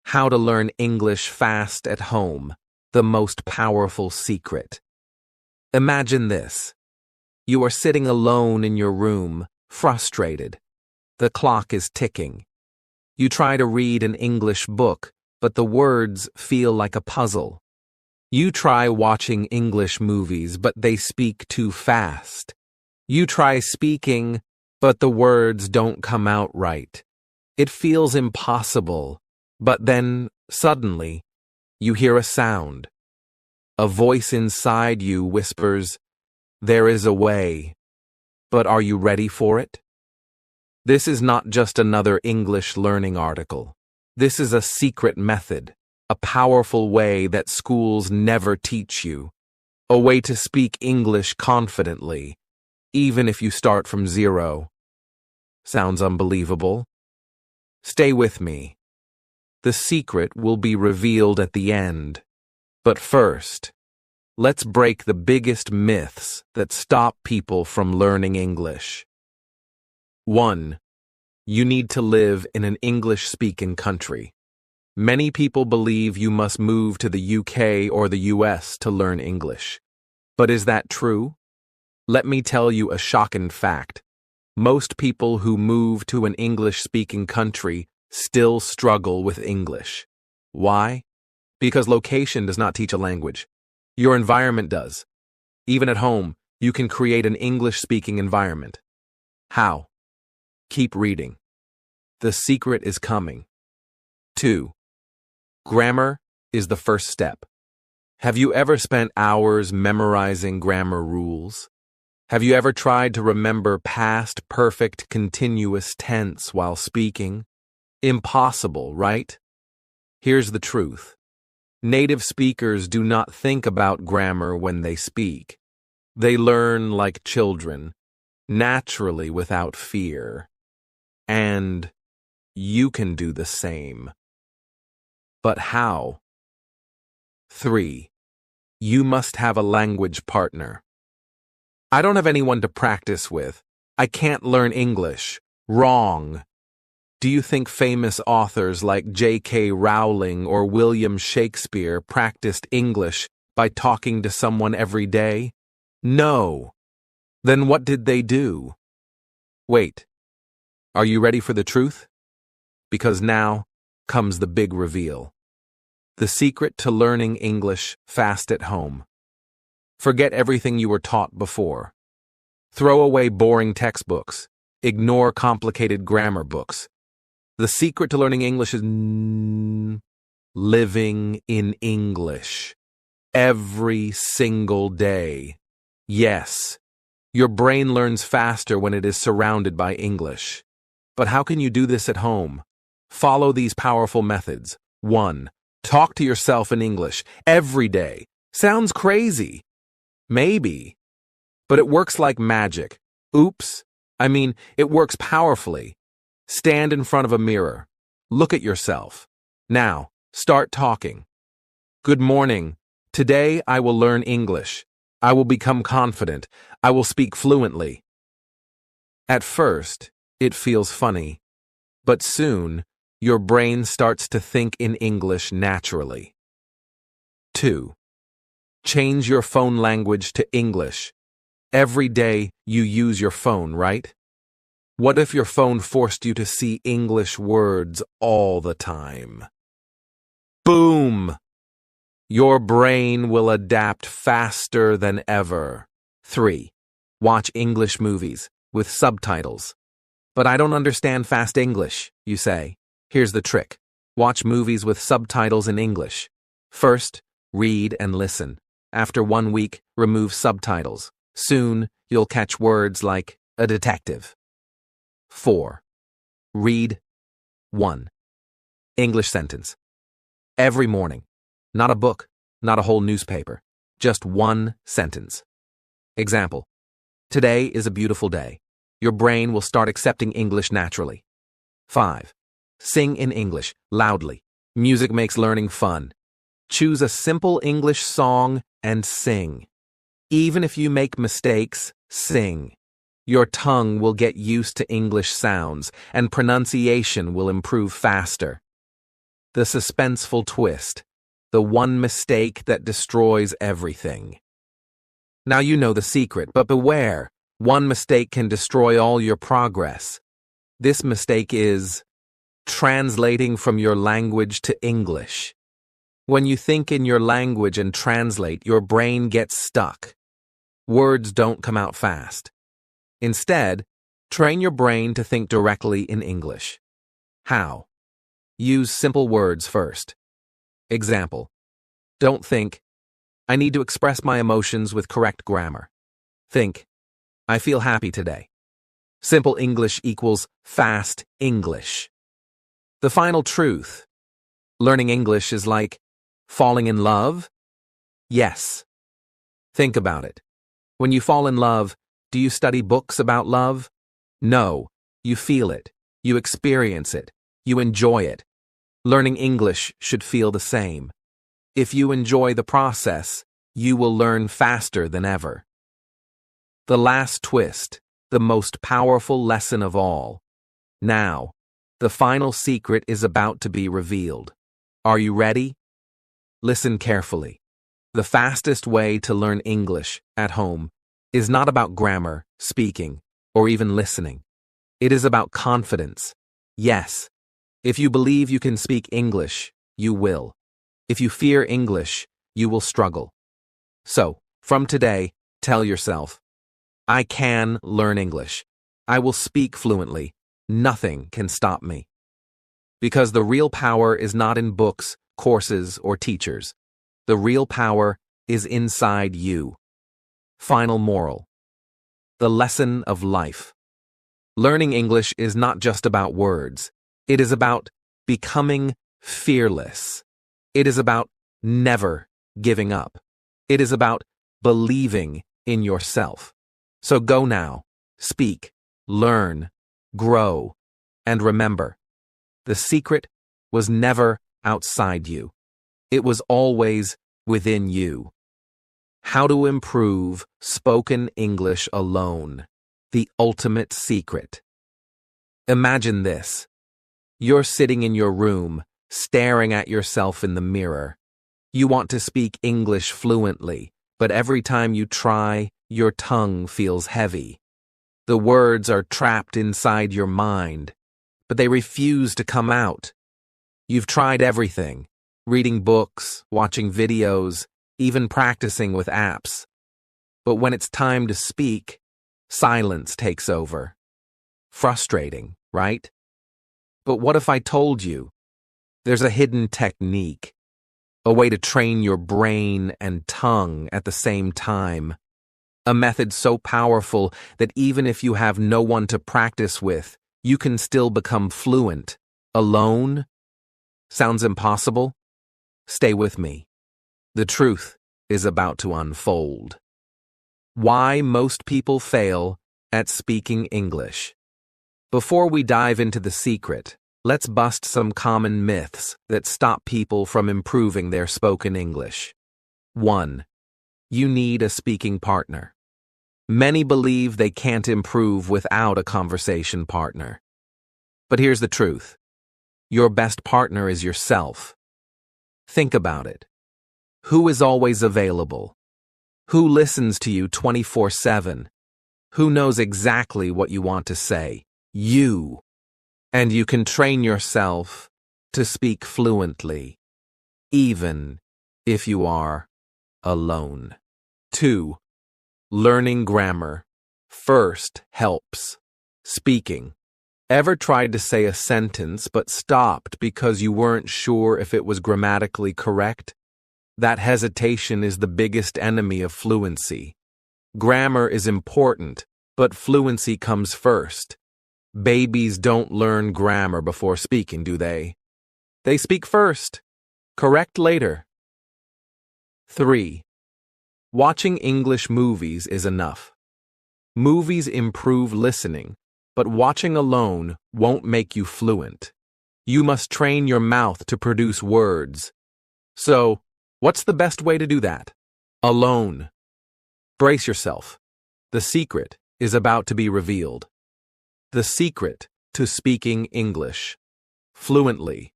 How to learn English fast at home, the most powerful secret. Imagine this. You are sitting alone in your room, frustrated. The clock is ticking. You try to read an English book, but the words feel like a puzzle. You try watching English movies, but they speak too fast. You try speaking, but the words don't come out right. It feels impossible, but then, suddenly, you hear a sound. A voice inside you whispers, "There is a way." But are you ready for it? This is not just another English learning article. This is a secret method, a powerful way that schools never teach you, a way to speak English confidently, even if you start from zero. Sounds unbelievable? Stay with me. The secret will be revealed at the end. But first, let's break the biggest myths that stop people from learning English. 1. You need to live in an English-speaking country. Many people believe you must move to the UK or the US to learn English. But is that true? Let me tell you a shocking fact. Most people who move to an English-speaking country still struggle with English. Why? Because location does not teach a language. Your environment does. Even at home, you can create an English-speaking environment. How? Keep reading. The secret is coming. 2. Grammar is the first step. Have you ever spent hours memorizing grammar rules? Have you ever tried to remember past perfect continuous tense while speaking? Impossible, right? Here's the truth. Native speakers do not think about grammar when they speak. They learn like children, naturally without fear. And you can do the same. But how? 3. You must have a language partner. I don't have anyone to practice with. I can't learn English. Wrong. Do you think famous authors like J.K. Rowling or William Shakespeare practiced English by talking to someone every day? No. Then what did they do? Wait. Are you ready for the truth? Because now comes the big reveal. The secret to learning English fast at home. Forget everything you were taught before. Throw away boring textbooks. Ignore complicated grammar books. The secret to learning English is living in English. Every single day. Yes, your brain learns faster when it is surrounded by English. But how can you do this at home? Follow these powerful methods. 1. Talk to yourself in English every day. Sounds crazy. Maybe. But it works like magic. It works powerfully. Stand in front of a mirror. Look at yourself. Now, start talking. Good morning. Today I will learn English. I will become confident. I will speak fluently. At first, it feels funny. But soon, your brain starts to think in English naturally. 2. Change your phone language to English. Every day you use your phone, right? What if your phone forced you to see English words all the time? Boom! Your brain will adapt faster than ever. 3. Watch English movies with subtitles. But I don't understand fast English, you say. Here's the trick. Watch movies with subtitles in English. First, read and listen. After 1 week, remove subtitles. Soon, you'll catch words like a detective. 4. Read 1. English sentence. Every morning. Not a book, not a whole newspaper. Just 1 sentence. Example. Today is a beautiful day. Your brain will start accepting English naturally. 5. Sing in English, loudly. Music makes learning fun. Choose a simple English song and sing. Even if you make mistakes, sing. Your tongue will get used to English sounds, and pronunciation will improve faster. the suspenseful twist, the one mistake that destroys everything. Now you know the secret, but beware. One mistake can destroy all your progress. This mistake is translating from your language to English. When you think in your language and translate, your brain gets stuck. Words don't come out fast. Instead, train your brain to think directly in English. How? Use simple words first. Example. Don't think, I need to express my emotions with correct grammar. Think, I feel happy today. Simple English equals fast English. The final truth. Learning English is like falling in love? Yes. Think about it. When you fall in love, do you study books about love? No. You feel it. You experience it. You enjoy it. Learning English should feel the same. If you enjoy the process, you will learn faster than ever. The last twist, the most powerful lesson of all. Now, the final secret is about to be revealed. Are you ready? Listen carefully. The fastest way to learn English at home is not about grammar, speaking, or even listening. It is about confidence. Yes, if you believe you can speak English, you will. If you fear English, you will struggle. So, from today, tell yourself, I can learn English. I will speak fluently. Nothing can stop me. Because the real power is not in books, courses, or teachers. The real power is inside you. Final moral. The lesson of life. Learning English is not just about words. It is about becoming fearless. It is about never giving up. It is about believing in yourself. So go now, speak, learn, grow, and remember, the secret was never outside you. It was always within you. How to improve spoken English alone. The ultimate secret. Imagine this. You're sitting in your room, staring at yourself in the mirror. You want to speak English fluently, but every time you try, your tongue feels heavy. The words are trapped inside your mind, but they refuse to come out. You've tried everything, reading books, watching videos, even practicing with apps. But when it's time to speak, silence takes over. Frustrating, right? But what if I told you there's a hidden technique, a way to train your brain and tongue at the same time? A method so powerful that even if you have no one to practice with, you can still become fluent, alone? Sounds impossible? Stay with me. The truth is about to unfold. Why most people fail at speaking English. Before we dive into the secret, let's bust some common myths that stop people from improving their spoken English. 1. You need a speaking partner. Many believe they can't improve without a conversation partner. But here's the truth. Your best partner is yourself. Think about it. Who is always available? Who listens to you 24/7? Who knows exactly what you want to say? You. And you can train yourself to speak fluently, even if you are alone. 2. Learning grammar first helps. Speaking. Ever tried to say a sentence but stopped because you weren't sure if it was grammatically correct? That hesitation is the biggest enemy of fluency. Grammar is important, but fluency comes first. Babies don't learn grammar before speaking, do they? They speak first. Correct later. 3. Watching English movies is enough. Movies improve listening, but watching alone won't make you fluent. You must train your mouth to produce words. So, what's the best way to do that? Alone. Brace yourself. The secret is about to be revealed. The secret to speaking English fluently,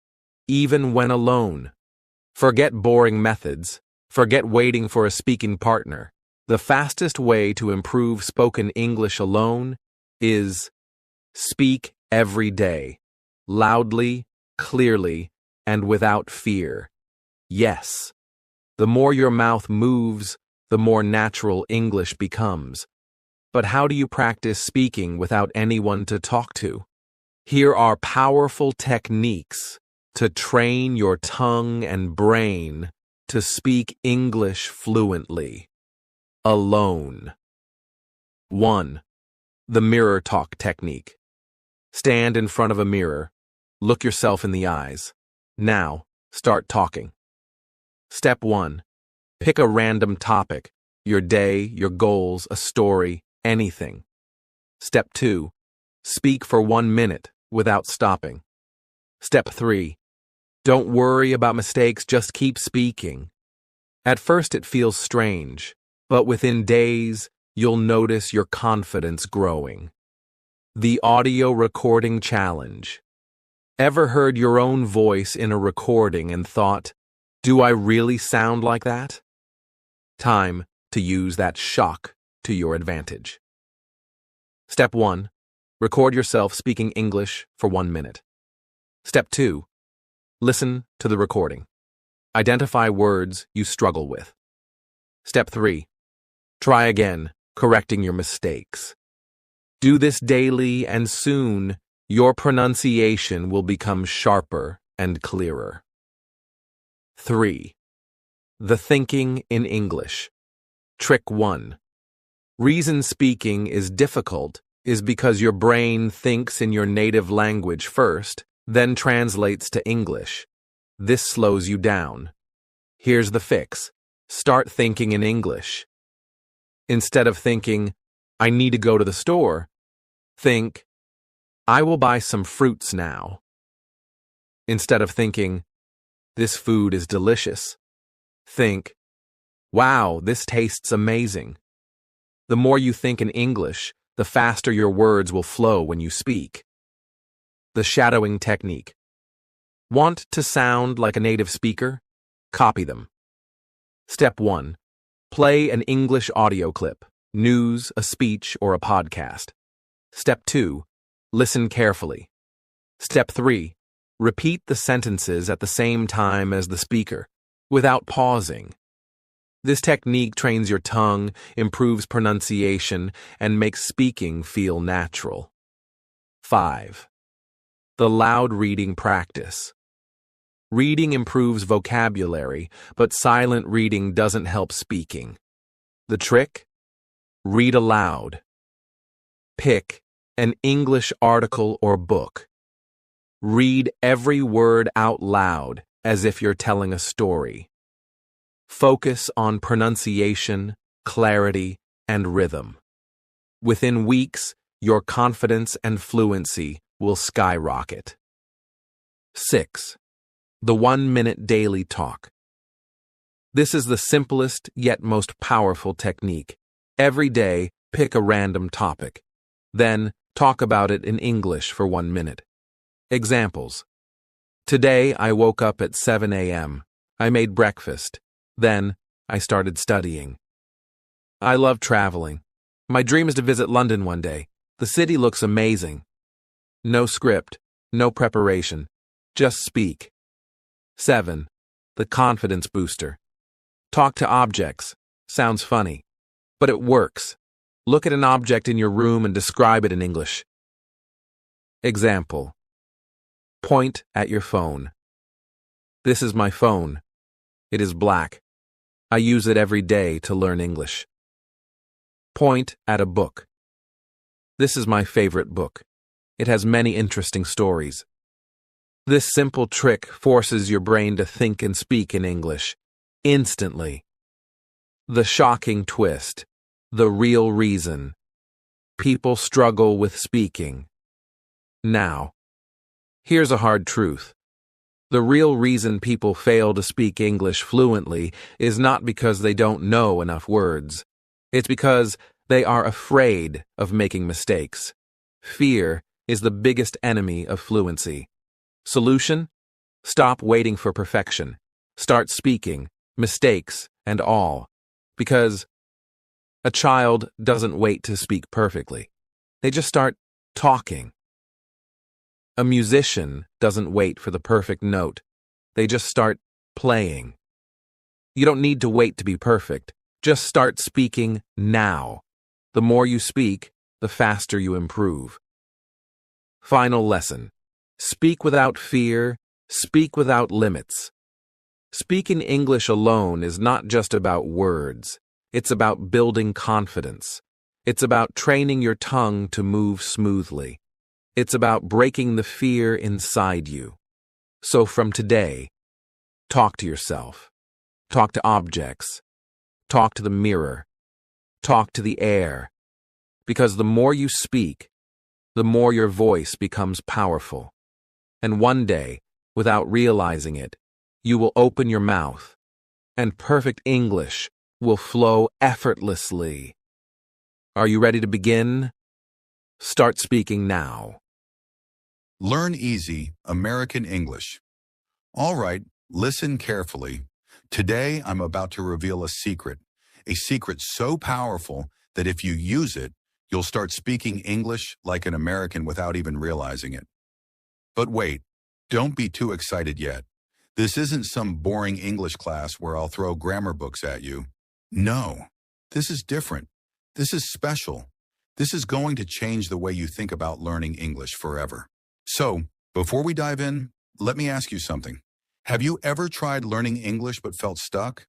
even when alone. Forget boring methods. Forget waiting for a speaking partner. The fastest way to improve spoken English alone is speak every day, loudly, clearly, and without fear. Yes. The more your mouth moves, the more natural English becomes. But how do you practice speaking without anyone to talk to? Here are powerful techniques to train your tongue and brain to speak English fluently. Alone. 1. The mirror talk technique. Stand in front of a mirror. Look yourself in the eyes. Now, start talking. Step 1. Pick a random topic. Your day, your goals, a story, anything. Step 2. Speak for 1 minute without stopping. Step 3. Don't worry about mistakes, just keep speaking. At first it feels strange, but within days, you'll notice your confidence growing. The audio recording challenge. Ever heard your own voice in a recording and thought, do I really sound like that? Time to use that shock to your advantage. Step 1. Record yourself speaking English for 1 minute. Step 2. Listen to the recording. Identify words you struggle with. Step 3. Try again, correcting your mistakes. Do this daily, and soon your pronunciation will become sharper and clearer. 3. The thinking in English. Trick 1. Reason speaking is difficult is because your brain thinks in your native language first, then translates to English. This slows you down. Here's the fix. Start thinking in English. Instead of thinking, I need to go to the store, think, I will buy some fruits now. Instead of thinking, this food is delicious, think, wow, this tastes amazing. The more you think in English, the faster your words will flow when you speak. The shadowing technique. Want to sound like a native speaker? Copy them. Step 1. Play an English audio clip, news, a speech, or a podcast. Step 2. Listen carefully. Step 3. Repeat the sentences at the same time as the speaker, without pausing. This technique trains your tongue, improves pronunciation, and makes speaking feel natural. 5. The loud reading practice. Reading improves vocabulary, but silent reading doesn't help speaking. The trick? Read aloud. Pick an English article or book. Read every word out loud as if you're telling a story. Focus on pronunciation, clarity, and rhythm. Within weeks, your confidence and fluency will skyrocket. 6. The 1-minute daily talk. This is the simplest yet most powerful technique. Every day, pick a random topic. Then, talk about it in English for 1 minute. Examples. Today, I woke up at 7 a.m. I made breakfast. Then, I started studying. I love traveling. My dream is to visit London one day. The city looks amazing. No script, no preparation. Just speak. 7. The confidence booster. Talk to objects. Sounds funny, but it works. Look at an object in your room and describe it in English. Example. Point at your phone. This is my phone. It is black. I use it every day to learn English. Point at a book. This is my favorite book. It has many interesting stories. This simple trick forces your brain to think and speak in English instantly. The shocking twist. The real reason. People struggle with speaking. Now, here's a hard truth. The real reason people fail to speak English fluently is not because they don't know enough words. It's because they are afraid of making mistakes. Fear is the biggest enemy of fluency. Solution? Stop waiting for perfection. Start speaking, mistakes and all. Because a child doesn't wait to speak perfectly. They just start talking. A musician doesn't wait for the perfect note. They just start playing. You don't need to wait to be perfect. Just start speaking now. The more you speak, the faster you improve. Final lesson. Speak without fear. Speak without limits. Speaking English alone is not just about words. It's about building confidence. It's about training your tongue to move smoothly. It's about breaking the fear inside you. So from today, talk to yourself. Talk to objects. Talk to the mirror. Talk to the air. Because the more you speak, the more your voice becomes powerful. And one day, without realizing it, you will open your mouth, and perfect English will flow effortlessly. Are you ready to begin? Start speaking now. Learn easy American English. All right, listen carefully. Today, I'm about to reveal a secret so powerful that if you use it, you'll start speaking English like an American without even realizing it. But wait, don't be too excited yet. This isn't some boring English class where I'll throw grammar books at you. No, this is different. This is special. This is going to change the way you think about learning English forever. So, before we dive in, let me ask you something. Have you ever tried learning English but felt stuck?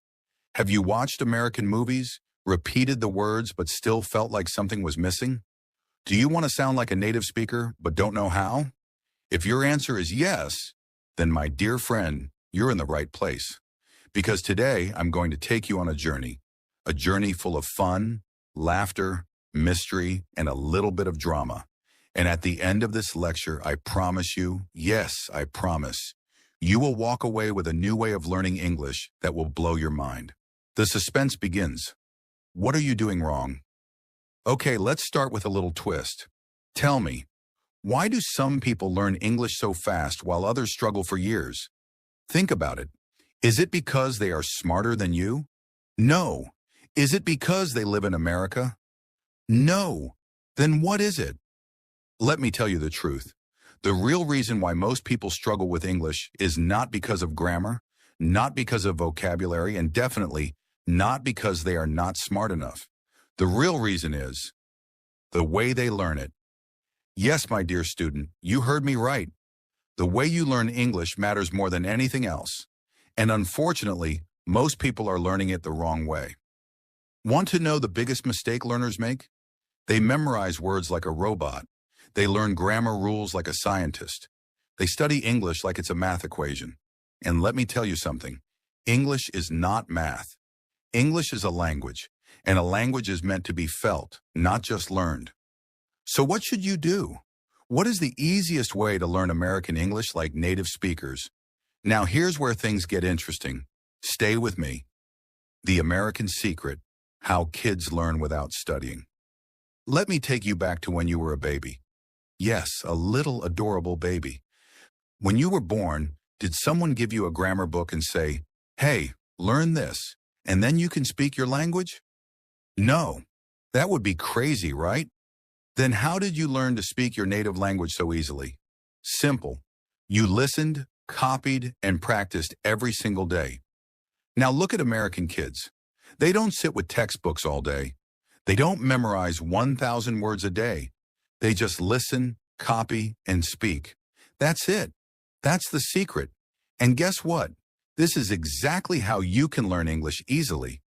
Have you watched American movies, repeated the words but still felt like something was missing? Do you want to sound like a native speaker but don't know how? If your answer is yes, then my dear friend, you're in the right place. Because today I'm going to take you on a journey full of fun, laughter, mystery, and a little bit of drama. And at the end of this lecture, I promise you, yes, I promise, you will walk away with a new way of learning English that will blow your mind. The suspense begins. What are you doing wrong? Okay, let's start with a little twist. Tell me, why do some people learn English so fast while others struggle for years? Think about it. Is it because they are smarter than you? No. Is it because they live in America? No. Then what is it? Let me tell you the truth. The real reason why most people struggle with English is not because of grammar, not because of vocabulary, and definitely not because they are not smart enough. The real reason is the way they learn it. Yes, my dear student, you heard me right. The way you learn English matters more than anything else. And unfortunately, most people are learning it the wrong way. Want to know the biggest mistake learners make? They memorize words like a robot. They learn grammar rules like a scientist. They study English like it's a math equation. And let me tell you something. English is not math. English is a language, and a language is meant to be felt, not just learned. So what should you do? What is the easiest way to learn American English like native speakers? Now here's where things get interesting. Stay with me. The American Secret: How Kids Learn Without Studying. Let me take you back to when you were a baby. Yes, a little adorable baby. When you were born, did someone give you a grammar book and say, "Hey, learn this, and then you can speak your language"? No, that would be crazy, right? Then how did you learn to speak your native language so easily? Simple. You listened, copied, and practiced every single day. Now look at American kids. They don't sit with textbooks all day. They don't memorize 1,000 words a day. They just listen, copy, and speak. That's it. That's the secret. And guess what? This is exactly how you can learn English easily.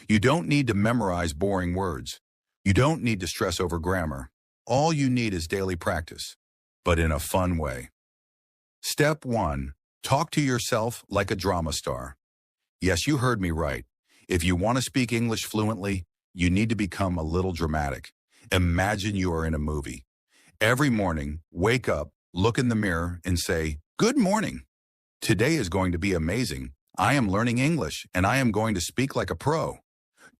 You don't need to memorize boring words. You don't need to stress over grammar. All you need is daily practice, but in a fun way. Step 1. Talk to yourself like a drama star. Yes, you heard me right. If you want to speak English fluently, you need to become a little dramatic. Imagine you are in a movie. Every morning, wake up, look in the mirror, and say, "Good morning. Today is going to be amazing. I am learning English, and I am going to speak like a pro."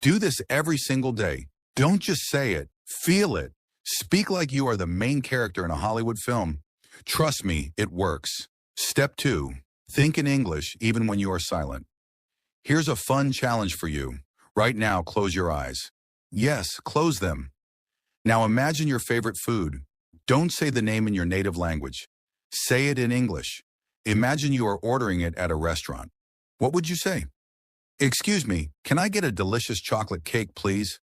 Do this every single day. Don't just say it. Feel it. Speak like you are the main character in a Hollywood film. Trust me, it works. Step 2. Think in English even when you are silent. Here's a fun challenge for you. Right now, close your eyes. Yes, close them. Now imagine your favorite food. Don't say the name in your native language. Say it in English. Imagine you are ordering it at a restaurant. What would you say? Excuse me, can I get a delicious chocolate cake, please?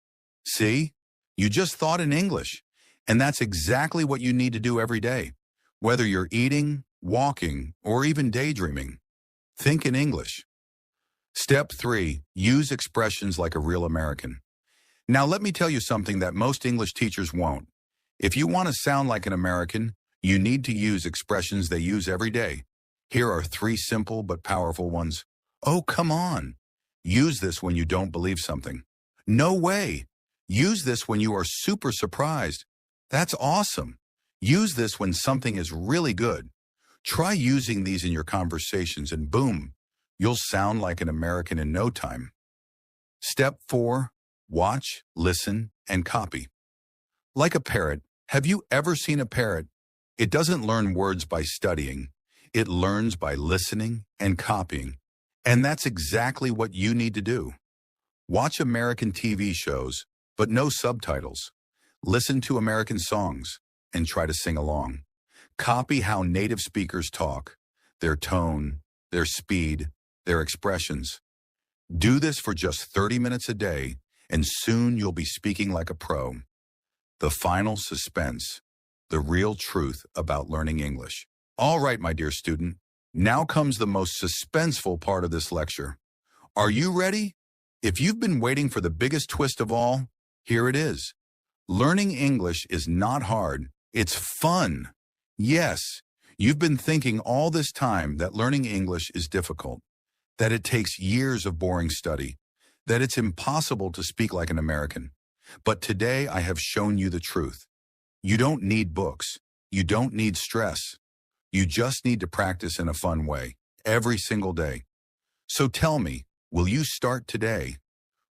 See? You just thought in English. And that's exactly what you need to do every day. Whether you're eating, walking, or even daydreaming, think in English. Step 3. Use expressions like a real American. Now let me tell you something that most English teachers won't. If you want to sound like an American, you need to use expressions they use every day. Here are 3 simple but powerful ones. Oh, come on. Use this when you don't believe something. No way. Use this when you are super surprised. That's awesome. Use this when something is really good. Try using these in your conversations and boom, you'll sound like an American in no time. Step 4. Watch, listen, and copy. Like a parrot, have you ever seen a parrot? It doesn't learn words by studying. It learns by listening and copying. And that's exactly what you need to do. Watch American TV shows, but no subtitles. Listen to American songs and try to sing along. Copy how native speakers talk, their tone, their speed, their expressions. Do this for just 30 minutes a day, and soon you'll be speaking like a pro. The final suspense, the real truth about learning English. All right, my dear student, now comes the most suspenseful part of this lecture. Are you ready? If you've been waiting for the biggest twist of all, here it is. Learning English is not hard, it's fun. Yes, you've been thinking all this time that learning English is difficult, that it takes years of boring study, that it's impossible to speak like an American. But today I have shown you the truth. You don't need books. You don't need stress. You just need to practice in a fun way, every single day. So tell me, will you start today?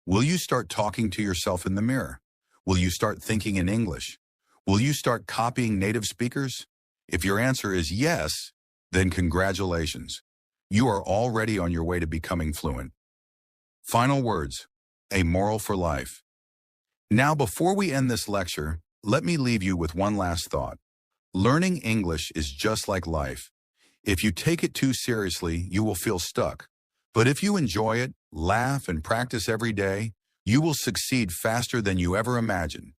Will you start talking to yourself in the mirror? Will you start thinking in English? Will you start copying native speakers? If your answer is yes, then congratulations. You are already on your way to becoming fluent. Final words, a moral for life. Now, before we end this lecture, let me leave you with one last thought. Learning English is just like life. If you take it too seriously, you will feel stuck. But if you enjoy it, laugh, and practice every day, you will succeed faster than you ever imagined.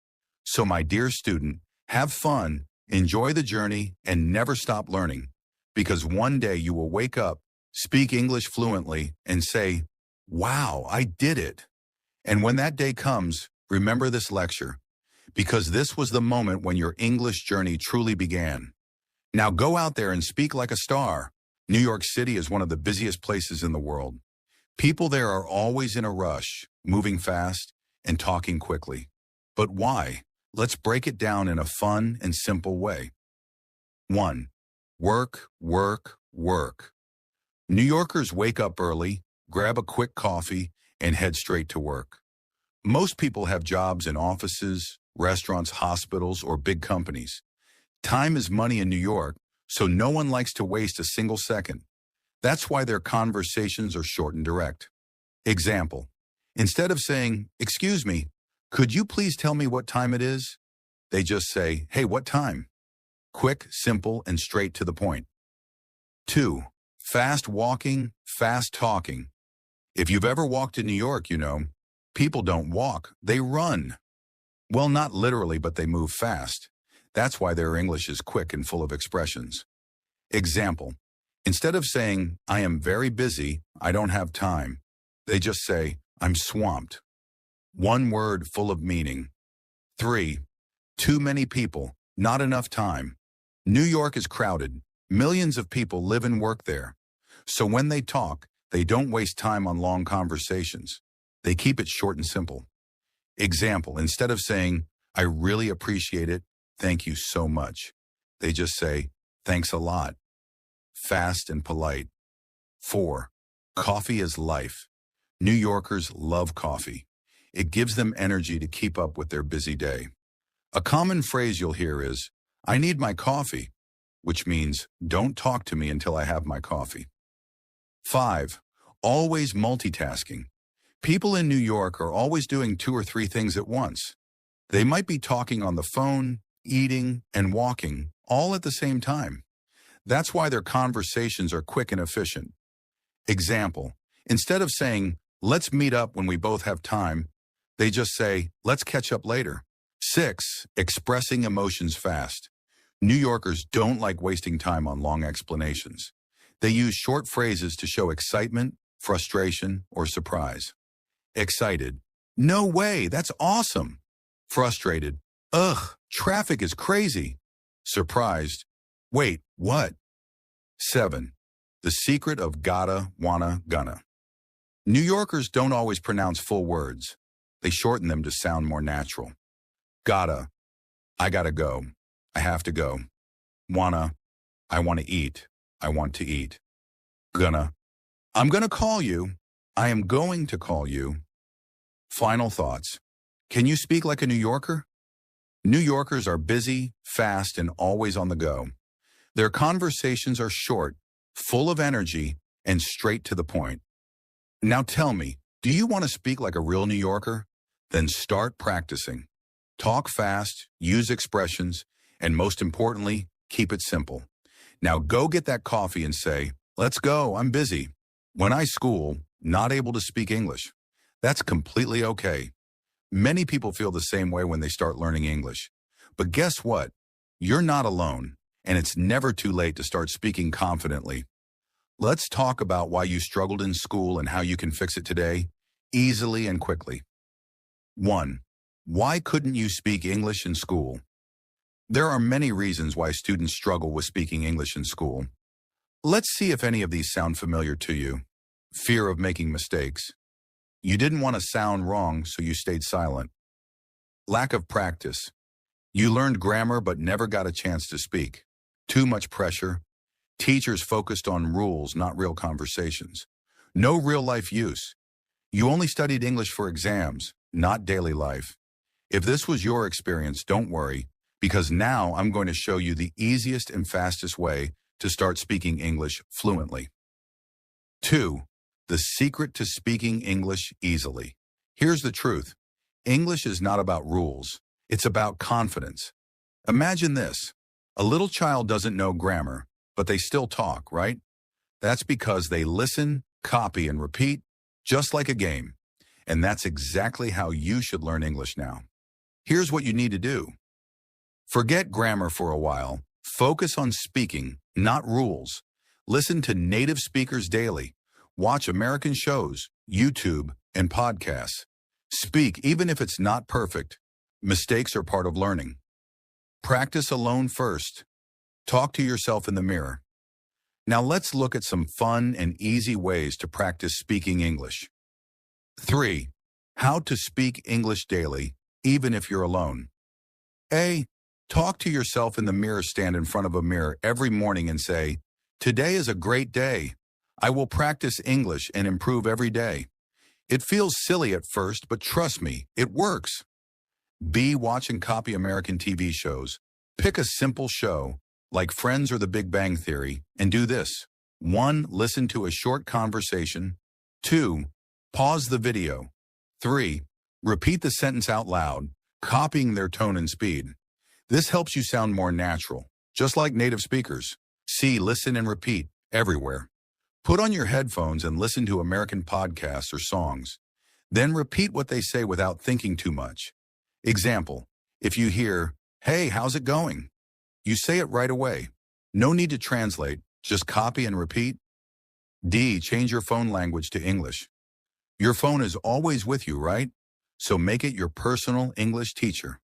So, my dear student, have fun, enjoy the journey, and never stop learning. Because one day you will wake up, speak English fluently, and say, "Wow, I did it." And when that day comes, remember this lecture, because this was the moment when your English journey truly began. Now go out there and speak like a star. New York City is one of the busiest places in the world. People there are always in a rush, moving fast and talking quickly. But why? Let's break it down in a fun and simple way. 1. Work, work, work. New Yorkers wake up early, grab a quick coffee, and head straight to work. Most people have jobs in offices, restaurants, hospitals, or big companies. Time is money in New York, so no one likes to waste a single second. That's why their conversations are short and direct. Example, instead of saying, "Excuse me, could you please tell me what time it is?" They just say, "Hey, what time?" Quick, simple, and straight to the point. 2. Fast walking, fast talking. If you've ever walked in New York, you know, people don't walk, they run. Well, not literally, but they move fast. That's why their English is quick and full of expressions. Example, instead of saying, "I am very busy, I don't have time," they just say, "I'm swamped." One word full of meaning. 3. Too many people, not enough time. New York is crowded. Millions of people live and work there. So when they talk, they don't waste time on long conversations. They keep it short and simple. Example, instead of saying, "I really appreciate it, thank you so much," they just say, "Thanks a lot." Fast and polite. 4. Coffee is life. New Yorkers love coffee. It gives them energy to keep up with their busy day. A common phrase you'll hear is, "I need my coffee," which means, "Don't talk to me until I have my coffee." 5. Always multitasking. People in New York are always doing 2 or 3 things at once. They might be talking on the phone, eating, and walking, all at the same time. That's why their conversations are quick and efficient. Example, instead of saying, let's meet up when we both have time, they just say, let's catch up later. 6. Expressing emotions fast. New Yorkers don't like wasting time on long explanations. They use short phrases to show excitement, frustration, or surprise. Excited. No way, that's awesome. Frustrated. Ugh, traffic is crazy. Surprised. Wait, what? 7. The secret of gotta, wanna, gonna. New Yorkers don't always pronounce full words. They shorten them to sound more natural. Gotta, I gotta go. I have to go. Wanna, I want to eat. I want to eat. Gonna, I'm gonna call you. I am going to call you. Final thoughts. Can you speak like a New Yorker? New Yorkers are busy, fast, and always on the go. Their conversations are short, full of energy, and straight to the point. Now tell me, do you want to speak like a real New Yorker? Then start practicing. Talk fast, use expressions, and most importantly, keep it simple. Now go get that coffee and say, let's go, I'm busy. When I school, not able to speak English. That's completely okay. Many people feel the same way when they start learning English. But guess what? You're not alone, and it's never too late to start speaking confidently. Let's talk about why you struggled in school and how you can fix it today, easily and quickly. 1. Why couldn't you speak English in school? There are many reasons why students struggle with speaking English in school. Let's see if any of these sound familiar to you. Fear of making mistakes. You didn't want to sound wrong, so you stayed silent. Lack of practice. You learned grammar but never got a chance to speak. Too much pressure. Teachers focused on rules, not real conversations. No real-life use. You only studied English for exams, not daily life. If this was your experience, don't worry, because now I'm going to show you the easiest and fastest way to start speaking English fluently. 2. The secret to speaking English easily. Here's the truth. English is not about rules. It's about confidence. Imagine this. A little child doesn't know grammar, but they still talk, right? That's because they listen, copy, and repeat, just like a game. And that's exactly how you should learn English now. Here's what you need to do. Forget grammar for a while. Focus on speaking, not rules. Listen to native speakers daily. Watch American shows, YouTube, and podcasts. Speak even if it's not perfect. Mistakes are part of learning. Practice alone first. Talk to yourself in the mirror. Now let's look at some fun and easy ways to practice speaking English. 3. How to speak English daily, even if you're alone. A. Talk to yourself in the mirror. Stand in front of a mirror every morning and say, today is a great day. I will practice English and improve every day. It feels silly at first, but trust me, it works. B. Watch and copy American TV shows. Pick a simple show, like Friends or The Big Bang Theory, and do this. 1. Listen to a short conversation. 2. Pause the video. 3. Repeat the sentence out loud, copying their tone and speed. This helps you sound more natural, just like native speakers. C. Listen and repeat, everywhere. Put on your headphones and listen to American podcasts or songs. Then repeat what they say without thinking too much. Example, if you hear, hey, how's it going? You say it right away. No need to translate, just copy and repeat. D. Change your phone language to English. Your phone is always with you, right? So make it your personal English teacher.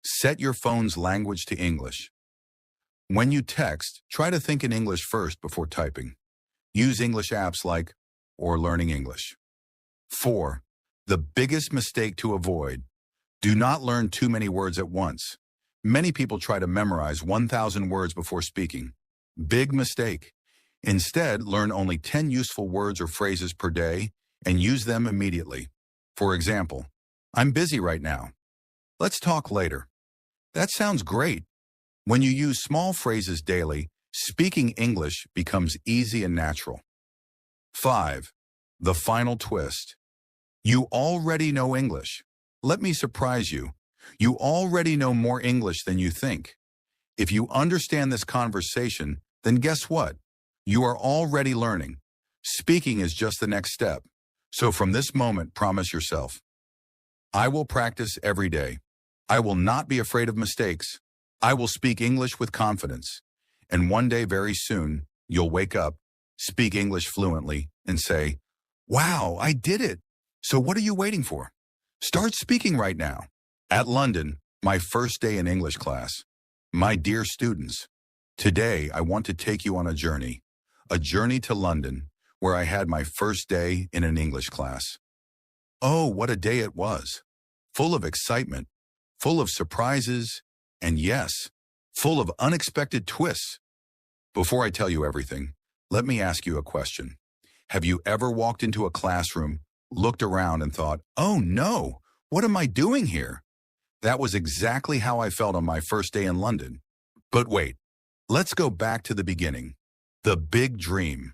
Set your phone's language to English. When you text, try to think in English first before typing. Use English apps like or Learning English. 4. The biggest mistake to avoid. Do not learn too many words at once. Many people try to memorize 1,000 words before speaking. Big mistake. Instead, learn only 10 useful words or phrases per day and use them immediately. For example, I'm busy right now. Let's talk later. That sounds great. When you use small phrases daily, speaking English becomes easy and natural. 5. The final twist. You already know English. Let me surprise you. You already know more English than you think. If you understand this conversation, then guess what? You are already learning. Speaking is just the next step. So from this moment, promise yourself, I will practice every day. I will not be afraid of mistakes. I will speak English with confidence. And one day very soon, you'll wake up, speak English fluently, and say, wow, I did it. So what are you waiting for? Start speaking right now. At London, my first day in English class. My dear students, today I want to take you on a journey to London, where I had my first day in an English class. Oh, what a day it was. Full of excitement, full of surprises, and yes, full of unexpected twists. Before I tell you everything, let me ask you a question. Have you ever walked into a classroom, looked around and thought, oh no, what am I doing here? That was exactly how I felt on my first day in London. But wait, let's go back to the beginning. The big dream.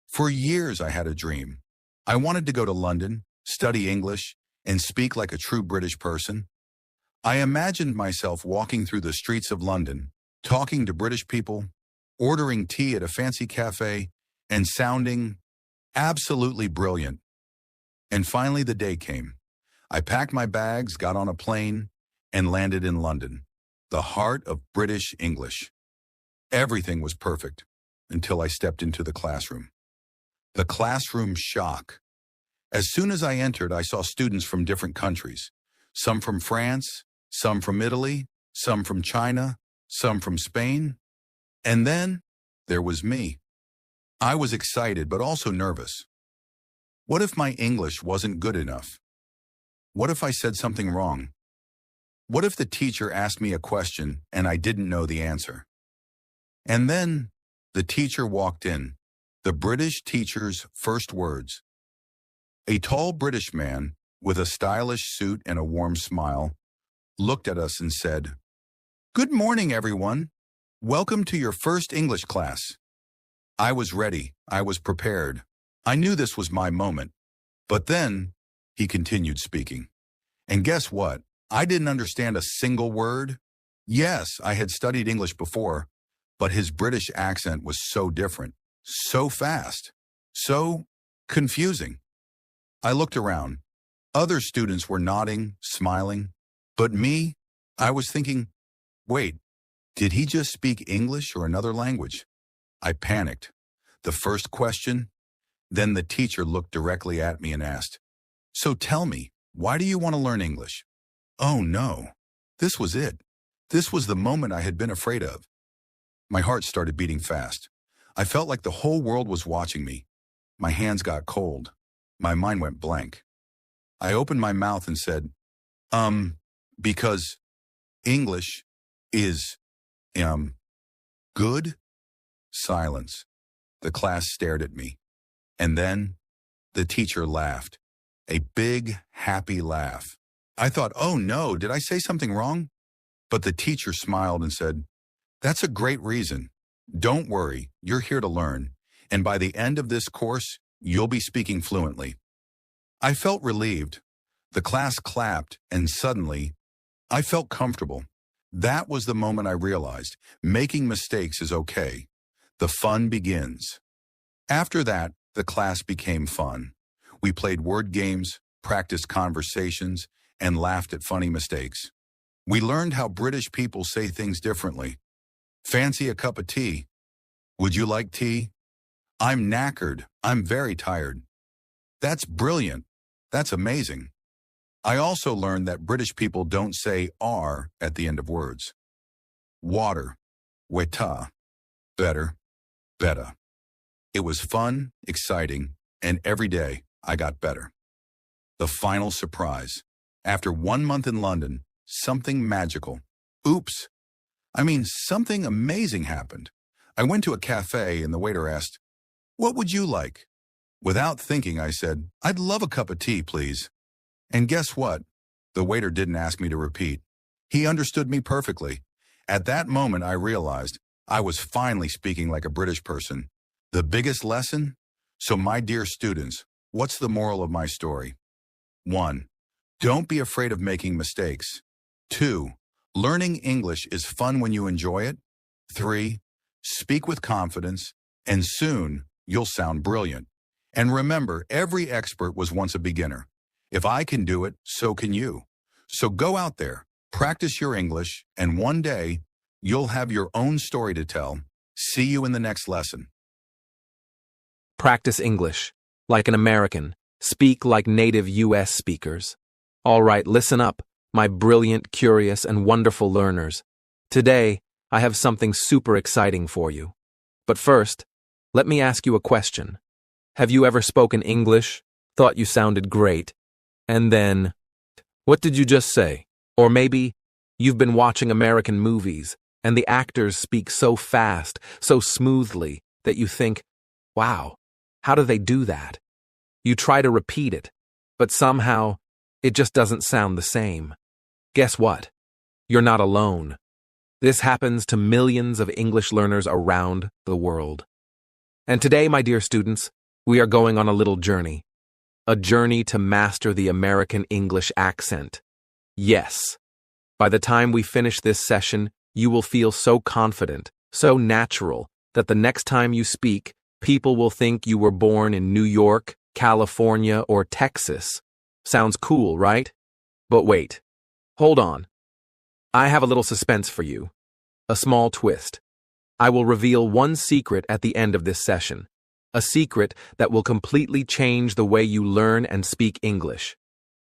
For years I had a dream. I wanted to go to London, study English, and speak like a true British person. I imagined myself walking through the streets of London, talking to British people, ordering tea at a fancy cafe, and sounding absolutely brilliant. And finally the day came. I packed my bags, got on a plane, and landed in London, the heart of British English. Everything was perfect until I stepped into the classroom. The classroom shock. As soon as I entered, I saw students from different countries, some from France, some from Italy, some from China, some from Spain. And then there was me. I was excited, but also nervous. What if my English wasn't good enough? What if I said something wrong? What if the teacher asked me a question and I didn't know the answer? And then the teacher walked in, the British teacher's first words. A tall British man with a stylish suit and a warm smile looked at us and said, "Good morning, everyone. Welcome to your first English class." I was ready. I was prepared. I knew this was my moment. But then he continued speaking. And guess what? I didn't understand a single word. Yes, I had studied English before, but his British accent was so different, so fast, so confusing. I looked around. Other students were nodding, smiling. But me, I was thinking, wait, did he just speak English or another language? I panicked. The first question, then the teacher looked directly at me and asked, "So tell me, why do you want to learn English?" Oh no, this was it. This was the moment I had been afraid of. My heart started beating fast. I felt like the whole world was watching me. My hands got cold. My mind went blank. I opened my mouth and said, because English is, good? Silence. The class stared at me. And then the teacher laughed. A big, happy laugh. I thought, oh no, did I say something wrong? But the teacher smiled and said, "That's a great reason. Don't worry, you're here to learn. And by the end of this course, you'll be speaking fluently." I felt relieved. The class clapped, and suddenly, I felt comfortable. That was the moment I realized making mistakes is okay. The fun begins. After that, the class became fun. We played word games, practiced conversations, and laughed at funny mistakes. We learned how British people say things differently. Fancy a cup of tea? Would you like tea? I'm knackered. I'm very tired. That's brilliant. That's amazing. I also learned that British people don't say "are" at the end of words. Water, weta, better, betta. It was fun, exciting, and every day I got better. The final surprise. After 1 month in London, something magical. Oops. Something amazing happened. I went to a cafe and the waiter asked, "What would you like?" Without thinking, I said, "I'd love a cup of tea, please." And guess what? The waiter didn't ask me to repeat. He understood me perfectly. At that moment, I realized I was finally speaking like a British person. The biggest lesson? So, my dear students, what's the moral of my story? 1. Don't be afraid of making mistakes. 2. Learning English is fun when you enjoy it. 3. Speak with confidence, and soon you'll sound brilliant. And remember, every expert was once a beginner. If I can do it, so can you. So go out there, practice your English, and one day you'll have your own story to tell. See you in the next lesson. Practice English like an American. Speak like native U.S. speakers. All right, listen up, my brilliant, curious, and wonderful learners. Today, I have something super exciting for you. But first, let me ask you a question. Have you ever spoken English, thought you sounded great, and then, what did you just say? Or maybe you've been watching American movies, and the actors speak so fast, so smoothly, that you think, wow, how do they do that? You try to repeat it, but somehow it just doesn't sound the same. Guess what? You're not alone. This happens to millions of English learners around the world. And today, my dear students, we are going on a little journey. A journey to master the American English accent. Yes. By the time we finish this session, you will feel so confident, so natural, that the next time you speak, people will think you were born in New York, California, or Texas. Sounds cool, right? But wait. Hold on. I have a little suspense for you. A small twist. I will reveal one secret at the end of this session. A secret that will completely change the way you learn and speak English.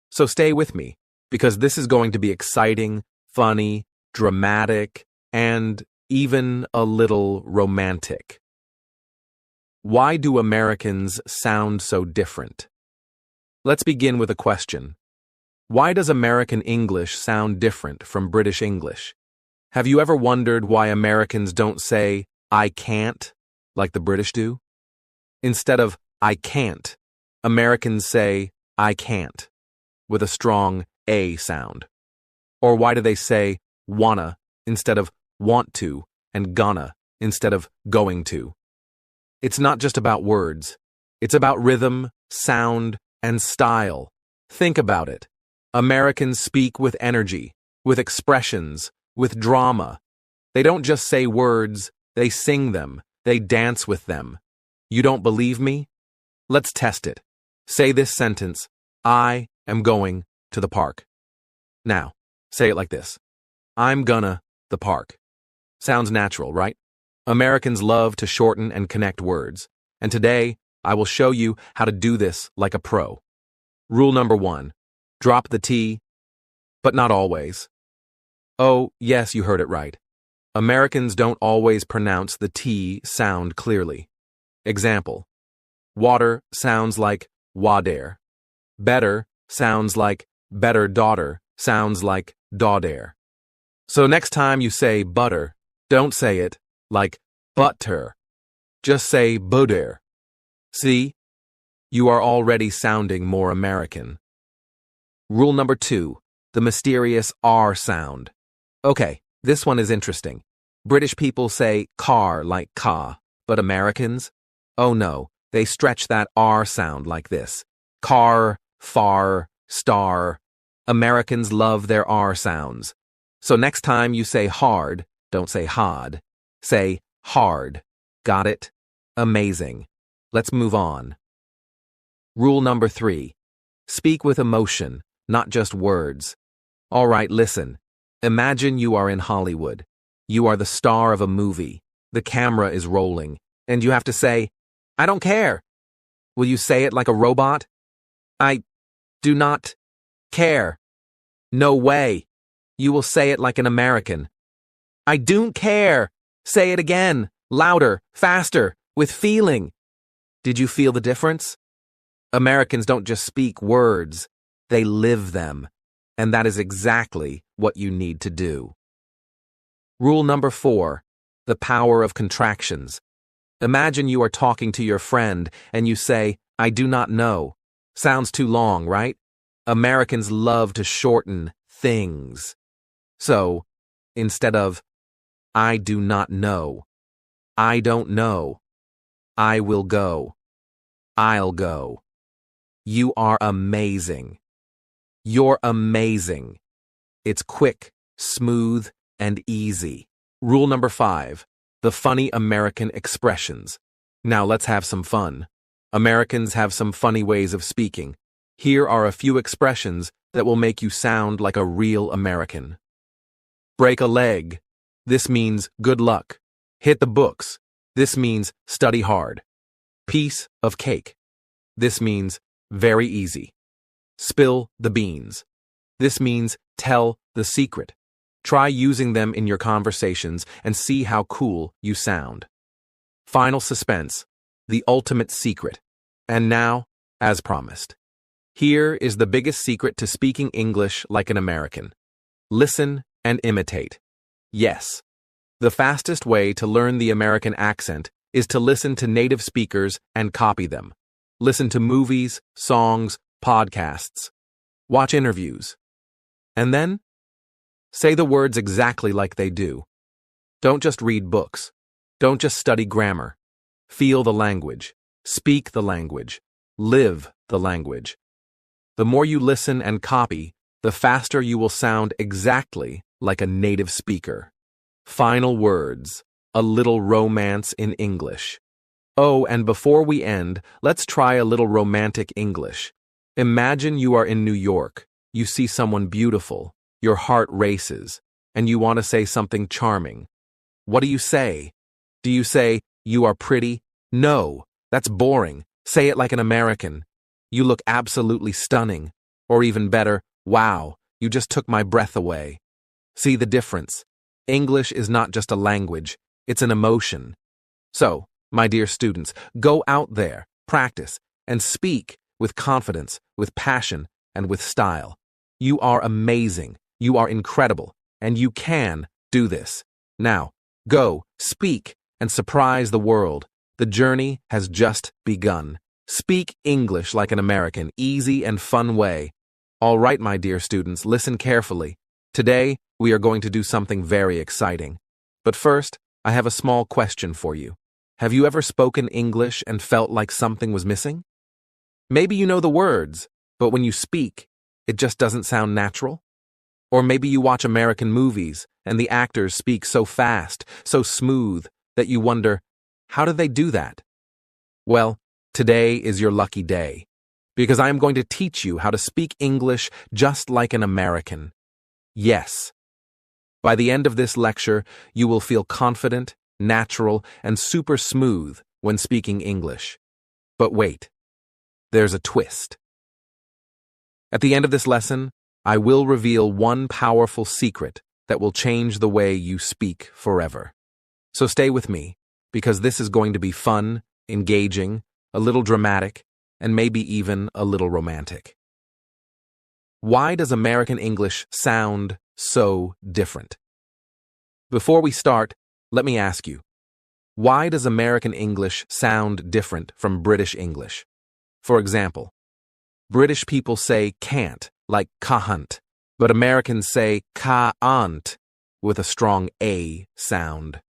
So stay with me, because this is going to be exciting, funny, dramatic, and even a little romantic. Why do Americans sound so different? Let's begin with a question. Why does American English sound different from British English? Have you ever wondered why Americans don't say, I can't, like the British do? Instead of, I can't, Americans say, I can't, with a strong A sound. Or why do they say, wanna, instead of want to, and gonna, instead of going to? It's not just about words. It's about rhythm, sound, and style. Think about it. Americans speak with energy, with expressions, with drama. They don't just say words, they sing them, they dance with them. You don't believe me? Let's test it. Say this sentence, I am going to the park. Now, say it like this. I'm gonna the park. Sounds natural, right? Americans love to shorten and connect words, and today I will show you how to do this like a pro. Rule number 1, drop the T, but not always. Oh, yes, you heard it right. Americans don't always pronounce the T sound clearly. Example, water sounds like wader. Better sounds like better daughter, sounds like daughter. So next time you say butter, don't say it like butter. Just say butter. See? You are already sounding more American. Rule number 2, the mysterious R sound. Okay, this one is interesting. British people say car like ka, but Americans? Oh no, they stretch that R sound like this. Car, far, star. Americans love their R sounds. So next time you say hard, don't say hard. Say hard. Got it? Amazing. Let's move on. Rule number 3. Speak with emotion, not just words. All right, listen. Imagine you are in Hollywood. You are the star of a movie. The camera is rolling, and you have to say, I don't care. Will you say it like a robot? I do not care. No way. You will say it like an American. I don't care. Say it again, louder, faster, with feeling. Did you feel the difference? Americans don't just speak words, they live them. And that is exactly what you need to do. Rule number 4, the power of contractions. Imagine you are talking to your friend and you say, I do not know. Sounds too long, right? Americans love to shorten things. So, instead of, I do not know, I don't know, I will go. I'll go. You are amazing. You're amazing. It's quick, smooth, and easy. Rule number 5, the funny American expressions. Now let's have some fun. Americans have some funny ways of speaking. Here are a few expressions that will make you sound like a real American. Break a leg. This means good luck. Hit the books. This means study hard. Piece of cake. This means very easy. Spill the beans. This means tell the secret. Try using them in your conversations and see how cool you sound. Final suspense, the ultimate secret. And now, as promised, here is the biggest secret to speaking English like an American. Listen and imitate. Yes, the fastest way to learn the American accent is to listen to native speakers and copy them. Listen to movies, songs, podcasts. Watch interviews. And then, say the words exactly like they do. Don't just read books. Don't just study grammar. Feel the language. Speak the language. Live the language. The more you listen and copy, the faster you will sound exactly like a native speaker. Final words. A little romance in English. Oh, and before we end, let's try a little romantic English. Imagine you are in New York. You see someone beautiful. Your heart races, and you want to say something charming. What do you say? Do you say, "You are pretty"? No, that's boring. Say it like an American. "You look absolutely stunning." Or even better, "Wow, you just took my breath away." See the difference? English is not just a language, it's an emotion. So, my dear students, go out there, practice, and speak with confidence, with passion, and with style. You are amazing, you are incredible, and you can do this. Now, go, speak, and surprise the world. The journey has just begun. Speak English like an American, easy and fun way. All right, my dear students, listen carefully. Today, we are going to do something very exciting. But first, I have a small question for you. Have you ever spoken English and felt like something was missing? Maybe you know the words, but when you speak, it just doesn't sound natural? Or maybe you watch American movies and the actors speak so fast, so smooth, that you wonder, how do they do that? Well, today is your lucky day, because I am going to teach you how to speak English just like an American. Yes. By the end of this lecture, you will feel confident, natural, and super smooth when speaking English. But wait, there's a twist. At the end of this lesson, I will reveal one powerful secret that will change the way you speak forever. So stay with me, because this is going to be fun, engaging, a little dramatic, and maybe even a little romantic. Why does American English sound so different? Before we start, let me ask you, why does American English sound different from British English? For example, British people say can't, like can't, but Americans say can't with a strong A sound.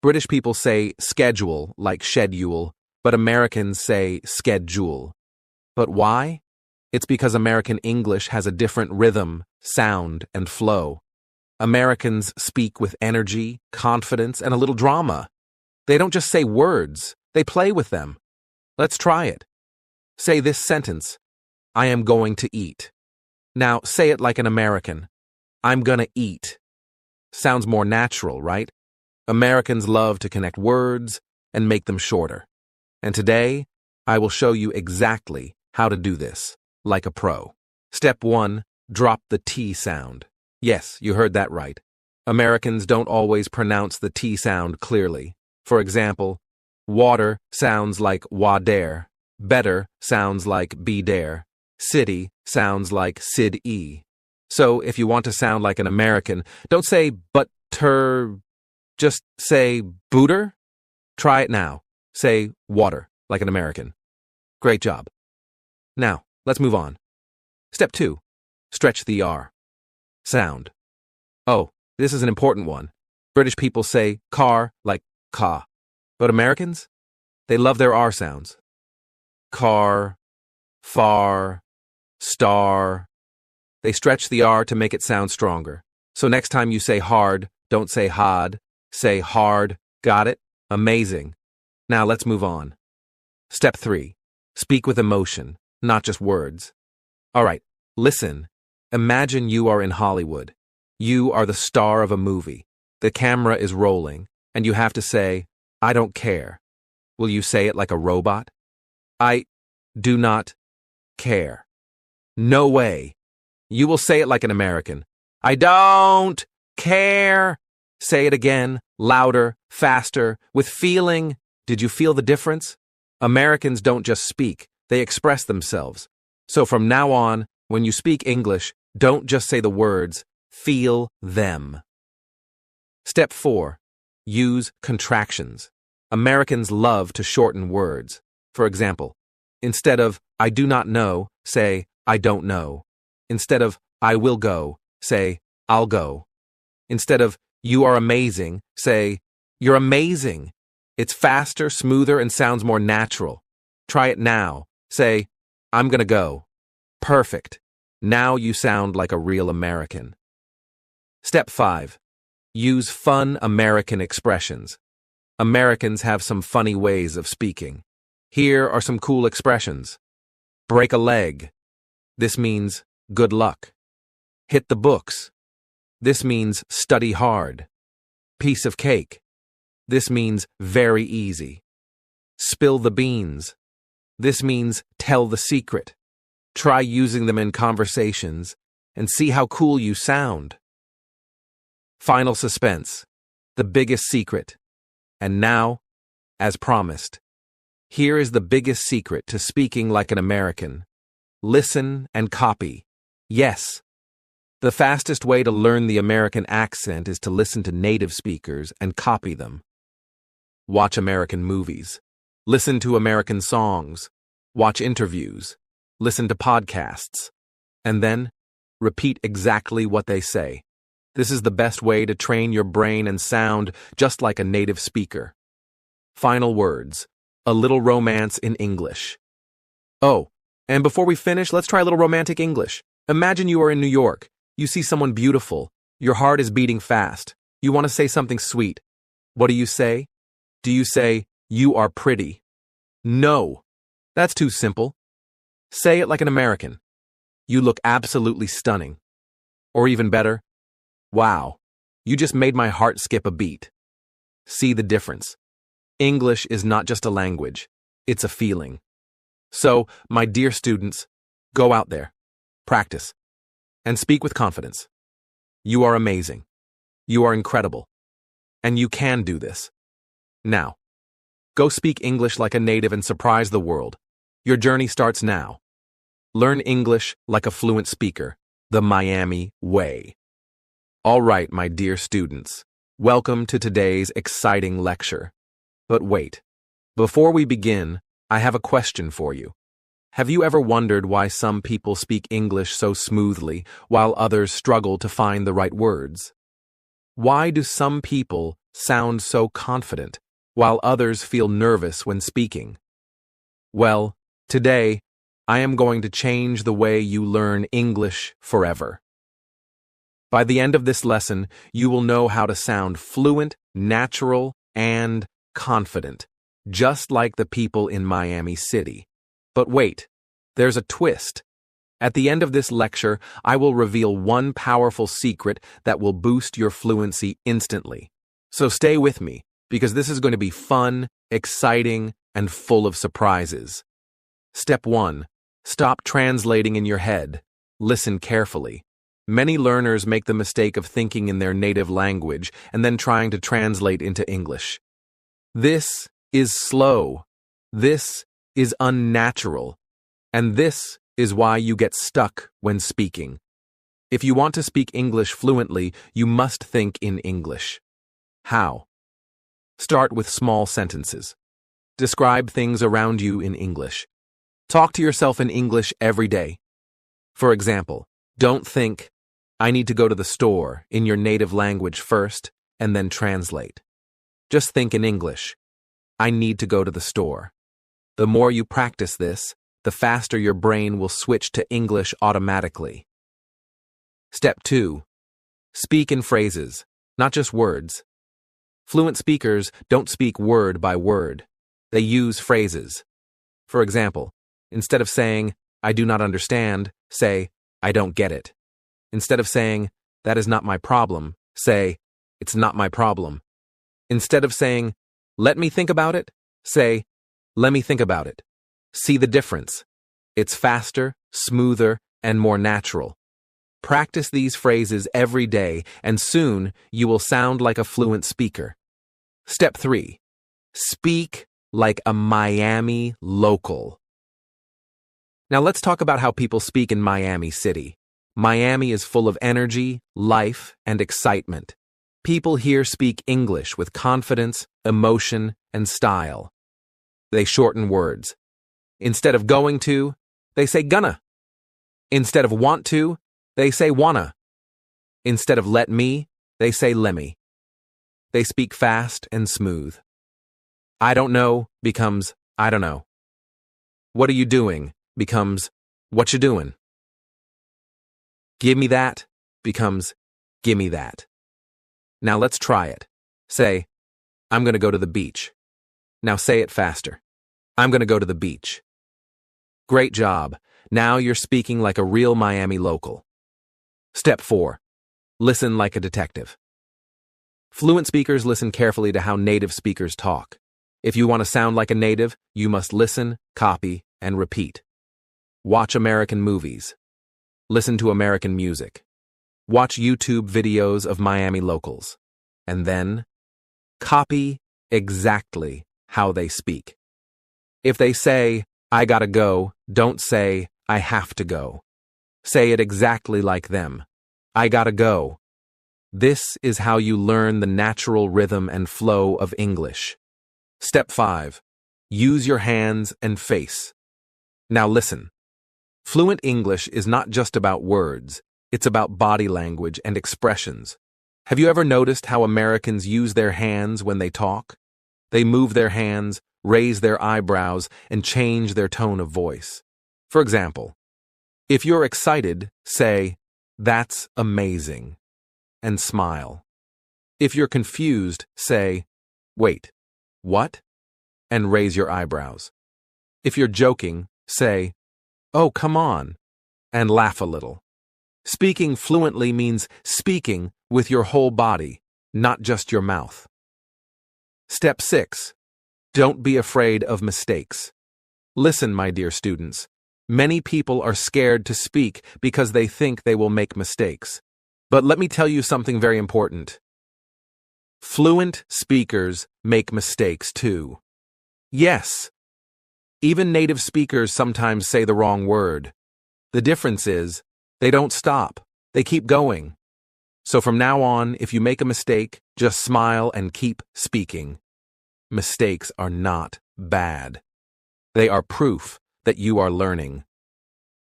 British people say schedule, like schedule, but Americans say schedule. But why? It's because American English has a different rhythm, sound, and flow. Americans speak with energy, confidence, and a little drama. They don't just say words, they play with them. Let's try it. Say this sentence, I am going to eat. Now say it like an American. I'm gonna eat. Sounds more natural, right? Americans love to connect words and make them shorter. And today, I will show you exactly how to do this, like a pro. Step 1, drop the T sound. Yes, you heard that right. Americans don't always pronounce the T sound clearly. For example, water sounds like wader, better sounds like be dare, city sounds like sid-e. So if you want to sound like an American, don't say butter, just say booter. Try it now. Say water like an American. Great job. Now, let's move on. Step 2, stretch the R. Sound. Oh, this is an important one. British people say car like ka. But Americans? They love their R sounds. car, far, star. They stretch the R to make it sound stronger. So next time you say hard, don't say hard, say hard. Got it? Amazing. Now let's move on. Step 3. Speak with emotion, not just words. All right, listen. Imagine you are in Hollywood. You are the star of a movie. The camera is rolling, and you have to say, I don't care. Will you say it like a robot? I do not care. No way. You will say it like an American. I don't care. Say it again, louder, faster, with feeling. Did you feel the difference? Americans don't just speak, they express themselves. So from now on, when you speak English, don't just say the words, feel them. Step 4. Use contractions. Americans love to shorten words. For example, instead of I do not know, say I don't know. Instead of I will go, say I'll go. Instead of you are amazing, say you're amazing. It's faster, smoother, and sounds more natural. Try it now. Say, I'm gonna go. Perfect. Now you sound like a real American. Step 5. Use fun American expressions. Americans have some funny ways of speaking. Here are some cool expressions. Break a leg. This means good luck. Hit the books. This means study hard. Piece of cake. This means very easy. Spill the beans. This means tell the secret. Try using them in conversations and see how cool you sound. Final suspense. The biggest secret. And now, as promised, here is the biggest secret to speaking like an American. Listen and copy. Yes. The fastest way to learn the American accent is to listen to native speakers and copy them. Watch American movies. Listen to American songs. Watch interviews. Listen to podcasts. And then, repeat exactly what they say. This is the best way to train your brain and sound just like a native speaker. Final words. A little romance in English. Oh, and before we finish, let's try a little romantic English. Imagine you are in New York. You see someone beautiful. Your heart is beating fast. You want to say something sweet. What do you say? Do you say, you are pretty? No. That's too simple. Say it like an American. You look absolutely stunning. Or even better, wow, you just made my heart skip a beat. See the difference. English is not just a language, it's a feeling. So, my dear students, go out there, practice, and speak with confidence. You are amazing. You are incredible. And you can do this. Now, go speak English like a native and surprise the world. Your journey starts now. Learn English like a fluent speaker, the Miami way. All right, my dear students, welcome to today's exciting lecture. But wait, before we begin, I have a question for you. Have you ever wondered why some people speak English so smoothly while others struggle to find the right words? Why do some people sound so confident while others feel nervous when speaking? Well, today, I am going to change the way you learn English forever. By the end of this lesson, you will know how to sound fluent, natural, and confident, just like the people in Miami City. But wait, there's a twist. At the end of this lecture, I will reveal one powerful secret that will boost your fluency instantly. So stay with me, because this is going to be fun, exciting, and full of surprises. Step 1. Stop translating in your head. Listen carefully. Many learners make the mistake of thinking in their native language and then trying to translate into English. This is slow. This is unnatural. And this is why you get stuck when speaking. If you want to speak English fluently, you must think in English. How? Start with small sentences. Describe things around you in English. Talk to yourself in English every day. For example, don't think, I need to go to the store in your native language first and then translate. Just think in English. I need to go to the store. The more you practice this, the faster your brain will switch to English automatically. Step 2. Speak in phrases, not just words. Fluent speakers don't speak word by word. They use phrases. For example, instead of saying, "I do not understand," say, "I don't get it." Instead of saying, "That is not my problem," say, "It's not my problem." Instead of saying, "Let me think about it," say, "Let me think about it." See the difference? It's faster, smoother, and more natural. Practice these phrases every day, and soon you will sound like a fluent speaker. Step 3. Speak like a Miami local. Now let's talk about how people speak in Miami City. Miami is full of energy, life, and excitement. People here speak English with confidence, emotion, and style. They shorten words. Instead of going to, they say gonna. Instead of want to, they say wanna. Instead of let me, they say lemme. They speak fast and smooth. I don't know becomes I don't know. What are you doing becomes what you doing. Give me that becomes gimme that. Now let's try it. Say, I'm going to go to the beach. Now say it faster. I'm going to go to the beach. Great job. Now you're speaking like a real Miami local. Step 4. Listen like a detective. Fluent speakers listen carefully to how native speakers talk. If you want to sound like a native, you must listen, copy, and repeat. Watch American movies. Listen to American music. Watch YouTube videos of Miami locals. And then, copy exactly how they speak. If they say, "I gotta go," don't say, "I have to go." Say it exactly like them. I gotta go. This is how you learn the natural rhythm and flow of English. Step 5. Use your hands and face. Now listen. Fluent English is not just about words, it's about body language and expressions. Have you ever noticed how Americans use their hands when they talk? They move their hands, raise their eyebrows, and change their tone of voice. For example, if you're excited, say, "That's amazing," and smile. If you're confused, say, "Wait, what?" and raise your eyebrows. If you're joking, say, "Oh, come on," and laugh a little. Speaking fluently means speaking with your whole body, not just your mouth. Step 6. Don't be afraid of mistakes. Listen, my dear students. Many people are scared to speak because they think they will make mistakes. But let me tell you something very important. Fluent speakers make mistakes too. Yes, even native speakers sometimes say the wrong word. The difference is, they don't stop, they keep going. So from now on, if you make a mistake, just smile and keep speaking. Mistakes are not bad. They are proof that you are learning.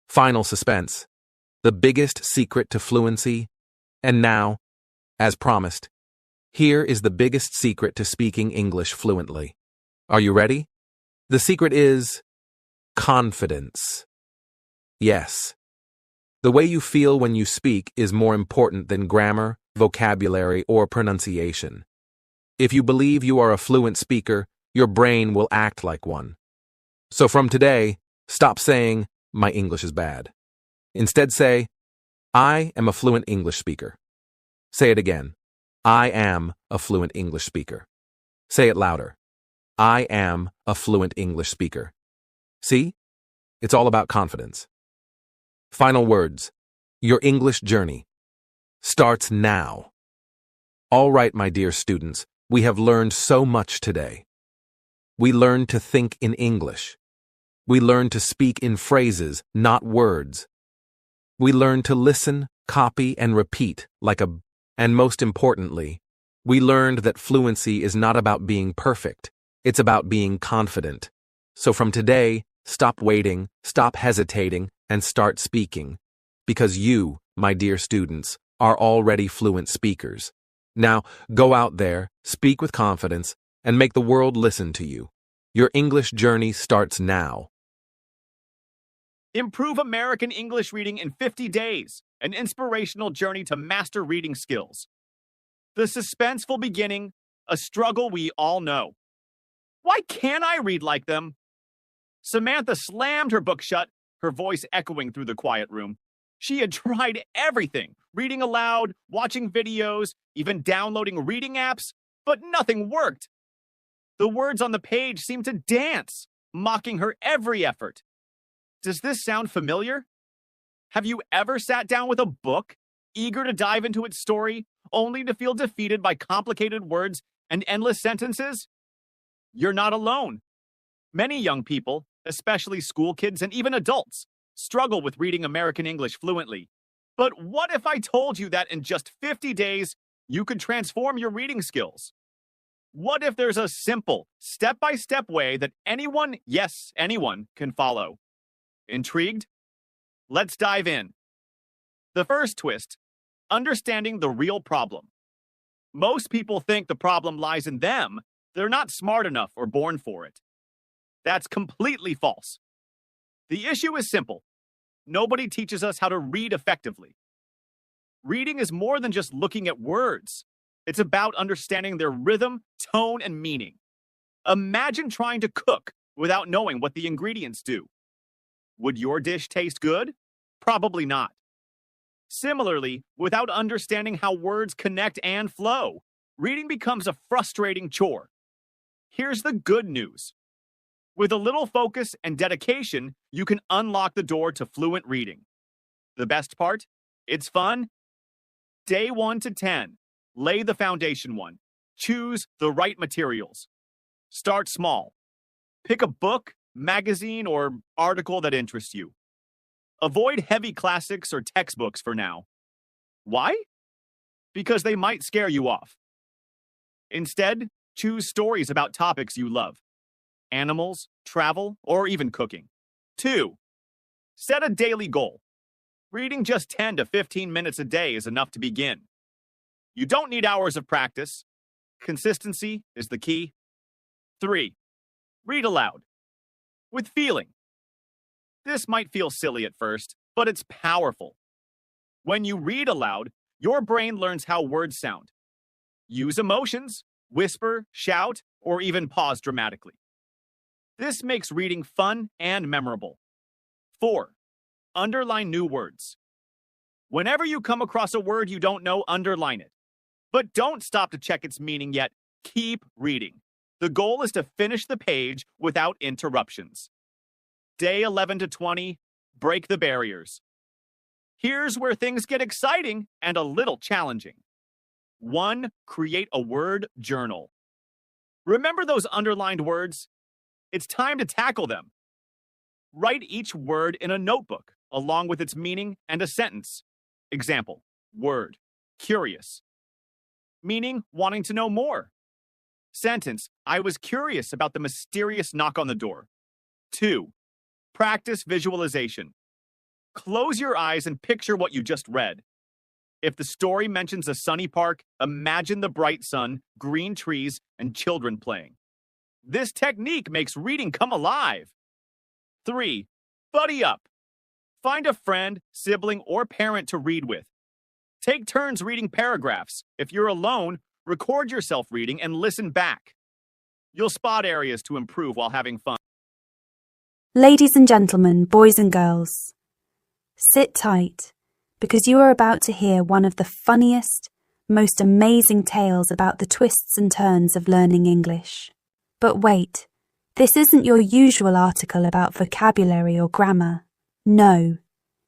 Final suspense. The biggest secret to fluency. And now, as promised, here is the biggest secret to speaking English fluently. Are you ready? The secret is confidence. Yes. The way you feel when you speak is more important than grammar, vocabulary, or pronunciation. If you believe you are a fluent speaker, your brain will act like one. So from today, stop saying, "My English is bad." Instead say, "I am a fluent English speaker." Say it again. I am a fluent English speaker. Say it louder. I am a fluent English speaker. See? It's all about confidence. Final words. Your English journey starts now. All right, my dear students, we have learned so much today. We learned to think in English. We learned to speak in phrases, not words. We learned to listen, copy, and repeat and most importantly, we learned that fluency is not about being perfect. It's about being confident. So from today, stop waiting, stop hesitating, and start speaking. Because you, my dear students, are already fluent speakers. Now, go out there, speak with confidence, and make the world listen to you. Your English journey starts now. Improve American English reading in 50 days, an inspirational journey to master reading skills. The suspenseful beginning, a struggle we all know. Why can't I read like them? Samantha slammed her book shut, her voice echoing through the quiet room. She had tried everything, reading aloud, watching videos, even downloading reading apps, but nothing worked. The words on the page seemed to dance, mocking her every effort. Does this sound familiar? Have you ever sat down with a book, eager to dive into its story, only to feel defeated by complicated words and endless sentences? You're not alone. Many young people, especially school kids and even adults, struggle with reading American English fluently. But what if I told you that in just 50 days, you could transform your reading skills? What if there's a simple, step-by-step way that anyone, yes, anyone, can follow? Intrigued? Let's dive in. The first twist, understanding the real problem. Most people think the problem lies in them. They're not smart enough or born for it. That's completely false. The issue is simple. Nobody teaches us how to read effectively. Reading is more than just looking at words. It's about understanding their rhythm, tone, and meaning. Imagine trying to cook without knowing what the ingredients do. Would your dish taste good? Probably not. Similarly, without understanding how words connect and flow, reading becomes a frustrating chore. Here's the good news. With a little focus and dedication, you can unlock the door to fluent reading. The best part? It's fun. Day 1 to 10. Lay the foundation one. Choose the right materials. Start small. Pick a book, magazine, or article that interests you. Avoid heavy classics or textbooks for now. Why? Because they might scare you off. Instead, choose stories about topics you love. Animals, travel, or even cooking. 2. Set a daily goal. Reading just 10 to 15 minutes a day is enough to begin. You don't need hours of practice. Consistency is the key. 3. Read aloud. With feeling. This might feel silly at first, but it's powerful. When you read aloud, your brain learns how words sound. Use emotions, whisper, shout, or even pause dramatically. This makes reading fun and memorable. 4. Underline new words. Whenever you come across a word you don't know, underline it. But don't stop to check its meaning yet. Keep reading. The goal is to finish the page without interruptions. Day 11 to 20, break the barriers. Here's where things get exciting and a little challenging. 1. Create a word journal. Remember those underlined words? It's time to tackle them. Write each word in a notebook, along with its meaning and a sentence. Example, word, curious. Meaning, wanting to know more. Sentence, I was curious about the mysterious knock on the door. 2. Practice visualization. Close your eyes and picture what you just read. If the story mentions a sunny park, imagine the bright sun, green trees, and children playing. This technique makes reading come alive. 3. Buddy up. Find a friend, sibling, or parent to read with. Take turns reading paragraphs. If you're alone, record yourself reading and listen back. You'll spot areas to improve while having fun. Ladies and gentlemen, boys and girls, sit tight, because you are about to hear one of the funniest, most amazing tales about the twists and turns of learning English. But wait, this isn't your usual article about vocabulary or grammar. No,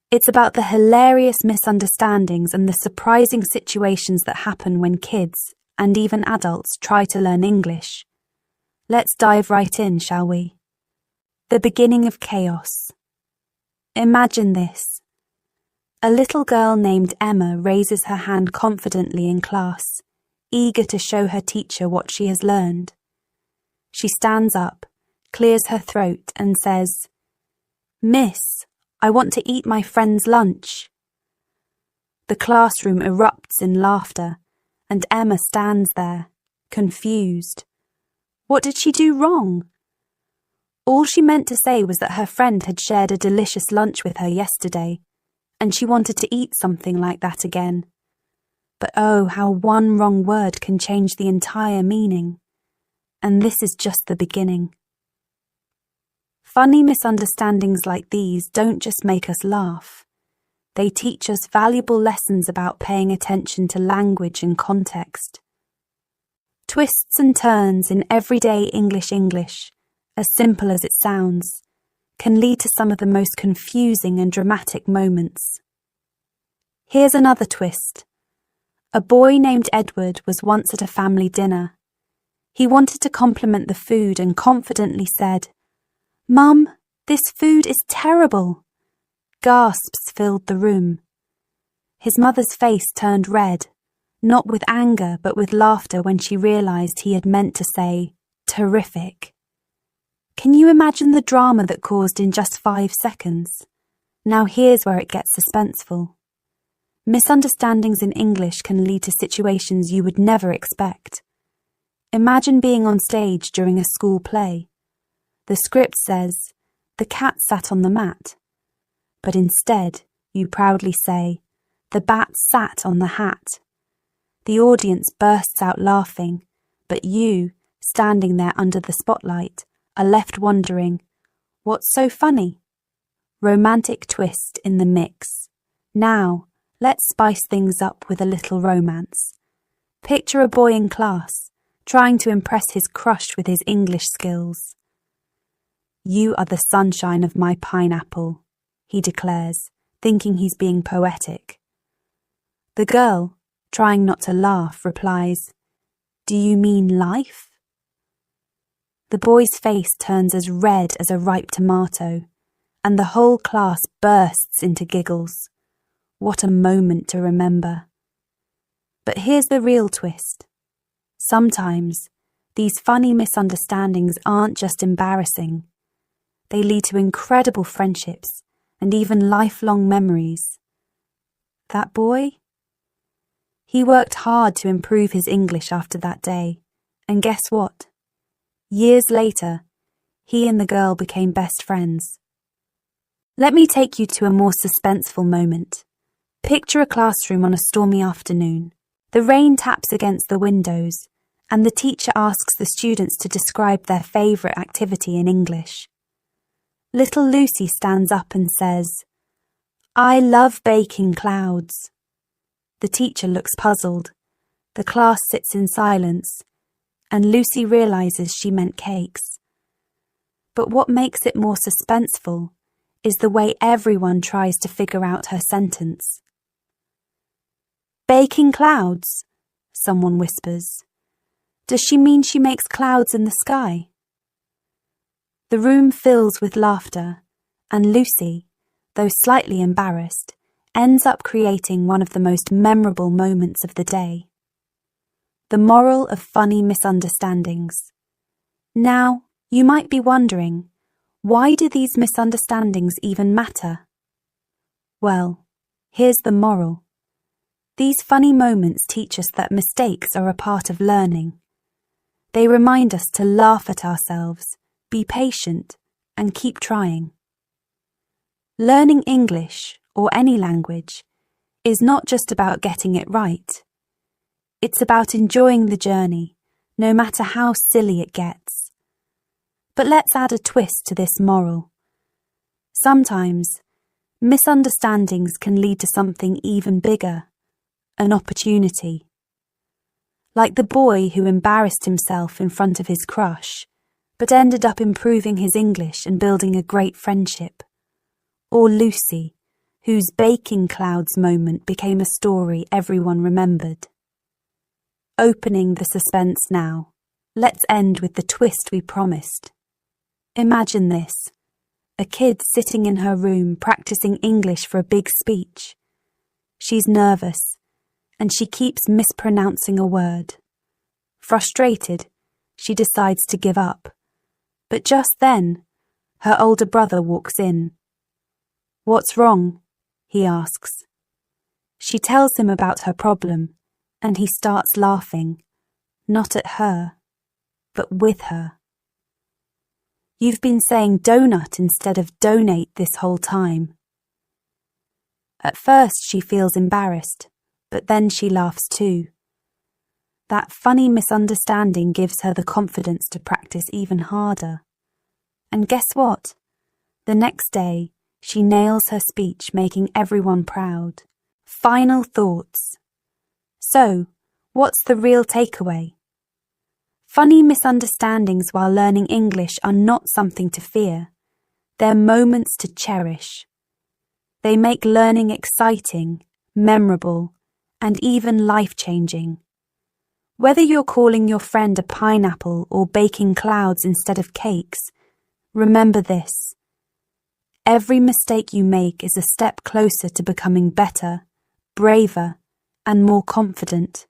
it's about the hilarious misunderstandings and the surprising situations that happen when kids, and even adults, try to learn English. Let's dive right in, shall we? The beginning of chaos. Imagine this. A little girl named Emma raises her hand confidently in class, eager to show her teacher what she has learned. She stands up, clears her throat, and says, "Miss, I want to eat my friend's lunch." The classroom erupts in laughter, and Emma stands there, confused. What did she do wrong? All she meant to say was that her friend had shared a delicious lunch with her yesterday, and she wanted to eat something like that again. But oh, how one wrong word can change the entire meaning. And this is just the beginning. Funny misunderstandings like these don't just make us laugh. They teach us valuable lessons about paying attention to language and context. Twists and turns in everyday English, as simple as it sounds, can lead to some of the most confusing and dramatic moments. Here's another twist. A boy named Edward was once at a family dinner. He wanted to compliment the food and confidently said, "Mum, this food is terrible." Gasps filled the room. His mother's face turned red, not with anger but with laughter when she realized he had meant to say, "Terrific." Can you imagine the drama that caused in just 5 seconds? Now here's where it gets suspenseful. Misunderstandings in English can lead to situations you would never expect. Imagine being on stage during a school play. The script says, "The cat sat on the mat." But instead, you proudly say, "The bat sat on the hat." The audience bursts out laughing, but you, standing there under the spotlight, are left wondering, what's so funny? Romantic twist in the mix. Now, let's spice things up with a little romance. Picture a boy in class, trying to impress his crush with his English skills. "You are the sunshine of my pineapple," he declares, thinking he's being poetic. The girl, trying not to laugh, replies, "Do you mean life?" The boy's face turns as red as a ripe tomato, and the whole class bursts into giggles. What a moment to remember. But here's the real twist. Sometimes, these funny misunderstandings aren't just embarrassing. They lead to incredible friendships and even lifelong memories. That boy? He worked hard to improve his English after that day, and guess what? Years later, he and the girl became best friends. Let me take you to a more suspenseful moment. Picture a classroom on a stormy afternoon. The rain taps against the windows, and the teacher asks the students to describe their favourite activity in English. Little Lucy stands up and says, "I love baking clouds." The teacher looks puzzled. The class sits in silence, and Lucy realises she meant cakes. But what makes it more suspenseful is the way everyone tries to figure out her sentence. "Baking clouds," someone whispers. Does she mean she makes clouds in the sky? The room fills with laughter, and Lucy, though slightly embarrassed, ends up creating one of the most memorable moments of the day. The moral of funny misunderstandings. Now, you might be wondering, why do these misunderstandings even matter? Well, here's the moral. These funny moments teach us that mistakes are a part of learning. They remind us to laugh at ourselves, be patient, and keep trying. Learning English, or any language, is not just about getting it right. It's about enjoying the journey, no matter how silly it gets. But let's add a twist to this moral. Sometimes, misunderstandings can lead to something even bigger, an opportunity. Like the boy who embarrassed himself in front of his crush, but ended up improving his English and building a great friendship. Or Lucy, whose baking clouds moment became a story everyone remembered. Opening the suspense now, let's end with the twist we promised. Imagine this. A kid sitting in her room practicing English for a big speech. She's nervous, and she keeps mispronouncing a word. Frustrated, she decides to give up. But just then, her older brother walks in. "What's wrong?" he asks. She tells him about her problem, and he starts laughing, not at her, but with her. You've been saying donut instead of donate this whole time. At first she feels embarrassed, but then she laughs too. That funny misunderstanding gives her the confidence to practice even harder. And guess what? The next day, she nails her speech, making everyone proud. Final thoughts. So, what's the real takeaway? Funny misunderstandings while learning English are not something to fear. They're moments to cherish. They make learning exciting, memorable, and even life-changing. Whether you're calling your friend a pineapple or baking clouds instead of cakes, remember this. Every mistake you make is a step closer to becoming better, braver, and more confident.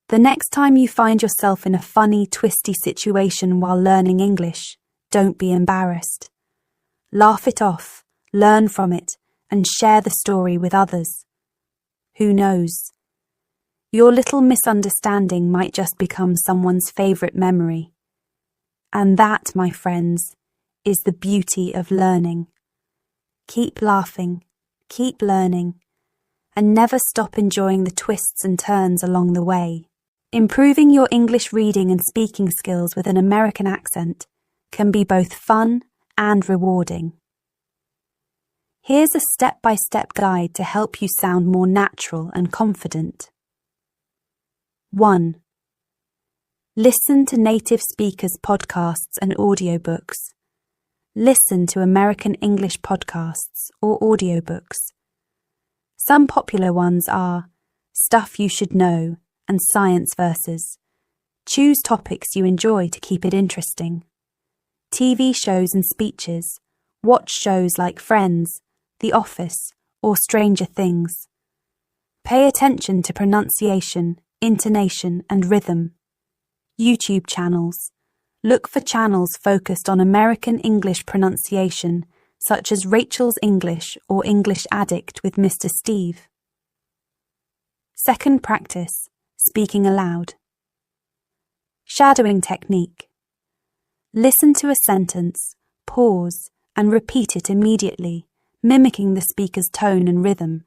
The next time you find yourself in a funny, twisty situation while learning English, don't be embarrassed. Laugh it off, learn from it, and share the story with others. Who knows? Your little misunderstanding might just become someone's favourite memory. And that, my friends, is the beauty of learning. Keep laughing, keep learning, and never stop enjoying the twists and turns along the way. Improving your English reading and speaking skills with an American accent can be both fun and rewarding. Here's a step-by-step guide to help you sound more natural and confident. 1. Listen to native speakers' podcasts and audiobooks. Listen to American English podcasts or audiobooks. Some popular ones are Stuff You Should Know and Science Verses. Choose topics you enjoy to keep it interesting. TV shows and speeches. Watch shows like Friends, The Office, or Stranger Things. Pay attention to pronunciation, intonation, and rhythm. YouTube channels. Look for channels focused on American English pronunciation, such as Rachel's English or English Addict with Mr. Steve. Second practice, speaking aloud. Shadowing technique. Listen to a sentence, pause, and repeat it immediately, mimicking the speaker's tone and rhythm.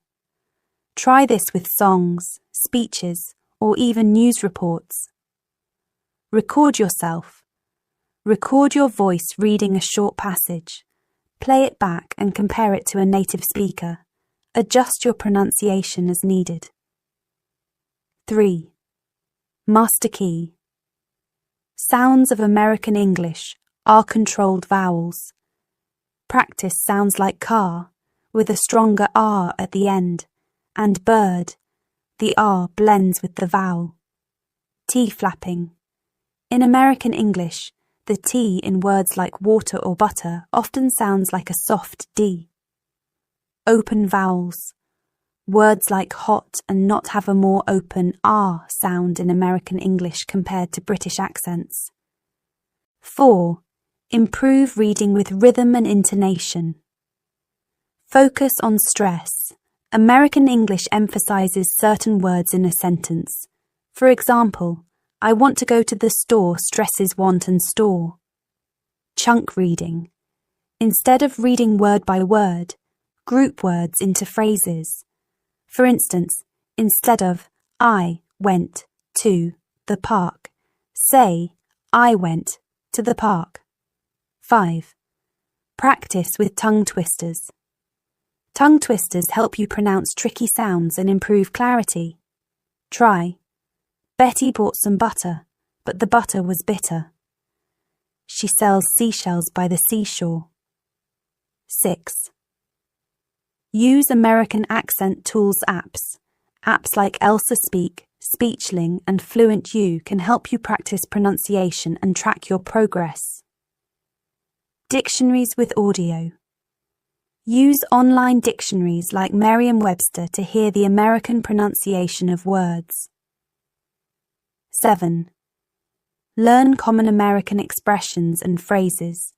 Try this with songs, speeches, or even news reports. Record yourself. Record your voice reading a short passage. Play it back and compare it to a native speaker. Adjust your pronunciation as needed. 3. Master key. Sounds of American English are controlled vowels. Practice sounds like car, with a stronger R at the end, and bird. The R blends with the vowel. T flapping. In American English, the T in words like water or butter often sounds like a soft D. Open vowels. Words like hot and not have a more open R sound in American English compared to British accents. 4. Improve reading with rhythm and intonation. Focus on stress. American English emphasizes certain words in a sentence. For example, I want to go to the store stresses want and store. Chunk reading. Instead of reading word by word, group words into phrases. For instance, instead of I went to the park, say I went to the park. 5. Practice with tongue twisters. Tongue twisters help you pronounce tricky sounds and improve clarity. Try. Betty bought some butter, but the butter was bitter. She sells seashells by the seashore. 6. Use American Accent Tools apps. Apps like Elsa Speak, Speechling, and Fluent U can help you practice pronunciation and track your progress. Dictionaries with audio. Use online dictionaries like Merriam-Webster to hear the American pronunciation of words. 7. Learn common American expressions and phrases.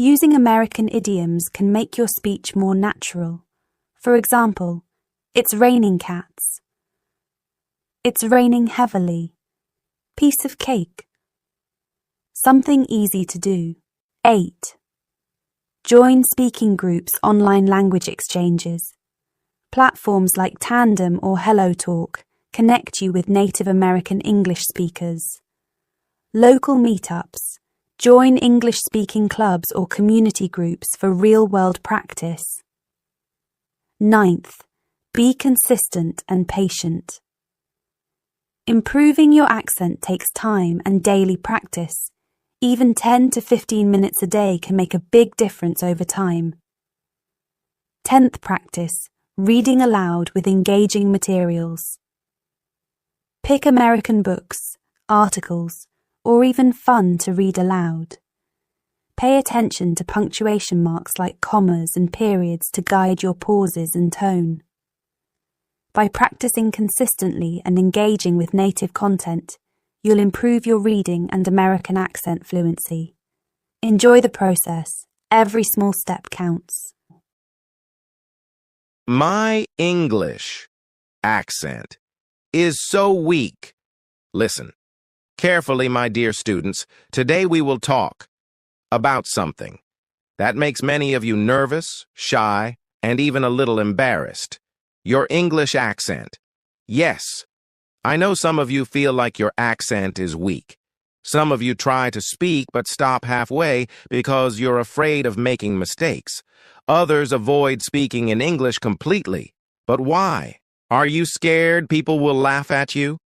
Using American idioms can make your speech more natural. For example, it's raining cats. It's raining heavily. Piece of cake. Something easy to do. 8. Join speaking groups, online language exchanges. Platforms like Tandem or HelloTalk connect you with native American English speakers. Local meetups. Join English-speaking clubs or community groups for real-world practice. 9th, be consistent and patient. Improving your accent takes time and daily practice. Even 10 to 15 minutes a day can make a big difference over time. 10th practice, reading aloud with engaging materials. Pick American books, articles, or even fun to read aloud. Pay attention to punctuation marks like commas and periods to guide your pauses and tone. By practicing consistently and engaging with native content, you'll improve your reading and American accent fluency. Enjoy the process. Every small step counts. My English accent is so weak. Listen carefully, my dear students. Today we will talk about something that makes many of you nervous, shy, and even a little embarrassed. Your English accent. Yes, I know some of you feel like your accent is weak. Some of you try to speak but stop halfway because you're afraid of making mistakes. Others avoid speaking in English completely. But why? Are you scared people will laugh at you?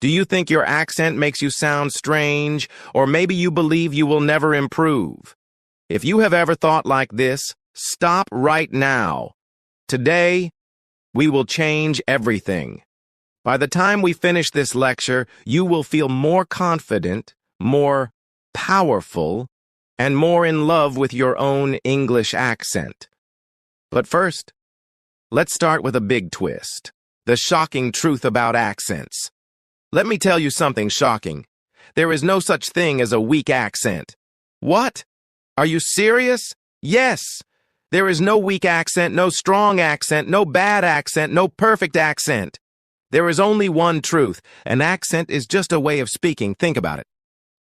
Do you think your accent makes you sound strange, or maybe you believe you will never improve? If you have ever thought like this, stop right now. Today, we will change everything. By the time we finish this lecture, you will feel more confident, more powerful, and more in love with your own English accent. But first, let's start with a big twist. The shocking truth about accents. Let me tell you something shocking. There is no such thing as a weak accent. What? Are you serious? Yes. There is no weak accent, no strong accent, no bad accent, no perfect accent. There is only one truth. An accent is just a way of speaking. Think about it.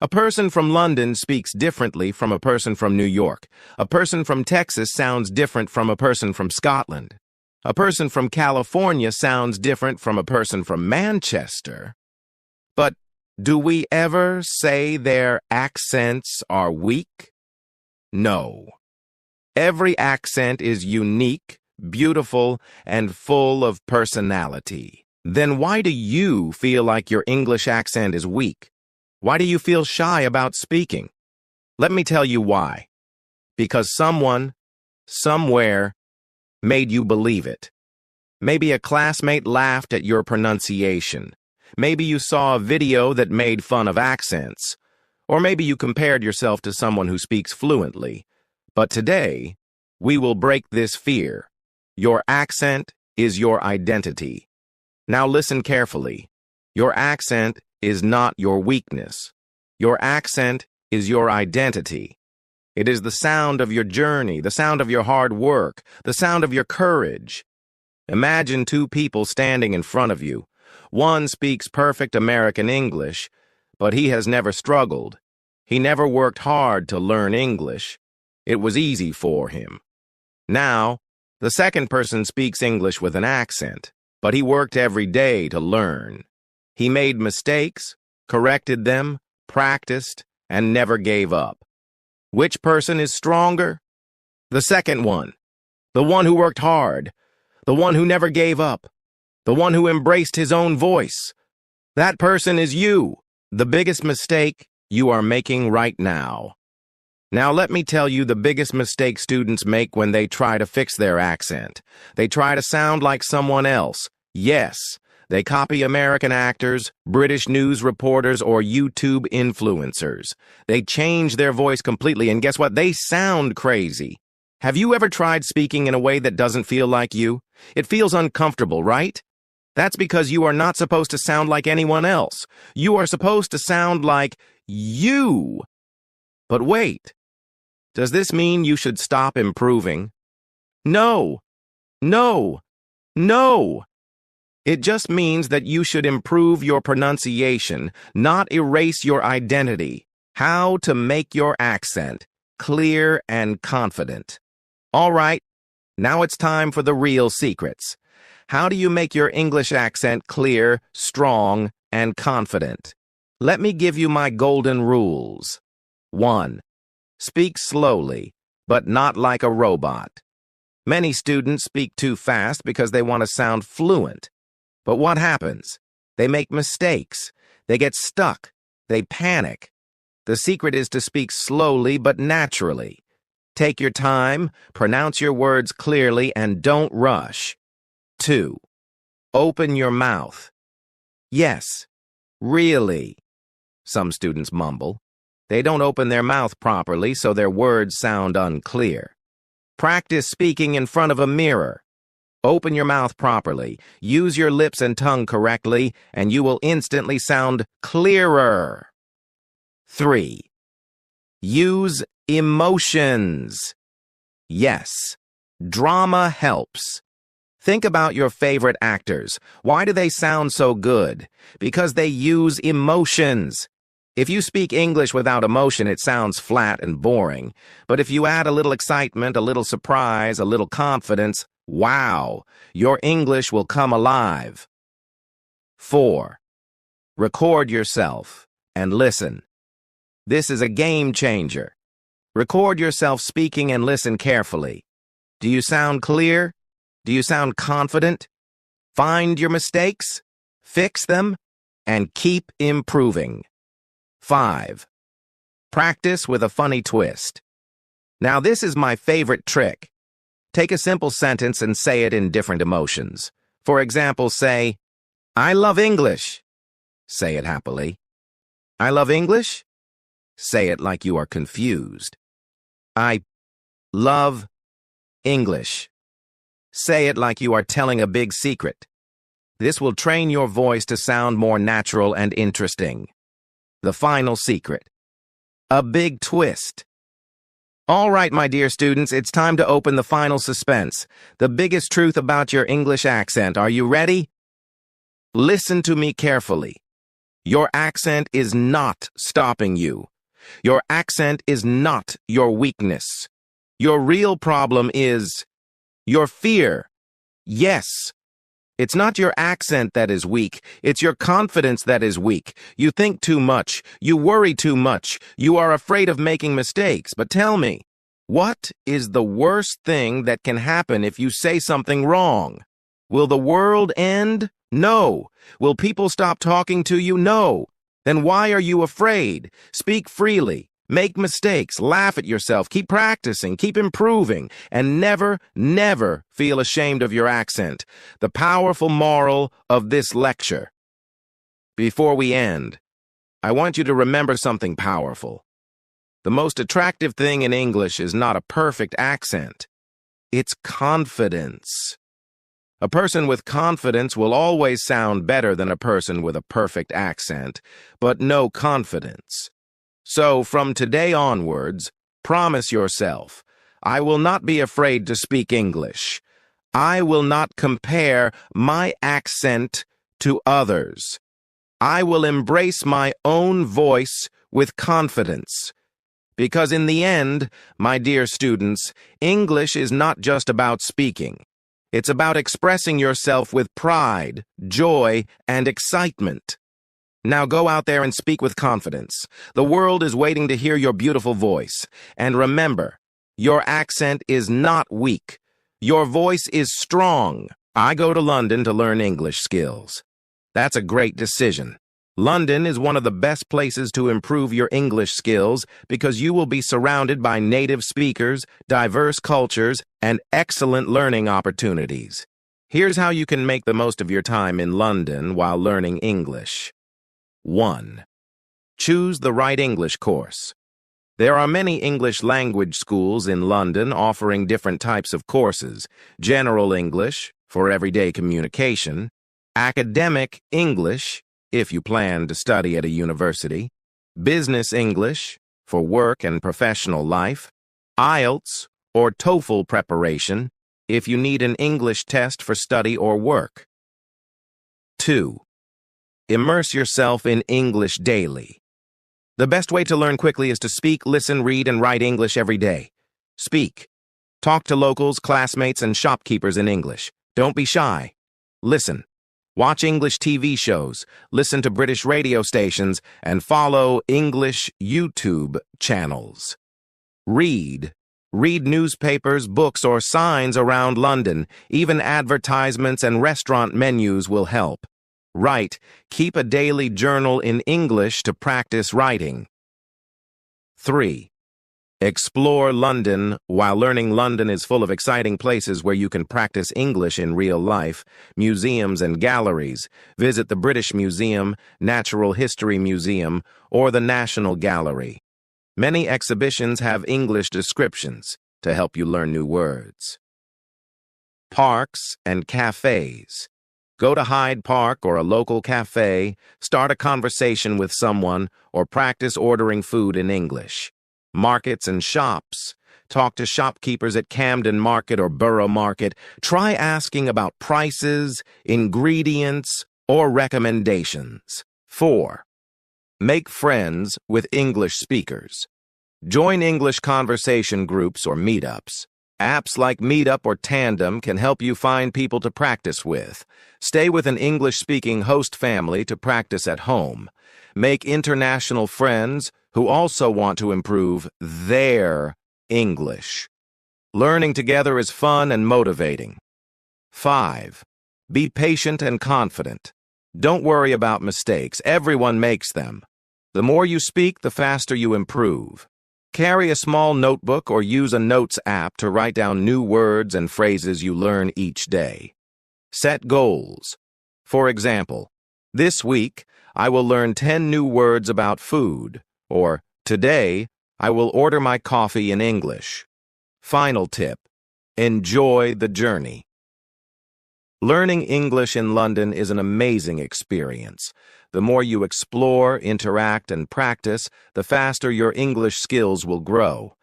A person from London speaks differently from a person from New York. A person from Texas sounds different from a person from Scotland. A person from California sounds different from a person from Manchester. But do we ever say their accents are weak? No. Every accent is unique, beautiful, and full of personality. Then why do you feel like your English accent is weak? Why do you feel shy about speaking? Let me tell you why. Because someone, somewhere, made you believe it. Maybe a classmate laughed at your pronunciation. Maybe you saw a video that made fun of accents. Or maybe you compared yourself to someone who speaks fluently. But today, we will break this fear. Your accent is your identity. Now listen carefully. Your accent is not your weakness. Your accent is your identity. It is the sound of your journey, the sound of your hard work, the sound of your courage. Imagine two people standing in front of you. One speaks perfect American English, but he has never struggled. He never worked hard to learn English. It was easy for him. Now, the second person speaks English with an accent, but he worked every day to learn. He made mistakes, corrected them, practiced, and never gave up. Which person is stronger? The second one. The one who worked hard. The one who never gave up. The one who embraced his own voice. That person is you. The biggest mistake you are making right now. Now let me tell you the biggest mistake students make when they try to fix their accent. They try to sound like someone else. Yes, they copy American actors, British news reporters, or YouTube influencers. They change their voice completely, and guess what? They sound crazy. Have you ever tried speaking in a way that doesn't feel like you? It feels uncomfortable, right? That's because you are not supposed to sound like anyone else. You are supposed to sound like you. But wait, does this mean you should stop improving? No, no, no. It just means that you should improve your pronunciation, not erase your identity. How to make your accent clear and confident. All right, now it's time for the real secrets. How do you make your English accent clear, strong, and confident? Let me give you my golden rules. 1. Speak slowly, but not like a robot. Many students speak too fast because they want to sound fluent. But what happens? They make mistakes. They get stuck. They panic. The secret is to speak slowly but naturally. Take your time, pronounce your words clearly, and don't rush. 2. Open your mouth. Yes, really. Some students mumble. They don't open their mouth properly, so their words sound unclear. Practice speaking in front of a mirror. Open your mouth properly, use your lips and tongue correctly, and you will instantly sound clearer. 3. Use emotions. Yes, drama helps. Think about your favorite actors. Why do they sound so good? Because they use emotions. If you speak English without emotion, it sounds flat and boring. But if you add a little excitement, a little surprise, a little confidence, wow, your English will come alive. 4. Record yourself and listen. This is a game changer. Record yourself speaking and listen carefully. Do you sound clear? Do you sound confident? Find your mistakes, fix them, and keep improving. 5. Practice with a funny twist. Now this is my favorite trick. Take a simple sentence and say it in different emotions. For example, say, I love English. Say it happily. I love English? Say it like you are confused. I love English. Say it like you are telling a big secret. This will train your voice to sound more natural and interesting. The final secret. A big twist. All right, my dear students, it's time to open the final suspense. The biggest truth about your English accent. Are you ready? Listen to me carefully. Your accent is not stopping you. Your accent is not your weakness. Your real problem is your fear. Yes. It's not your accent that is weak. It's your confidence that is weak. You think too much. You worry too much. You are afraid of making mistakes. But tell me, what is the worst thing that can happen if you say something wrong? Will the world end? No. Will people stop talking to you? No. Then why are you afraid? Speak freely. Make mistakes, laugh at yourself, keep practicing, keep improving, and never, never feel ashamed of your accent. The powerful moral of this lecture. Before we end, I want you to remember something powerful. The most attractive thing in English is not a perfect accent. It's confidence. A person with confidence will always sound better than a person with a perfect accent, but no confidence. So, from today onwards, promise yourself, I will not be afraid to speak English. I will not compare my accent to others. I will embrace my own voice with confidence. Because in the end, my dear students, English is not just about speaking. It's about expressing yourself with pride, joy, and excitement. Now go out there and speak with confidence. The world is waiting to hear your beautiful voice. And remember, your accent is not weak. Your voice is strong. I go to London to learn English skills. That's a great decision. London is one of the best places to improve your English skills because you will be surrounded by native speakers, diverse cultures, and excellent learning opportunities. Here's how you can make the most of your time in London while learning English. 1. Choose the right English course. There are many English language schools in London offering different types of courses: General English, for everyday communication; Academic English, if you plan to study at a university; Business English, for work and professional life; IELTS, or TOEFL preparation, if you need an English test for study or work. 2. Immerse yourself in English daily. The best way to learn quickly is to speak, listen, read, and write English every day. Speak. Talk to locals, classmates, and shopkeepers in English. Don't be shy. Listen. Watch English TV shows, listen to British radio stations, and follow English YouTube channels. Read. Read newspapers, books, or signs around London. Even advertisements and restaurant menus will help. Write. Keep a daily journal in English to practice writing. 3. Explore London. While learning, London is full of exciting places where you can practice English in real life, museums and galleries. Visit the British Museum, Natural History Museum, or the National Gallery. Many exhibitions have English descriptions to help you learn new words. Parks and cafes. Go to Hyde Park or a local cafe, start a conversation with someone, or practice ordering food in English. Markets and shops. Talk to shopkeepers at Camden Market or Borough Market. Try asking about prices, ingredients, or recommendations. 4. Make friends with English speakers. Join English conversation groups or meetups. Apps like Meetup or Tandem can help you find people to practice with. Stay with an English-speaking host family to practice at home. Make international friends who also want to improve their English. Learning together is fun and motivating. 5. Be patient and confident. Don't worry about mistakes. Everyone makes them. The more you speak, the faster you improve. Carry a small notebook or use a notes app to write down new words and phrases you learn each day. Set goals. For example, this week, I will learn 10 new words about food, or today, I will order my coffee in English. Final tip: enjoy the journey. Learning English in London is an amazing experience. The more you explore, interact, and practice, the faster your English skills will grow.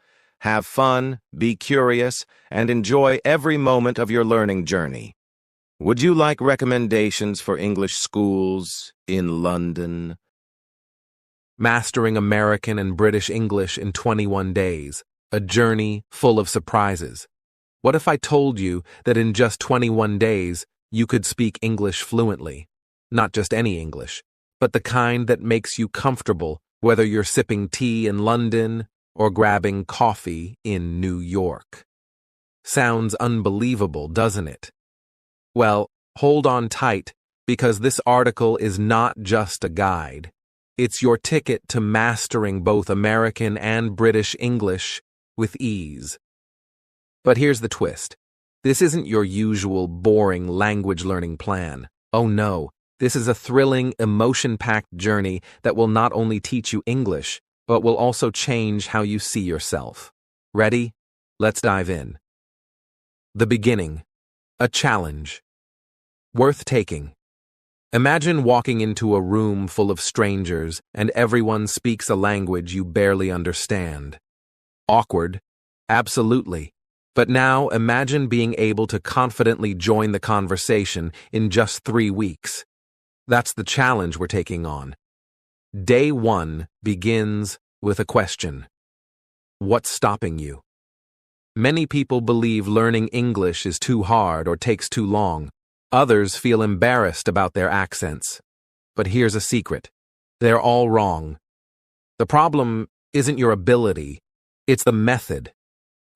Have fun, be curious, and enjoy every moment of your learning journey. Would you like recommendations for English schools in London? Mastering American and British English in 21 days. A journey full of surprises. What if I told you that in just 21 days, you could speak English fluently? Not just any English, but the kind that makes you comfortable, whether you're sipping tea in London or grabbing coffee in New York. Sounds unbelievable, doesn't it? Well, hold on tight, because this article is not just a guide. It's your ticket to mastering both American and British English with ease. But here's the twist. This isn't your usual boring language learning plan. Oh no, this is a thrilling, emotion-packed journey that will not only teach you English, but will also change how you see yourself. Ready? Let's dive in. The beginning. A challenge. Worth taking. Imagine walking into a room full of strangers and everyone speaks a language you barely understand. Awkward? Absolutely. But now imagine being able to confidently join the conversation in just 3 weeks. That's the challenge we're taking on. Day 1 begins with a question. What's stopping you? Many people believe learning English is too hard or takes too long. Others feel embarrassed about their accents. But here's a secret. They're all wrong. The problem isn't your ability, it's the method.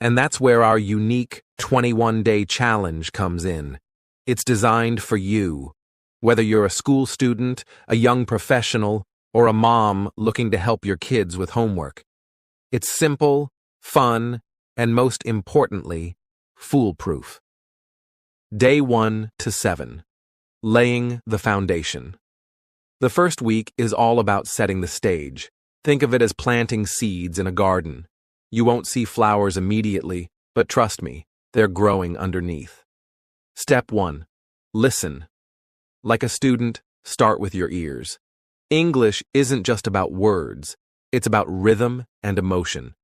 And that's where our unique 21-day challenge comes in. It's designed for you, whether you're a school student, a young professional, or a mom looking to help your kids with homework. It's simple, fun, and most importantly, foolproof. Day 1 to 7. Laying the foundation. The first week is all about setting the stage. Think of it as planting seeds in a garden. You won't see flowers immediately, but trust me, they're growing underneath. Step 1. Listen. Like a student, start with your ears. English isn't just about words, it's about rhythm and emotion.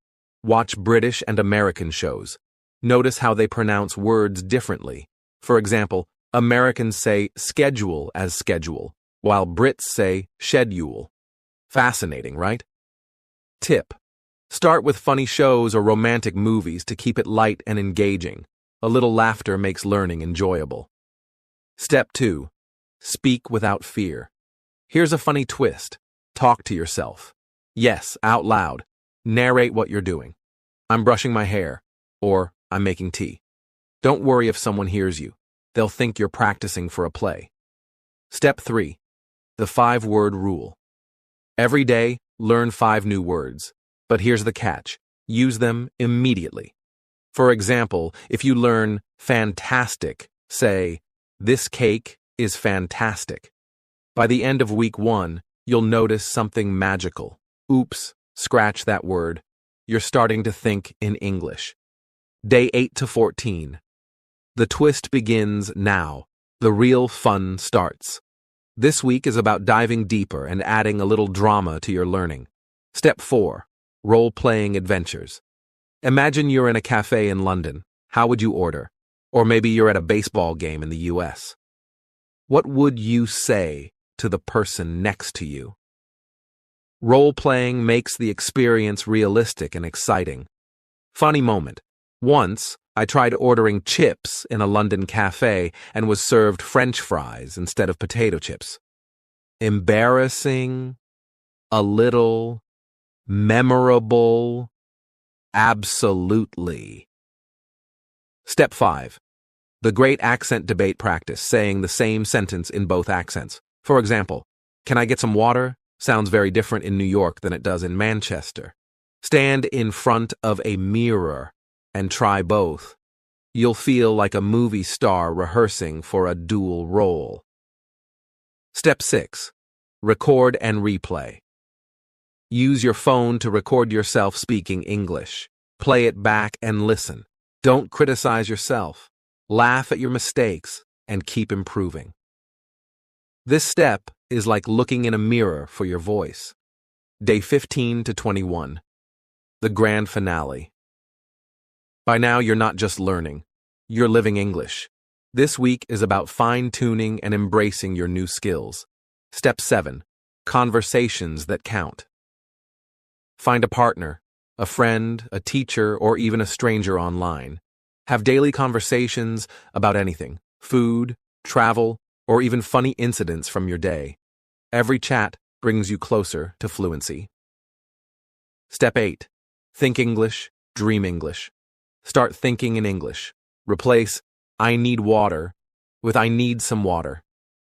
Watch British and American shows. Notice how they pronounce words differently. For example, Americans say schedule as schedule, while Brits say schedule. Fascinating, right? Tip: start with funny shows or romantic movies to keep it light and engaging. A little laughter makes learning enjoyable. Step 2. Speak without fear. Here's a funny twist. Talk to yourself. Yes, out loud. Narrate what you're doing. I'm brushing my hair, or I'm making tea. Don't worry if someone hears you. They'll think you're practicing for a play. Step 3. The 5-word rule. Every day, learn 5 new words. But here's the catch. Use them immediately. For example, if you learn fantastic, say, "This cake is fantastic." By the end of week 1, you'll notice something magical. Oops, scratch that word. You're starting to think in English. Day 8 to 14. The twist begins now. The real fun starts. This week is about diving deeper and adding a little drama to your learning. Step 4. Role-playing adventures. Imagine you're in a cafe in London. How would you order? Or maybe you're at a baseball game in the US. What would you say to the person next to you? Role-playing makes the experience realistic and exciting. Funny moment. Once, I tried ordering chips in a London cafe and was served French fries instead of potato chips. Embarrassing, a little, memorable, absolutely. Step 5. The great accent debate practice, saying the same sentence in both accents. For example, "Can I get some water?" sounds very different in New York than it does in Manchester. Stand in front of a mirror and try both. You'll feel like a movie star rehearsing for a dual role. Step 6. Record and replay. Use your phone to record yourself speaking English. Play it back and listen. Don't criticize yourself. Laugh at your mistakes and keep improving. This step is like looking in a mirror for your voice. Day 15 to 21. The grand finale. By now, you're not just learning. You're living English. This week is about fine-tuning and embracing your new skills. Step 7. Conversations that count. Find a partner, a friend, a teacher, or even a stranger online. Have daily conversations about anything: food, travel, or even funny incidents from your day. Every chat brings you closer to fluency. Step 8. Think English, dream English. Start thinking in English. Replace "I need water" with "I need some water."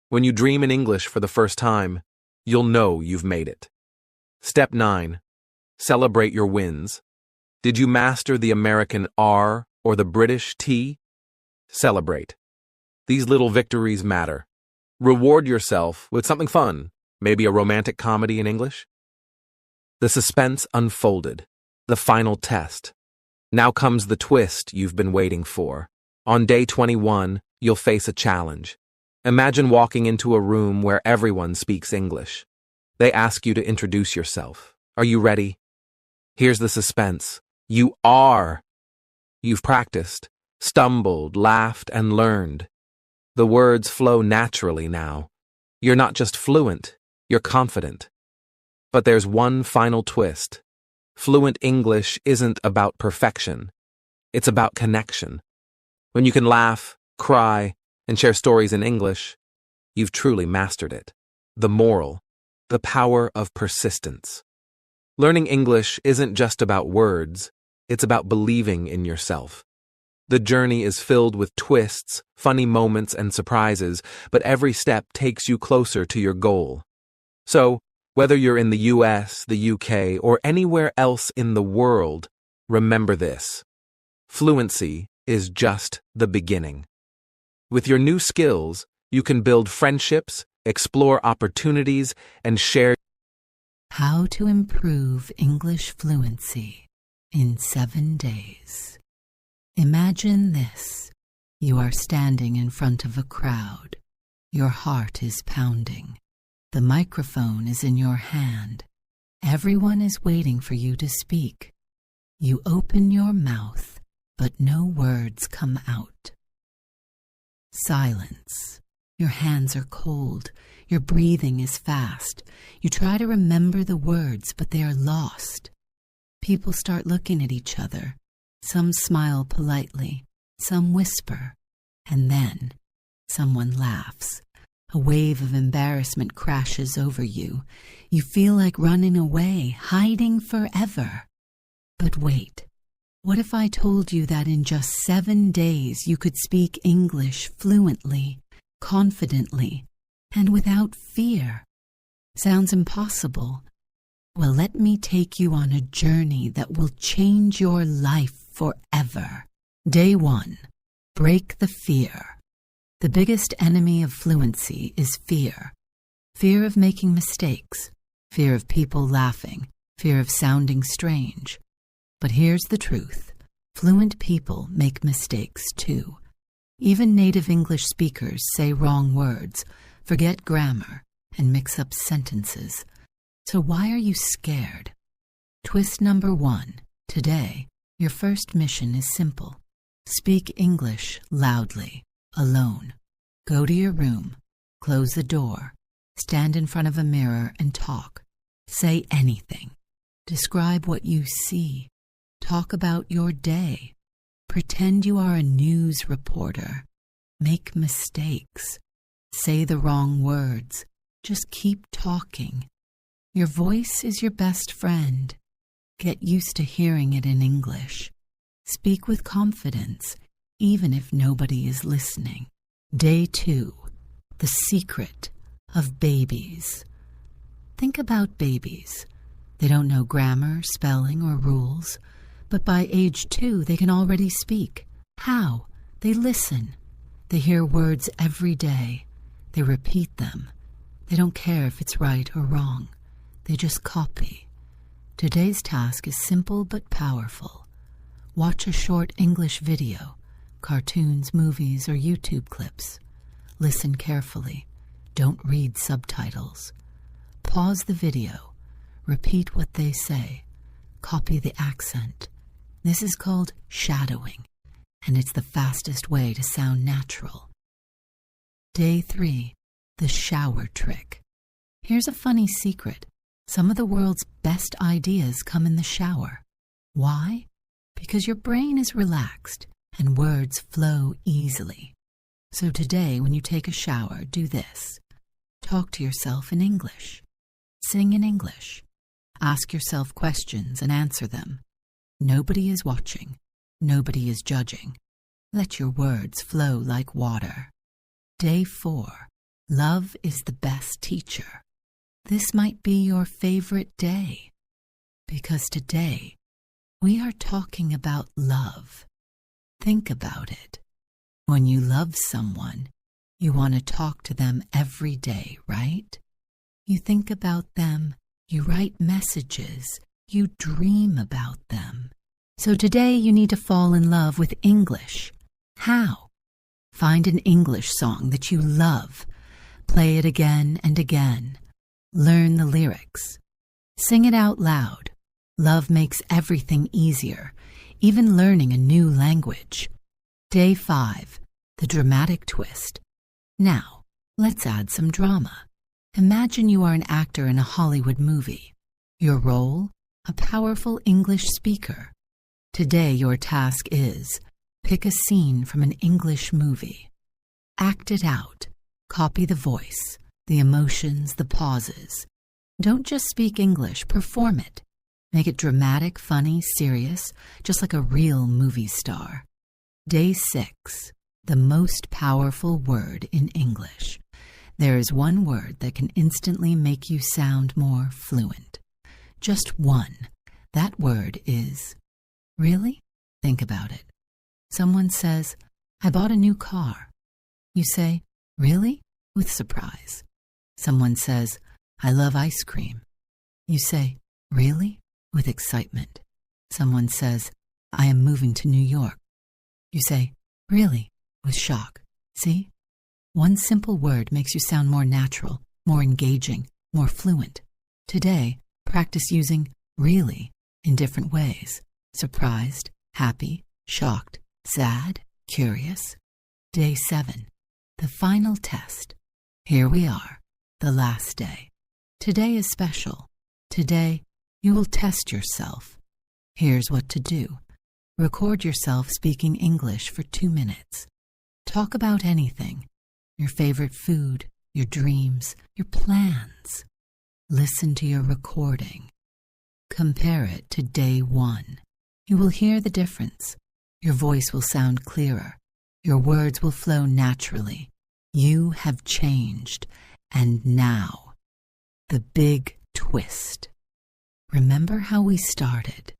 When you dream in English for the first time, you'll know you've made it. Step 9. Celebrate your wins. Did you master the American R or the British T? Celebrate. These little victories matter. Reward yourself with something fun, maybe a romantic comedy in English. The suspense unfolded. The final test. Now comes the twist you've been waiting for. On day 21, you'll face a challenge. Imagine walking into a room where everyone speaks English. They ask you to introduce yourself. Are you ready? Here's the suspense. You are. You've practiced, stumbled, laughed, and learned. The words flow naturally now. You're not just fluent, you're confident. But there's one final twist. Fluent English isn't about perfection. It's about connection. When you can laugh, cry, and share stories in English, you've truly mastered it. The moral, the power of persistence. Learning English isn't just about words, it's about believing in yourself. The journey is filled with twists, funny moments, and surprises, but every step takes you closer to your goal. So, whether you're in the US, the UK, or anywhere else in the world, remember this. Fluency is just the beginning. With your new skills, you can build friendships, explore opportunities, and share. How to improve English fluency in 7 days. Imagine this. You are standing in front of a crowd. Your heart is pounding. The microphone is in your hand. Everyone is waiting for you to speak. You open your mouth, but no words come out. Silence. Your hands are cold. Your breathing is fast. You try to remember the words, but they are lost. People start looking at each other. Some smile politely, some whisper, and then someone laughs. A wave of embarrassment crashes over you. You feel like running away, hiding forever. But wait, what if I told you that in just 7 days you could speak English fluently, confidently, and without fear? Sounds impossible. Well, let me take you on a journey that will change your life forever. Day 1. Break the fear. The biggest enemy of fluency is fear. Fear of making mistakes, fear of people laughing, fear of sounding strange. But here's the truth. Fluent people make mistakes too. Even native English speakers say wrong words, forget grammar, and mix up sentences. So why are you scared? Twist number 1. Today, your first mission is simple. Speak English loudly, alone. Go to your room, close the door, stand in front of a mirror and talk. Say anything. Describe what you see. Talk about your day. Pretend you are a news reporter. Make mistakes. Say the wrong words. Just keep talking. Your voice is your best friend. Get used to hearing it in English. Speak with confidence, even if nobody is listening. Day 2. The secret of babies. Think about babies. They don't know grammar, spelling, or rules, but by age 2 they can already speak. How? They listen. They hear words every day. They repeat them. They don't care if it's right or wrong. They just copy. Today's task is simple but powerful. Watch a short English video, cartoons, movies, or YouTube clips. Listen carefully. Don't read subtitles. Pause the video. Repeat what they say. Copy the accent. This is called shadowing, and it's the fastest way to sound natural. Day 3. The shower trick. Here's a funny secret. Some of the world's best ideas come in the shower. Why? Because your brain is relaxed and words flow easily. So today, when you take a shower, do this. Talk to yourself in English. Sing in English. Ask yourself questions and answer them. Nobody is watching. Nobody is judging. Let your words flow like water. Day 4. Love is the best teacher. This might be your favorite day, because today we are talking about love. Think about it. When you love someone, you want to talk to them every day, right? You think about them, you write messages, you dream about them. So today you need to fall in love with English. How? Find an English song that you love. Play it again and again. Learn the lyrics. Sing it out loud. Love makes everything easier, even learning a new language. Day 5. The dramatic twist. Now, let's add some drama. Imagine you are an actor in a Hollywood movie. Your role? A powerful English speaker. Today your task is, pick a scene from an English movie. Act it out. Copy the voice, the emotions, the pauses. Don't just speak English, perform it. Make it dramatic, funny, serious, just like a real movie star. Day 6. The most powerful word in English. There is one word that can instantly make you sound more fluent. Just one. That word is, really? Think about it. Someone says, I bought a new car. You say, really? With surprise. Someone says, I love ice cream. You say, really? With excitement. Someone says, I am moving to New York. You say, really? With shock. See? One simple word makes you sound more natural, more engaging, more fluent. Today, practice using really in different ways. Surprised, happy, shocked, sad, curious. Day 7. The final test. Here we are, the last day. Today is special. Today, you will test yourself. Here's what to do. Record yourself speaking English for 2 minutes. Talk about anything. Your favorite food, your dreams, your plans. Listen to your recording. Compare it to day 1. You will hear the difference. Your voice will sound clearer. Your words will flow naturally. You have changed. And now, the big twist. Remember how we started?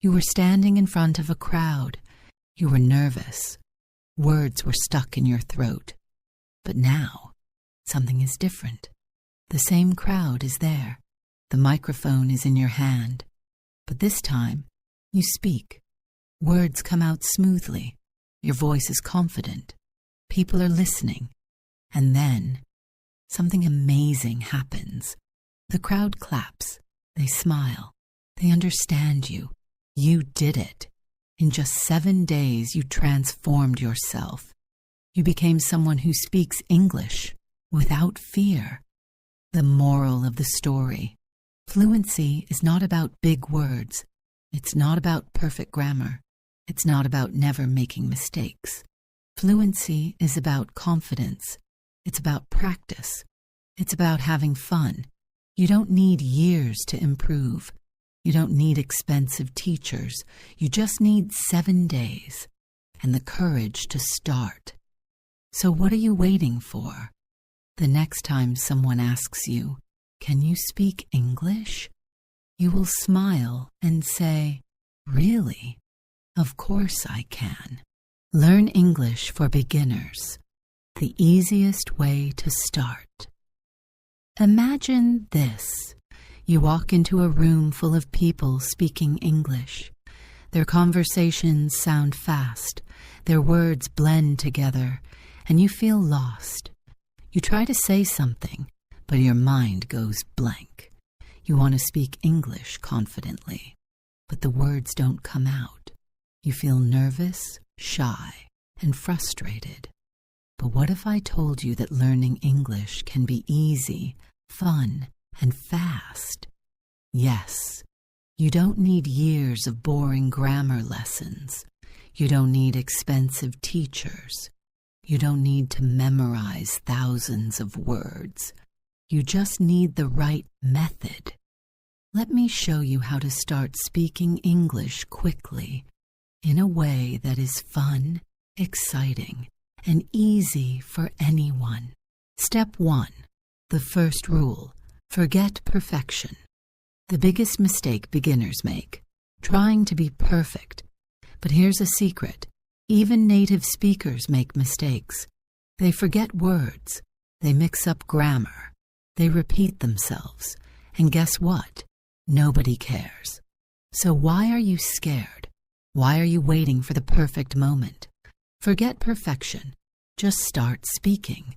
You were standing in front of a crowd. You were nervous. Words were stuck in your throat. But now, something is different. The same crowd is there. The microphone is in your hand. But this time, you speak. Words come out smoothly. Your voice is confident. People are listening. And then, something amazing happens. The crowd claps. They smile. They understand you. You did it. In just 7 days, you transformed yourself. You became someone who speaks English without fear. The moral of the story. Fluency is not about big words. It's not about perfect grammar. It's not about never making mistakes. Fluency is about confidence. It's about practice. It's about having fun. You don't need years to improve. You don't need expensive teachers. You just need 7 days and the courage to start. So what are you waiting for? The next time someone asks you, "Can you speak English?" you will smile and say, "Really? Of course I can." Learn English for beginners. The easiest way to start. Imagine this. You walk into a room full of people speaking English. Their conversations sound fast. Their words blend together, and you feel lost. You try to say something, but your mind goes blank. You want to speak English confidently, but the words don't come out. You feel nervous, shy, and frustrated. But what if I told you that learning English can be easy, fun, and fast? Yes, you don't need years of boring grammar lessons. You don't need expensive teachers. You don't need to memorize thousands of words. You just need the right method. Let me show you how to start speaking English quickly, in a way that is fun, exciting, and easy for anyone. Step 1. The first rule. Forget perfection. The biggest mistake beginners make. Trying to be perfect. But here's a secret. Even native speakers make mistakes. They forget words. They mix up grammar. They repeat themselves. And guess what? Nobody cares. So why are you scared? Why are you waiting for the perfect moment? Forget perfection. Just start speaking.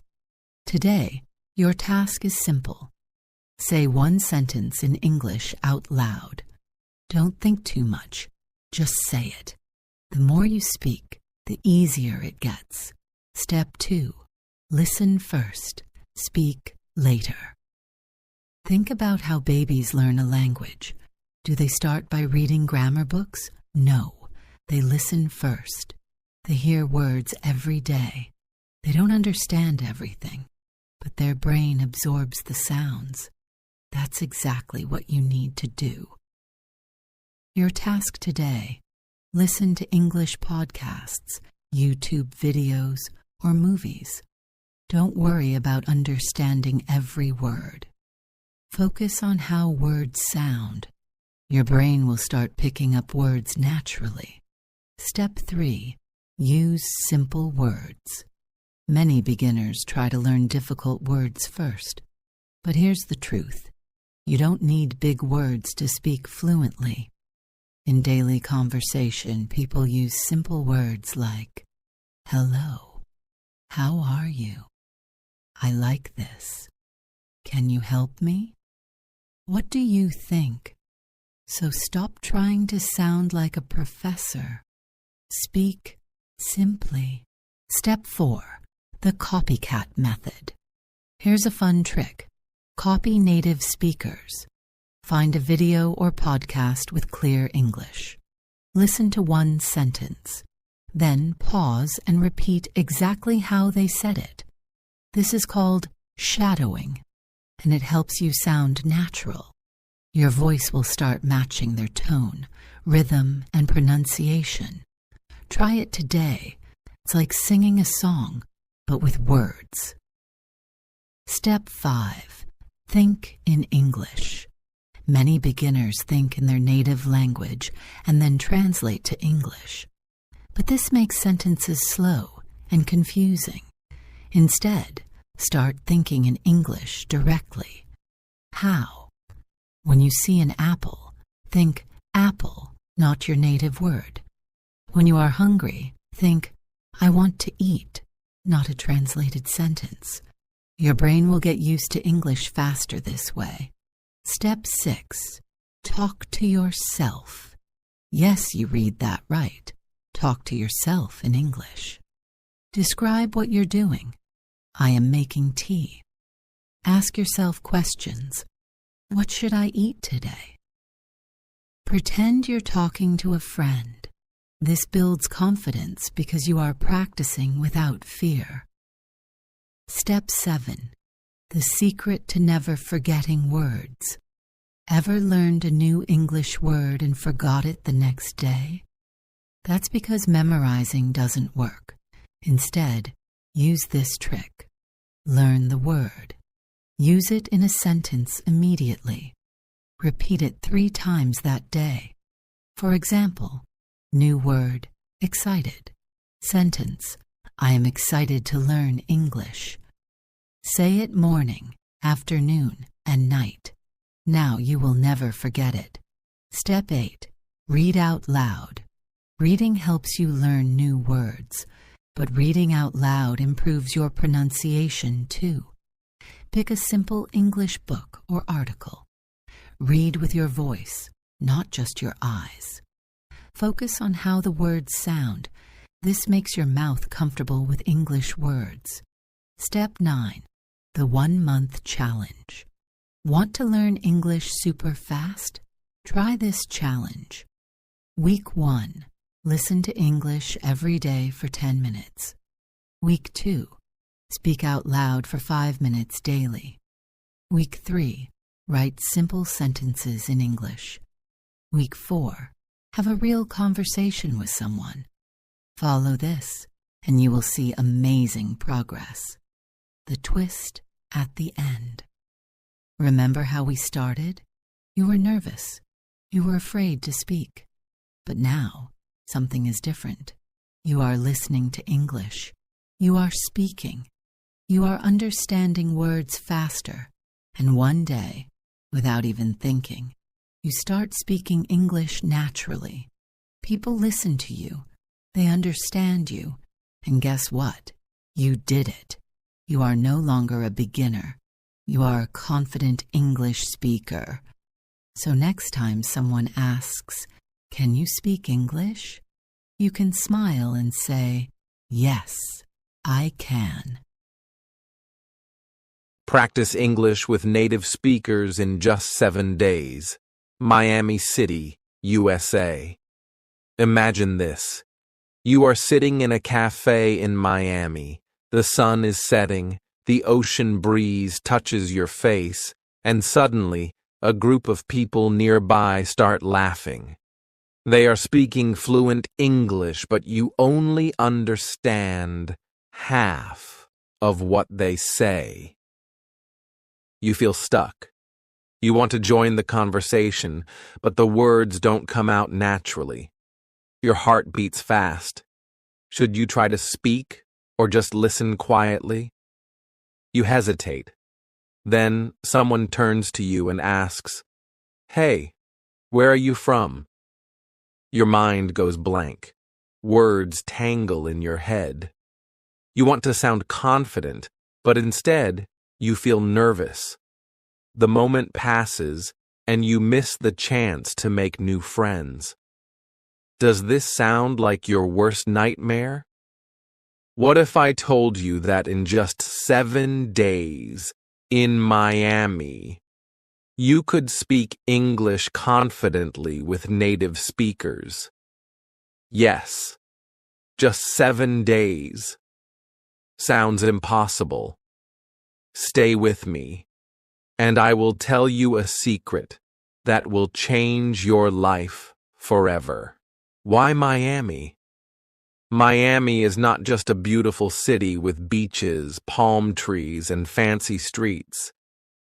Today, your task is simple. Say 1 sentence in English out loud. Don't think too much. Just say it. The more you speak, the easier it gets. Step 2. Listen first. Speak later. Think about how babies learn a language. Do they start by reading grammar books? No. They listen first. They hear words every day. They don't understand everything, but their brain absorbs the sounds. That's exactly what you need to do. Your task today: listen to English podcasts, YouTube videos, or movies. Don't worry about understanding every word. Focus on how words sound. Your brain will start picking up words naturally. Step 3. Use simple words. Many beginners try to learn difficult words first. But here's the truth. You don't need big words to speak fluently. In daily conversation, people use simple words like, "Hello, how are you? I like this. Can you help me? What do you think?" So stop trying to sound like a professor. Speak simply. Step 4. The copycat method. Here's a fun trick. Copy native speakers. Find a video or podcast with clear English. Listen to one sentence. Then pause and repeat exactly how they said it. This is called shadowing, and it helps you sound natural. Your voice will start matching their tone, rhythm, and pronunciation. Try it today. It's like singing a song, but with words. Step 5. Think in English. Many beginners think in their native language and then translate to English. But this makes sentences slow and confusing. Instead, start thinking in English directly. How? When you see an apple, think apple, not your native word. When you are hungry, think, I want to eat, not a translated sentence. Your brain will get used to English faster this way. Step 6. Talk to yourself. Yes, you read that right. Talk to yourself in English. Describe what you're doing. I am making tea. Ask yourself questions. What should I eat today? Pretend you're talking to a friend. This builds confidence because you are practicing without fear. Step 7. The secret to never forgetting words. Ever learned a new English word and forgot it the next day? That's because memorizing doesn't work. Instead, use this trick. Learn the word. Use it in a sentence immediately. Repeat it 3 times that day. For example, new word, excited. Sentence, I am excited to learn English. Say it morning, afternoon, and night. Now you will never forget it. Step 8. Read out loud. Reading helps you learn new words, but reading out loud improves your pronunciation too. Pick a simple English book or article. Read with your voice, not just your eyes. Focus on how the words sound. This makes your mouth comfortable with English words. Step 9. The 1-month challenge. Want to learn English super fast? Try this challenge. Week 1. Listen to English every day for 10 minutes. Week 2. Speak out loud for 5 minutes daily. Week 3. Write simple sentences in English. Week 4. Have a real conversation with someone. Follow this, and you will see amazing progress. The twist at the end. Remember how we started? You were nervous. You were afraid to speak. But now, something is different. You are listening to English. You are speaking. You are understanding words faster. And one day, without even thinking, you start speaking English naturally. People listen to you. They understand you. And guess what? You did it. You are no longer a beginner. You are a confident English speaker. So next time someone asks, "Can you speak English?" you can smile and say, "Yes, I can." Practice English with native speakers in just 7 days. Miami City, USA. Imagine this. You are sitting in a cafe in Miami. The sun is setting, the ocean breeze touches your face, and suddenly, a group of people nearby start laughing. They are speaking fluent English, but you only understand half of what they say. You feel stuck. You want to join the conversation, but the words don't come out naturally. Your heart beats fast. Should you try to speak or just listen quietly? You hesitate. Then someone turns to you and asks, "Hey, where are you from?" Your mind goes blank. Words tangle in your head. You want to sound confident, but instead, you feel nervous. The moment passes, and you miss the chance to make new friends. Does this sound like your worst nightmare? What if I told you that in just 7 days, in Miami, You could speak English confidently with native speakers. Yes, just 7 days. Sounds impossible. Stay with me, and I will tell you a secret that will change your life forever. Why Miami? Miami is not just a beautiful city with beaches, palm trees, and fancy streets.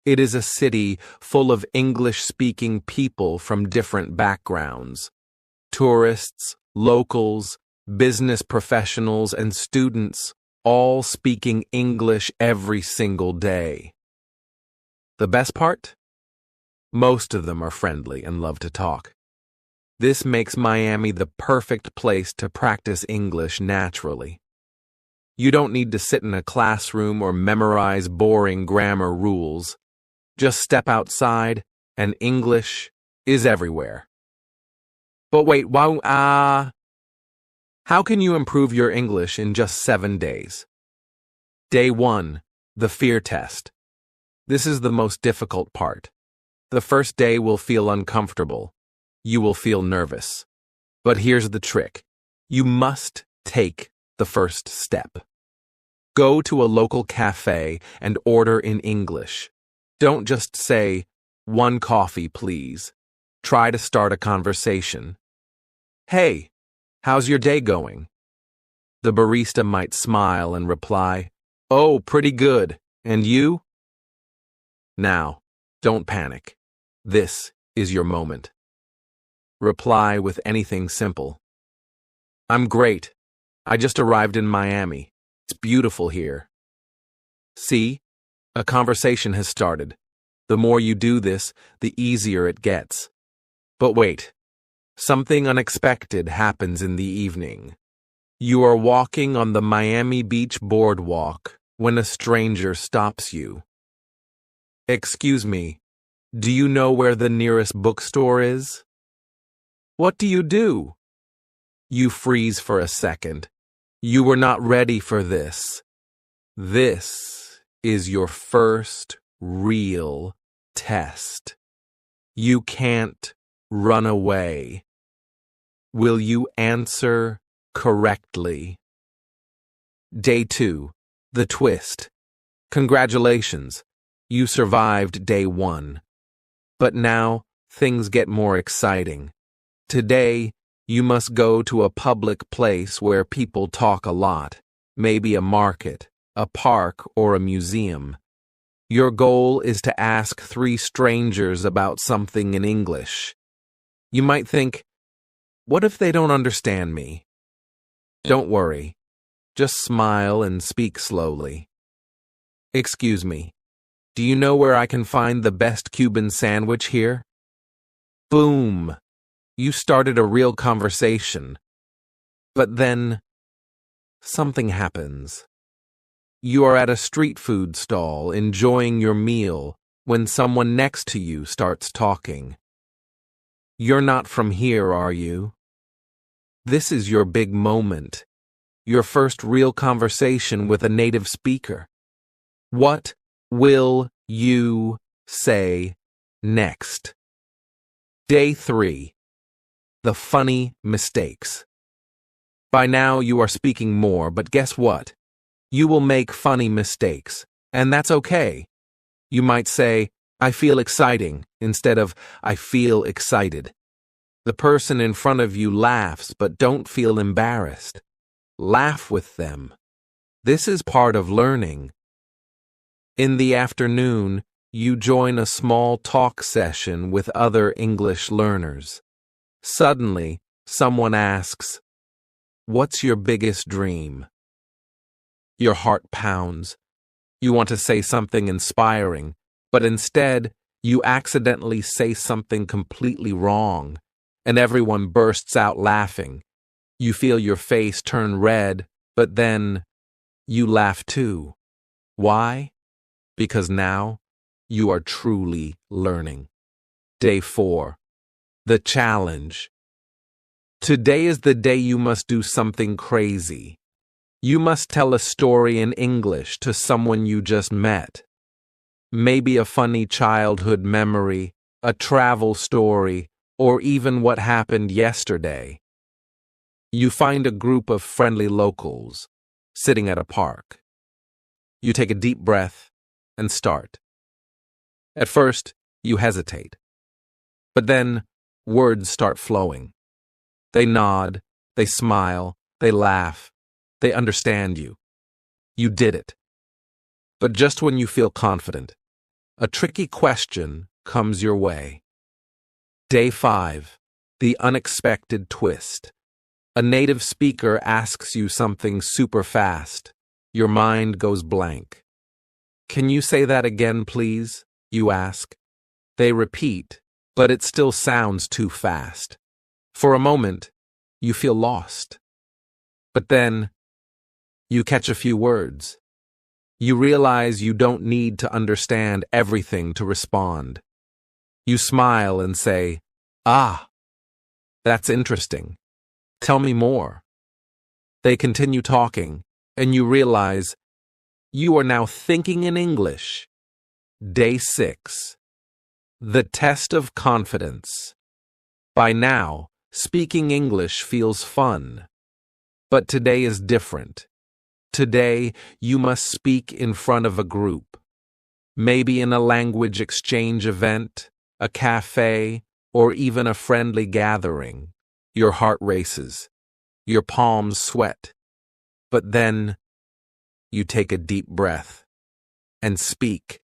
It is a city full of English-speaking people from different backgrounds. Tourists, locals, business professionals, and students, all speaking English every single day. The best part? Most of them are friendly and love to talk. This makes Miami the perfect place to practice English naturally. You don't need to sit in a classroom or memorize boring grammar rules. Just step outside, and English is everywhere. But wait, how can you improve your English in just 7 days? Day 1, the fear test. This is the most difficult part. The first day will feel uncomfortable. You will feel nervous. But here's the trick. You must take the first step. Go to a local cafe and order in English. Don't just say, "1 coffee, please." Try to start a conversation. "Hey, how's your day going?" The barista might smile and reply, "Oh, pretty good. And you?" Now, don't panic. This is your moment. Reply with anything simple. "I'm great. I just arrived in Miami. It's beautiful here." See? A conversation has started. The more you do this, the easier it gets. But wait. Something unexpected happens in the evening. You are walking on the Miami Beach boardwalk when a stranger stops you. "Excuse me, do you know where the nearest bookstore is?" What do? You freeze for a second. You were not ready for this. This is your first real test. You can't run away. Will you answer correctly? Day 2, the twist. Congratulations, you survived day 1. But now things get more exciting. Today, you must go to a public place where people talk a lot, maybe a market, a park, or a museum. Your goal is to ask 3 strangers about something in English. You might think, what if they don't understand me? Don't worry. Just smile and speak slowly. "Excuse me, do you know where I can find the best Cuban sandwich here?" Boom! You started a real conversation. But then, something happens. You are at a street food stall enjoying your meal when someone next to you starts talking. "You're not from here, are you?" This is your big moment. Your first real conversation with a native speaker. What will you say next? Day 3. The funny mistakes. By now you are speaking more, but guess what? You will make funny mistakes, and that's okay. You might say, "I feel exciting," instead of "I feel excited." The person in front of you laughs, but don't feel embarrassed. Laugh with them. This is part of learning. In the afternoon, you join a small talk session with other English learners. Suddenly, someone asks, "What's your biggest dream?" Your heart pounds. You want to say something inspiring, but instead, you accidentally say something completely wrong, and everyone bursts out laughing. You feel your face turn red, but then you laugh too. Why? Because now you are truly learning. Day 4. The challenge. Today is the day you must do something crazy. You must tell a story in English to someone you just met. Maybe a funny childhood memory, a travel story, or even what happened yesterday. You find a group of friendly locals sitting at a park. You take a deep breath and start. At first, you hesitate. But then, words start flowing. They nod, they smile, they laugh, they understand you. You did it. But just when you feel confident, a tricky question comes your way. Day 5, the unexpected twist. A native speaker asks you something super fast. Your mind goes blank. Can you say that again, please? You ask. They repeat, but it still sounds too fast. For a moment, you feel lost. But then, you catch a few words. You realize you don't need to understand everything to respond. You smile and say, "Ah, that's interesting. Tell me more." They continue talking, and you realize you are now thinking in English. Day 6. The test of confidence. By now, speaking English feels fun. But today is different. Today, you must speak in front of a group. Maybe in a language exchange event, a cafe, or even a friendly gathering. Your heart races. Your palms sweat. But then, you take a deep breath and speak.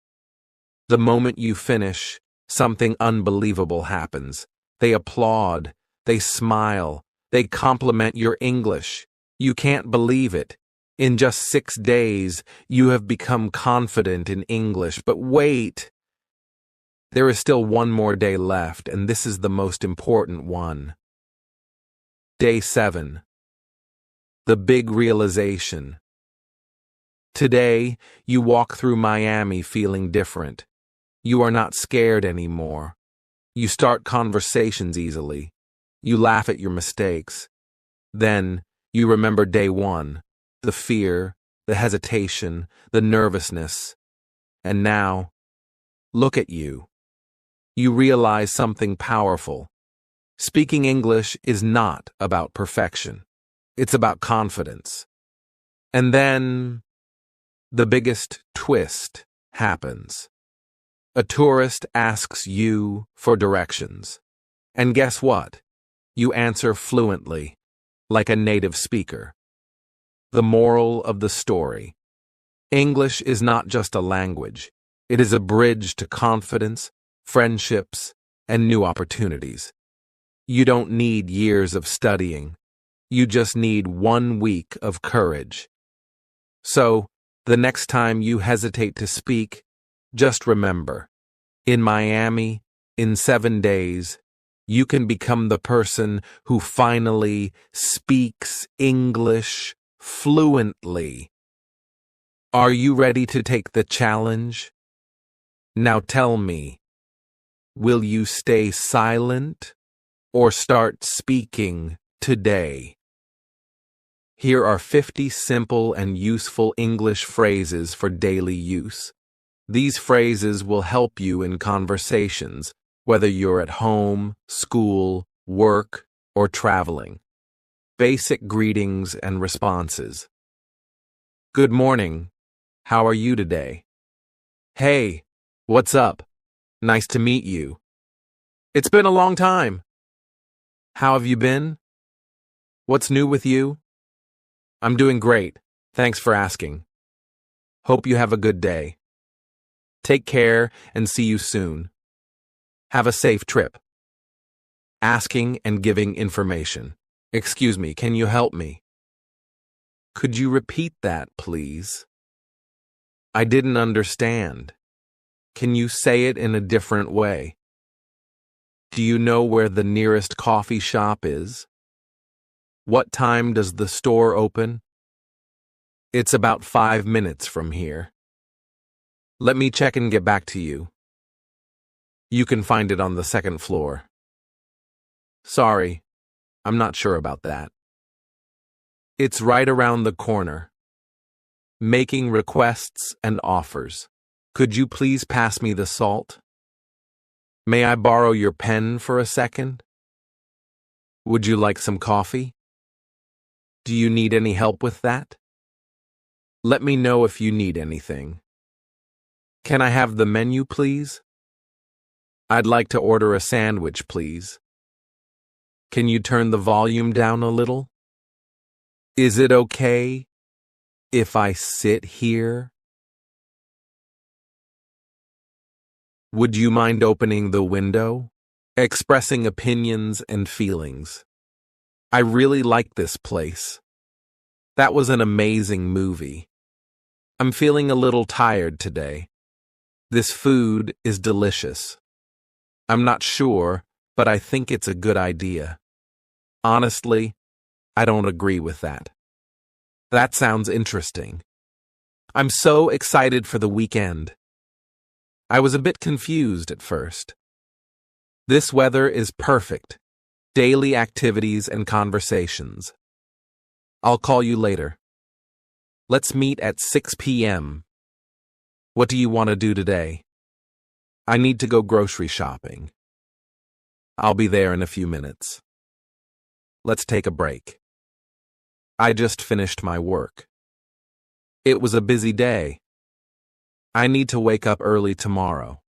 The moment you finish, something unbelievable happens. They applaud, they smile, they compliment your English. You can't believe it. In just 6 days, you have become confident in English. But wait! There is still one more day left, and this is the most important one. Day 7. The big realization. Today, you walk through Miami feeling different. You are not scared anymore. You start conversations easily. You laugh at your mistakes. Then, you remember day 1, the fear, the hesitation, the nervousness. And now, look at you. You realize something powerful. Speaking English is not about perfection. It's about confidence. And then, the biggest twist happens. A tourist asks you for directions. And guess what? You answer fluently, like a native speaker. The moral of the story. English is not just a language. It is a bridge to confidence, friendships, and new opportunities. You don't need years of studying. You just need 1 week of courage. So, the next time you hesitate to speak, just remember, in Miami, in 7 days, you can become the person who finally speaks English fluently. Are you ready to take the challenge? Now tell me, will you stay silent or start speaking today? Here are 50 simple and useful English phrases for daily use. These phrases will help you in conversations, whether you're at home, school, work, or traveling. Basic greetings and responses. Good morning. How are you today? Hey, what's up? Nice to meet you. It's been a long time. How have you been? What's new with you? I'm doing great. Thanks for asking. Hope you have a good day. Take care and see you soon. Have a safe trip. Asking and giving information. Excuse me, can you help me? Could you repeat that, please? I didn't understand. Can you say it in a different way? Do you know where the nearest coffee shop is? What time does the store open? It's about 5 minutes from here. Let me check and get back to you. You can find it on the 2nd floor. Sorry, I'm not sure about that. It's right around the corner. Making requests and offers. Could you please pass me the salt? May I borrow your pen for a second? Would you like some coffee? Do you need any help with that? Let me know if you need anything. Can I have the menu, please? I'd like to order a sandwich, please. Can you turn the volume down a little? Is it okay if I sit here? Would you mind opening the window? Expressing opinions and feelings. I really like this place. That was an amazing movie. I'm feeling a little tired today. This food is delicious. I'm not sure, but I think it's a good idea. Honestly, I don't agree with that. That sounds interesting. I'm so excited for the weekend. I was a bit confused at first. This weather is perfect. Daily activities and conversations. I'll call you later. Let's meet at 6 p.m. What do you want to do today? I need to go grocery shopping. I'll be there in a few minutes. Let's take a break. I just finished my work. It was a busy day. I need to wake up early tomorrow.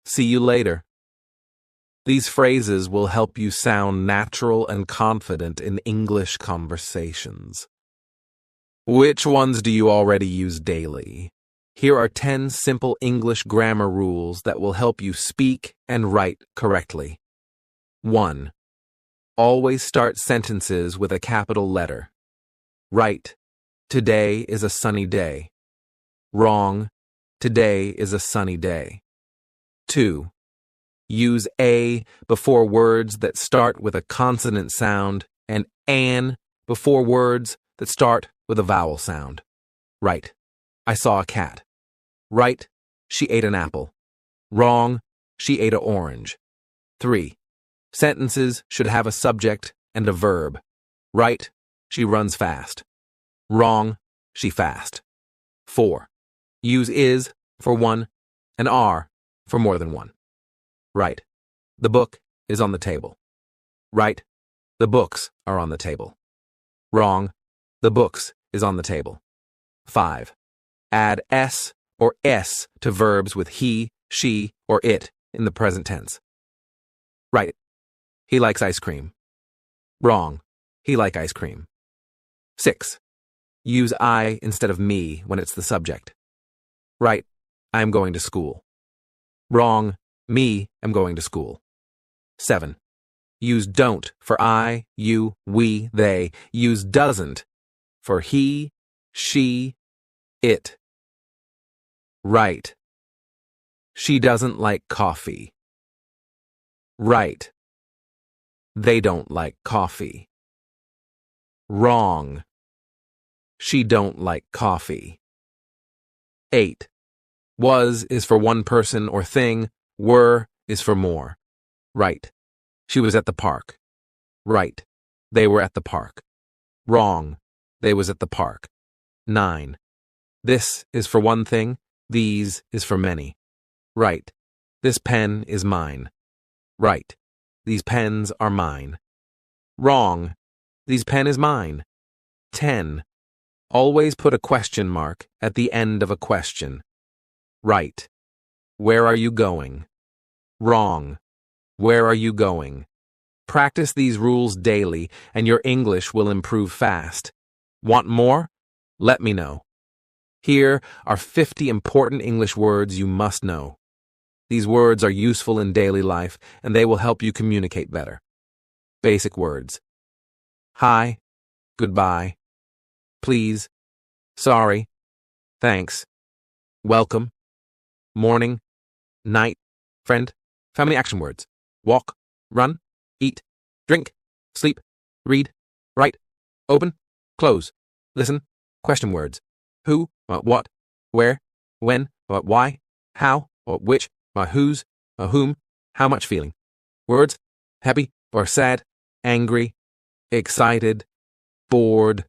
See you later. These phrases will help you sound natural and confident in English conversations. Which ones do you already use daily? Here are 10 simple English grammar rules that will help you speak and write correctly. 1. Always start sentences with a capital letter. Right. Today is a sunny day. Wrong. Today is a sunny day. 2. Use a before words that start with a consonant sound and an before words that start with a vowel sound. Right. I saw a cat. Right. She ate an apple. Wrong. She ate an orange. 3. Sentences should have a subject and a verb. Right. She runs fast. Wrong. She fast. 4. Use is for one and are for more than one. Right. The book is on the table. Right. The books are on the table. Wrong. The books is on the table. 5. Add s or s to verbs with he, she, or it in the present tense. Right. He likes ice cream. Wrong. He like ice cream. 6. Use I instead of me when it's the subject. Right. I'm going to school. Wrong. Me am going to school. 7. Use don't for I, you, we, they. Use doesn't for he, she, it. Right. She doesn't like coffee. Right. They don't like coffee. Wrong. She don't like coffee. 8. Was is for one person or thing. Were is for more. Right. She was at the park. Right. They were at the park. Wrong. They was at the park. 9. This is for one thing. These is for many. Right. This pen is mine. Right. These pens are mine. Wrong. These pen is mine. 10. Always put a question mark at the end of a question. Right. Where are you going? Wrong. Where are you going? Practice these rules daily and your English will improve fast. Want more? Let me know. Here are 50 important English words you must know. These words are useful in daily life and they will help you communicate better. Basic words. Hi, goodbye, please, sorry, thanks, welcome, morning, night, friend, family action words, walk, run, eat, drink, sleep, read, write, open, close, listen, question words, who, what, where, when, why, how, which, whose, whom, how much feeling, words, happy or sad, angry, excited, bored,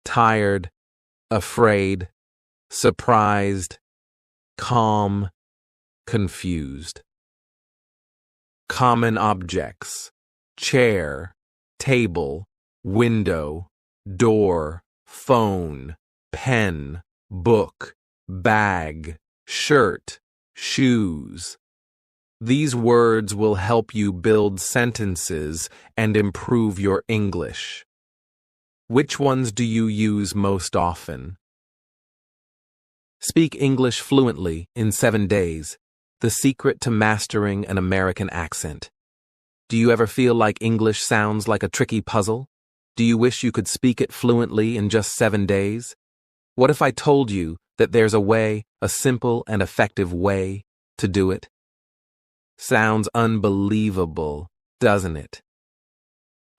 tired, afraid, surprised, calm, confused. Common objects: chair, table, window, door, phone, pen, book, bag, shirt, shoes. These words will help you build sentences and improve your English. Which ones do you use most often? Speak English fluently in 7 days. The secret to mastering an American accent. Do you ever feel like English sounds like a tricky puzzle? Do you wish you could speak it fluently in just 7 days? What if I told you that there's a way, a simple and effective way, to do it? Sounds unbelievable, doesn't it?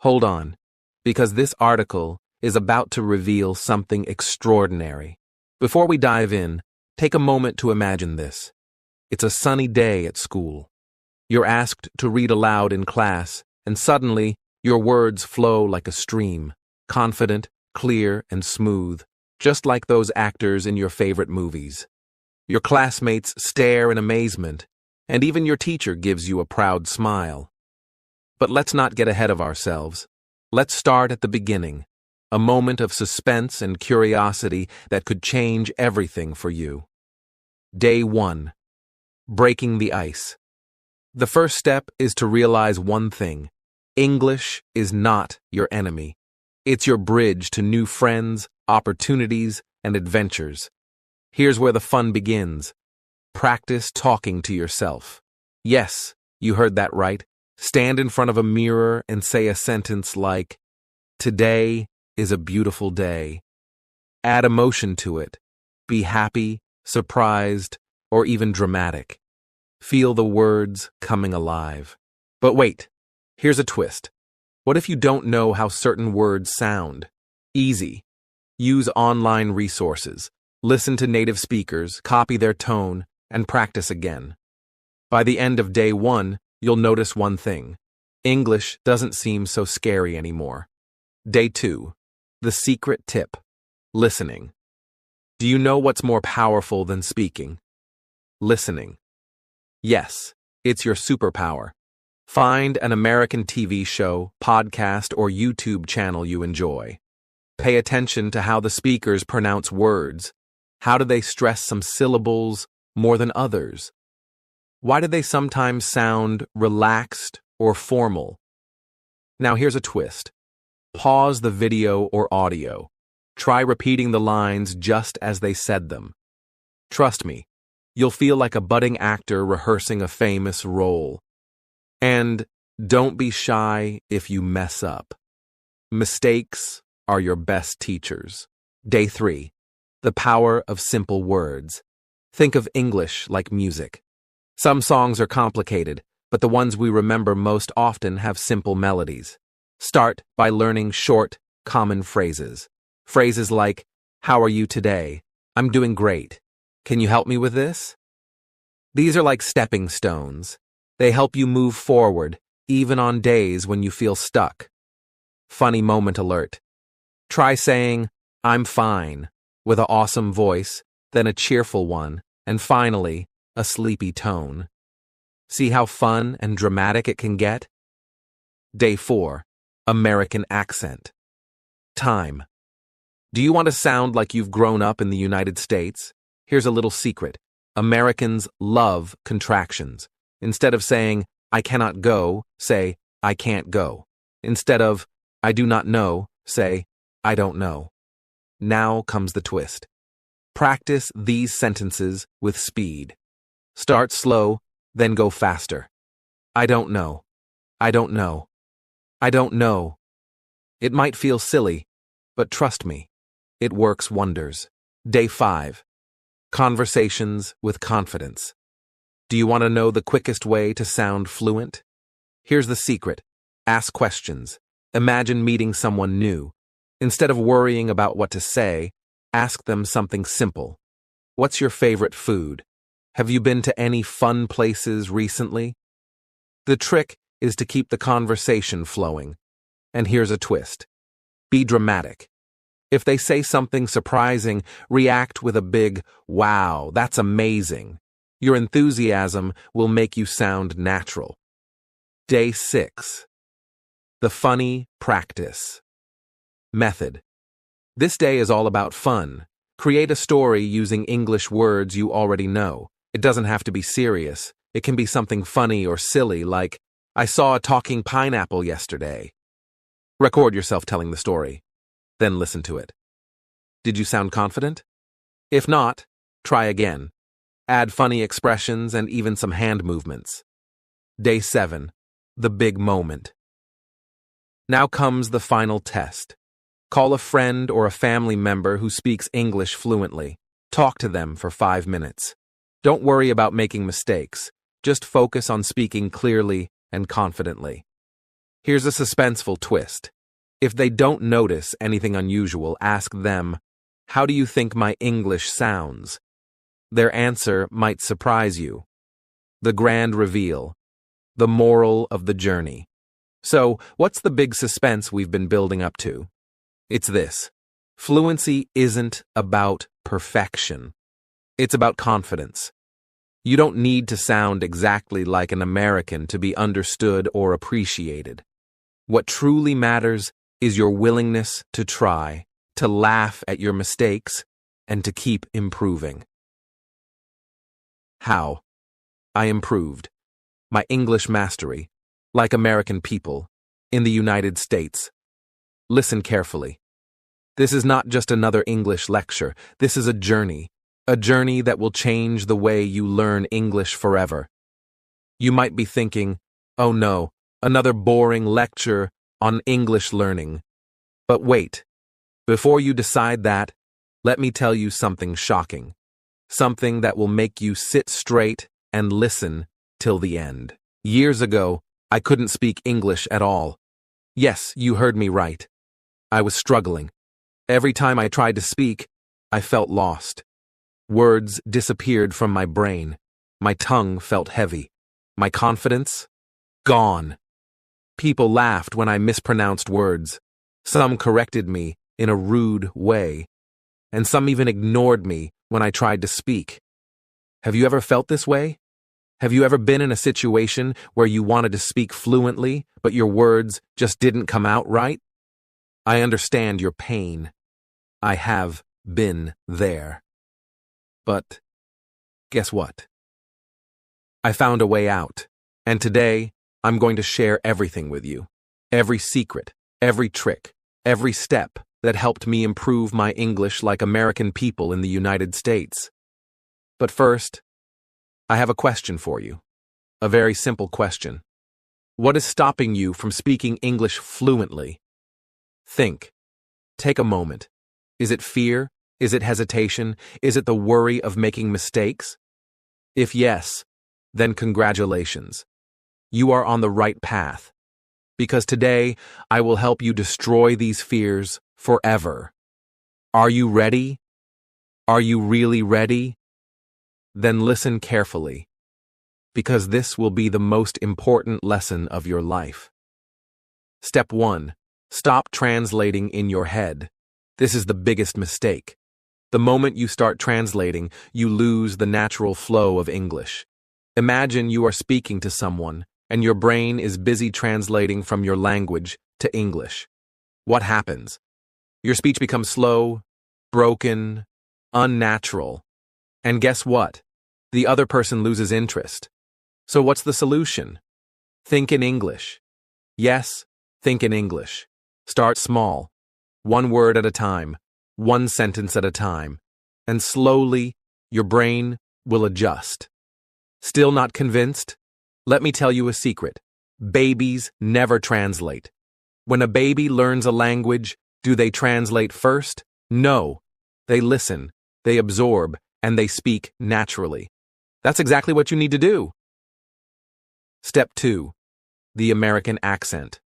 Hold on, because this article is about to reveal something extraordinary. Before we dive in, take a moment to imagine this. It's a sunny day at school. You're asked to read aloud in class, and suddenly your words flow like a stream, confident, clear, and smooth, just like those actors in your favorite movies. Your classmates stare in amazement, and even your teacher gives you a proud smile. But let's not get ahead of ourselves. Let's start at the beginning, a moment of suspense and curiosity that could change everything for you. Day 1. Breaking the ice. The first step is to realize one thing: English is not your enemy. It's your bridge to new friends, opportunities, and adventures. Here's where the fun begins. Practice talking to yourself. Yes, you heard that right. Stand in front of a mirror and say a sentence like, "Today is a beautiful day." Add emotion to it. Be happy, surprised, or even dramatic. Feel the words coming alive. But wait, here's a twist. What if you don't know how certain words sound? Easy. Use online resources. Listen to native speakers, copy their tone, and practice again. By the end of day 1, you'll notice one thing. English doesn't seem so scary anymore. Day 2. The secret tip. Listening. Do you know what's more powerful than speaking? Listening. Yes, it's your superpower. Find an American TV show, podcast, or YouTube channel you enjoy. Pay attention to how the speakers pronounce words. How do they stress some syllables more than others? Why do they sometimes sound relaxed or formal? Now here's a twist. Pause the video or audio. Try repeating the lines just as they said them. Trust me, you'll feel like a budding actor rehearsing a famous role. And don't be shy if you mess up. Mistakes are your best teachers. Day 3. The power of simple words. Think of English like music. Some songs are complicated, but the ones we remember most often have simple melodies. Start by learning short, common phrases. Phrases like, "How are you today? I'm doing great. Can you help me with this?" These are like stepping stones. They help you move forward, even on days when you feel stuck. Funny moment alert. Try saying, "I'm fine," with an awesome voice, then a cheerful one, and finally, a sleepy tone. See how fun and dramatic it can get? Day 4. American accent. Time. Do you want to sound like you've grown up in the United States? Here's a little secret. Americans love contractions. Instead of saying, "I cannot go," say, "I can't go." Instead of, "I do not know," say, "I don't know." Now comes the twist. Practice these sentences with speed. Start slow, then go faster. I don't know. I don't know. I don't know. It might feel silly, but trust me, it works wonders. Day 5. Conversations with confidence. Do you want to know the quickest way to sound fluent? Here's the secret. Ask questions. Imagine meeting someone new. Instead of worrying about what to say, ask them something simple. What's your favorite food? Have you been to any fun places recently? The trick is to keep the conversation flowing. And here's a twist. Be dramatic. If they say something surprising, react with a big, "Wow, that's amazing." Your enthusiasm will make you sound natural. Day 6. The funny practice. Method. This day is all about fun. Create a story using English words you already know. It doesn't have to be serious. It can be something funny or silly like, "I saw a talking pineapple yesterday." Record yourself telling the story. Then listen to it. Did you sound confident? If not, try again. Add funny expressions and even some hand movements. Day 7. The big moment. Now comes the final test. Call a friend or a family member who speaks English fluently. Talk to them for 5 minutes. Don't worry about making mistakes. Just focus on speaking clearly and confidently. Here's a suspenseful twist. If they don't notice anything unusual, ask them, "How do you think my English sounds?" Their answer might surprise you. The grand reveal. The moral of the journey. So, what's the big suspense we've been building up to? It's this. Fluency isn't about perfection. It's about confidence. You don't need to sound exactly like an American to be understood or appreciated. What truly matters is your willingness to try, to laugh at your mistakes, and to keep improving. How? I improved. My English mastery, like American people, in the United States. Listen carefully. This is not just another English lecture. This is a journey that will change the way you learn English forever. You might be thinking, "Oh no, another boring lecture on English learning." But wait, before you decide that, let me tell you something shocking. Something that will make you sit straight and listen till the end. Years ago, I couldn't speak English at all. Yes, you heard me right. I was struggling. Every time I tried to speak, I felt lost. Words disappeared from my brain. My tongue felt heavy. My confidence? Gone. People laughed when I mispronounced words. Some corrected me in a rude way. And some even ignored me when I tried to speak. Have you ever felt this way? Have you ever been in a situation where you wanted to speak fluently, but your words just didn't come out right? I understand your pain. I have been there. But guess what? I found a way out, and today I'm going to share everything with you. Every secret, every trick, every step that helped me improve my English like American people in the United States. But first, I have a question for you. A very simple question. What is stopping you from speaking English fluently? Think. Take a moment. Is it fear? Is it hesitation? Is it the worry of making mistakes? If yes, then congratulations. You are on the right path. Because today, I will help you destroy these fears forever. Are you ready? Are you really ready? Then listen carefully, because this will be the most important lesson of your life. Step 1. Stop translating in your head. This is the biggest mistake. The moment you start translating, you lose the natural flow of English. Imagine you are speaking to someone, and your brain is busy translating from your language to English. What happens? Your speech becomes slow, broken, unnatural. And guess what? The other person loses interest. So what's the solution? Think in English. Yes, think in English. Start small. One word at a time. One sentence at a time. And slowly, your brain will adjust. Still not convinced? Let me tell you a secret. Babies never translate. When a baby learns a language, do they translate first? No. They listen, they absorb, and they speak naturally. That's exactly what you need to do. Step 2. The American accent.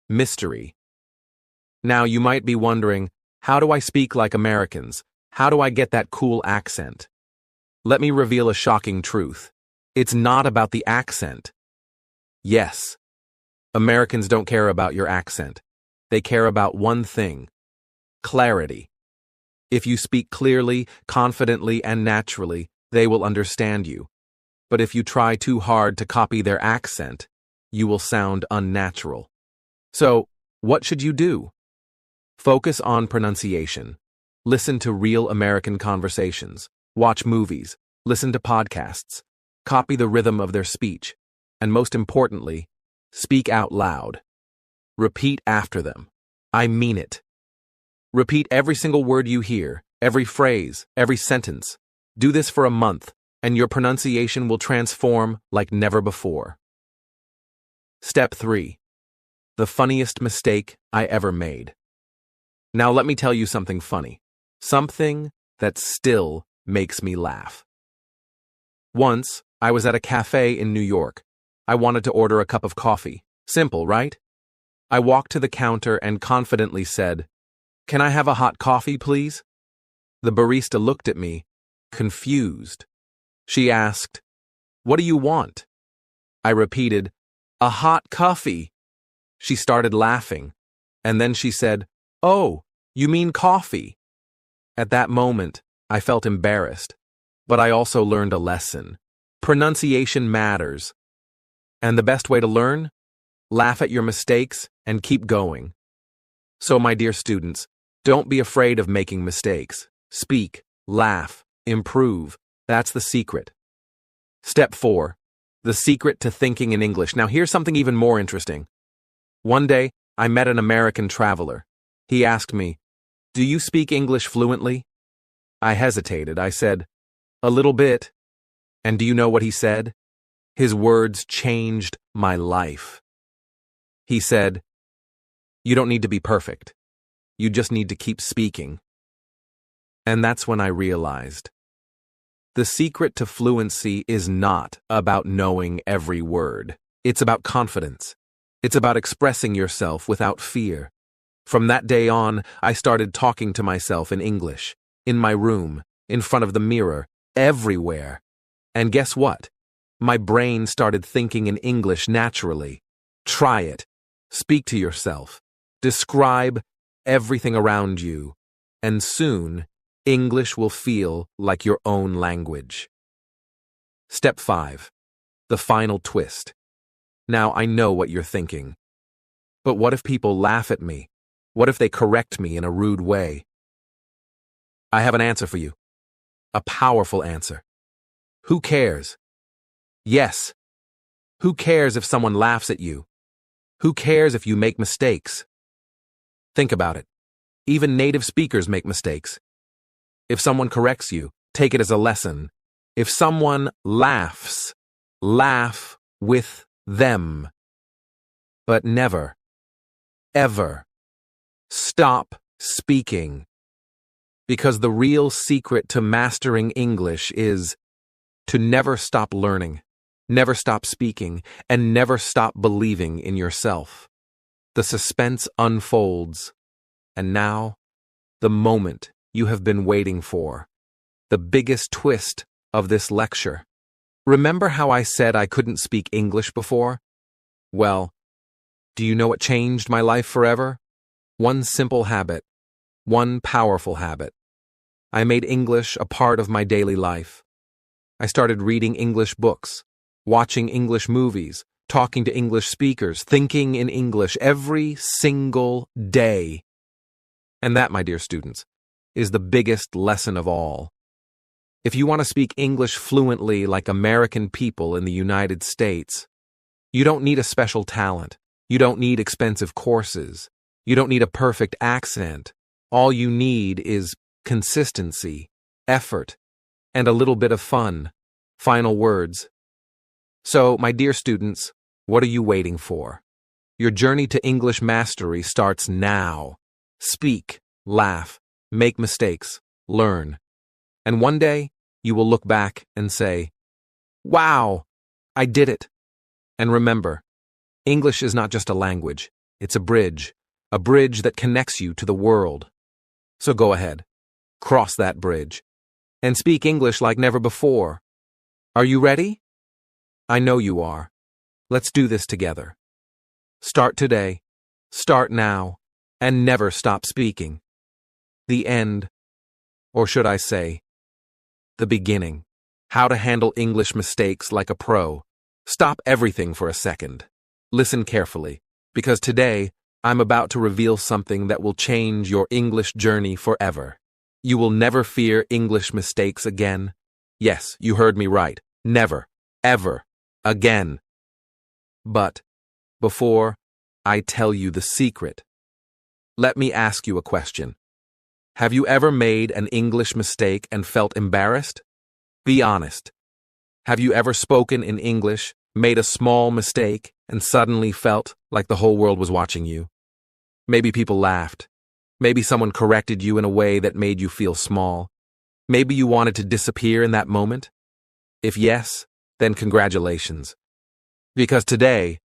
Mystery. Now you might be wondering, how do I speak like Americans? How do I get that cool accent? Let me reveal a shocking truth. It's not about the accent. Yes, Americans don't care about your accent. They care about one thing: clarity. If you speak clearly, confidently, and naturally, they will understand you. But if you try too hard to copy their accent, you will sound unnatural. So, what should you do? Focus on pronunciation. Listen to real American conversations. Watch movies. Listen to podcasts. Copy the rhythm of their speech. And most importantly, speak out loud. Repeat after them. I mean it. Repeat every single word you hear, every phrase, every sentence. Do this for a month, and your pronunciation will transform like never before. Step 3. The funniest mistake I ever made. Now let me tell you something funny. Something that still makes me laugh. Once, I was at a cafe in New York. I wanted to order a cup of coffee. Simple, right? I walked to the counter and confidently said, "Can I have a hot coffee, please?" The barista looked at me, confused. She asked, "What do you want?" I repeated, "A hot coffee." She started laughing, and then she said, "Oh, you mean coffee?" At that moment, I felt embarrassed, but I also learned a lesson. Pronunciation matters. And the best way to learn? Laugh at your mistakes and keep going. So, my dear students, don't be afraid of making mistakes. Speak, laugh, improve. That's the secret. Step 4. The secret to thinking in English. Now, here's something even more interesting. One day, I met an American traveler. He asked me, "Do you speak English fluently?" I hesitated. I said, "A little bit." And do you know what he said? His words changed my life. He said, "You don't need to be perfect. You just need to keep speaking." And that's when I realized the secret to fluency is not about knowing every word. It's about confidence. It's about expressing yourself without fear. From that day on, I started talking to myself in English, in my room, in front of the mirror, everywhere. And guess what? My brain started thinking in English naturally. Try it. Speak to yourself. Describe everything around you. And soon, English will feel like your own language. Step 5. The final twist. Now I know what you're thinking. But what if people laugh at me? What if they correct me in a rude way? I have an answer for you. A powerful answer. Who cares? Yes. Who cares if someone laughs at you? Who cares if you make mistakes? Think about it. Even native speakers make mistakes. If someone corrects you, take it as a lesson. If someone laughs, laugh with them. But never, ever stop speaking. Because the real secret to mastering English is to never stop learning, never stop speaking, and never stop believing in yourself. The suspense unfolds, and now, the moment you have been waiting for, the biggest twist of this lecture. Remember how I said I couldn't speak English before? Well, do you know what changed my life forever? One simple habit, one powerful habit. I made English a part of my daily life. I started reading English books, watching English movies, talking to English speakers, thinking in English every single day. And that, my dear students, is the biggest lesson of all. If you want to speak English fluently like American people in the United States, you don't need a special talent. You don't need expensive courses. You don't need a perfect accent. All you need is consistency, effort, and a little bit of fun. Final words. So, my dear students, what are you waiting for? Your journey to English mastery starts now. Speak, laugh, make mistakes, learn. And one day, you will look back and say, "Wow, I did it." And remember, English is not just a language, it's a bridge that connects you to the world. So go ahead, cross that bridge, and speak English like never before. Are you ready? I know you are. Let's do this together. Start today, start now, and never stop speaking. the end, or should I say, the beginning. How to handle English mistakes like a pro. Stop everything for a second. Listen carefully, because today I'm about to reveal something that will change your English journey forever. You will never fear English mistakes again. Yes, you heard me right. Never, ever, again. But before I tell you the secret, let me ask you a question. Have you ever made an English mistake and felt embarrassed? Be honest. Have you ever spoken in English, made a small mistake, and suddenly felt like the whole world was watching you? Maybe people laughed. Maybe someone corrected you in a way that made you feel small. Maybe you wanted to disappear in that moment. If yes, then congratulations. Because today,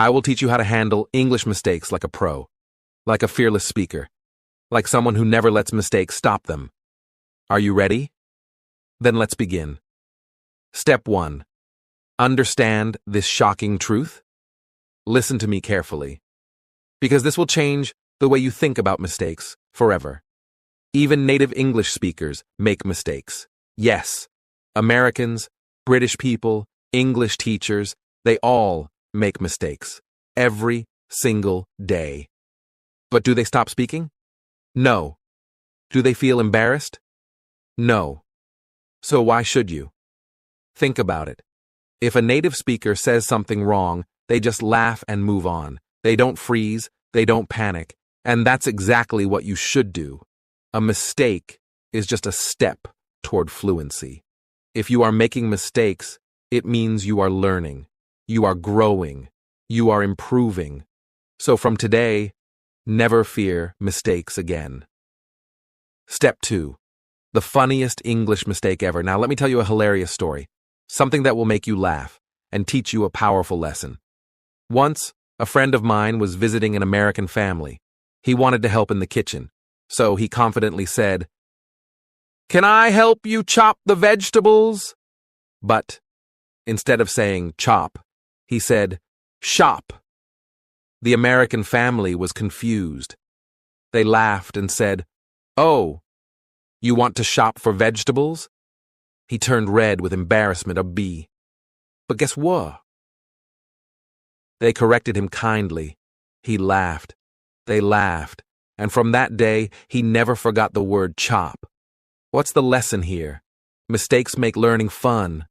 I will teach you how to handle English mistakes like a pro, like a fearless speaker, like someone who never lets mistakes stop them. Are you ready? Then let's begin. Step 1. Understand this shocking truth? Listen to me carefully, because this will change the way you think about mistakes forever. Even native English speakers make mistakes. Yes, Americans, British people, English teachers, they all make mistakes. Every single day. But do they stop speaking? No. Do they feel embarrassed? No. So why should you? Think about it. If a native speaker says something wrong, they just laugh and move on. They don't freeze, they don't panic, and that's exactly what you should do. A mistake is just a step toward fluency. If you are making mistakes, it means you are learning, you are growing, you are improving. So from today, never fear mistakes again. Step 2. The funniest English mistake ever. Now let me tell you a hilarious story. Something that will make you laugh and teach you a powerful lesson. Once, a friend of mine was visiting an American family. He wanted to help in the kitchen, so he confidently said, "Can I help you chop the vegetables?" But instead of saying chop, he said shop. The American family was confused. They laughed and said, "Oh, you want to shop for vegetables?" He turned red with embarrassment. But guess what? They corrected him kindly. He laughed. They laughed. And from that day, he never forgot the word chop. What's the lesson here? Mistakes make learning fun.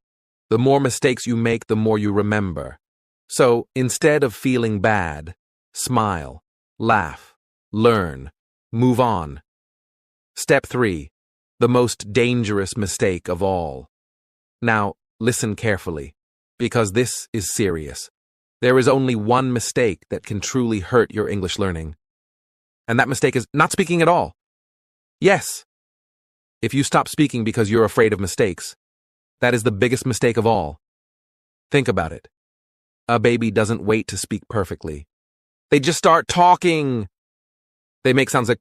The more mistakes you make, the more you remember. So instead of feeling bad, smile, laugh, learn, move on. Step 3. The most dangerous mistake of all. Now, listen carefully, because this is serious. There is only one mistake that can truly hurt your English learning. And that mistake is not speaking at all. Yes. If you stop speaking because you're afraid of mistakes, that is the biggest mistake of all. Think about it. A baby doesn't wait to speak perfectly. They just start talking. They make sounds like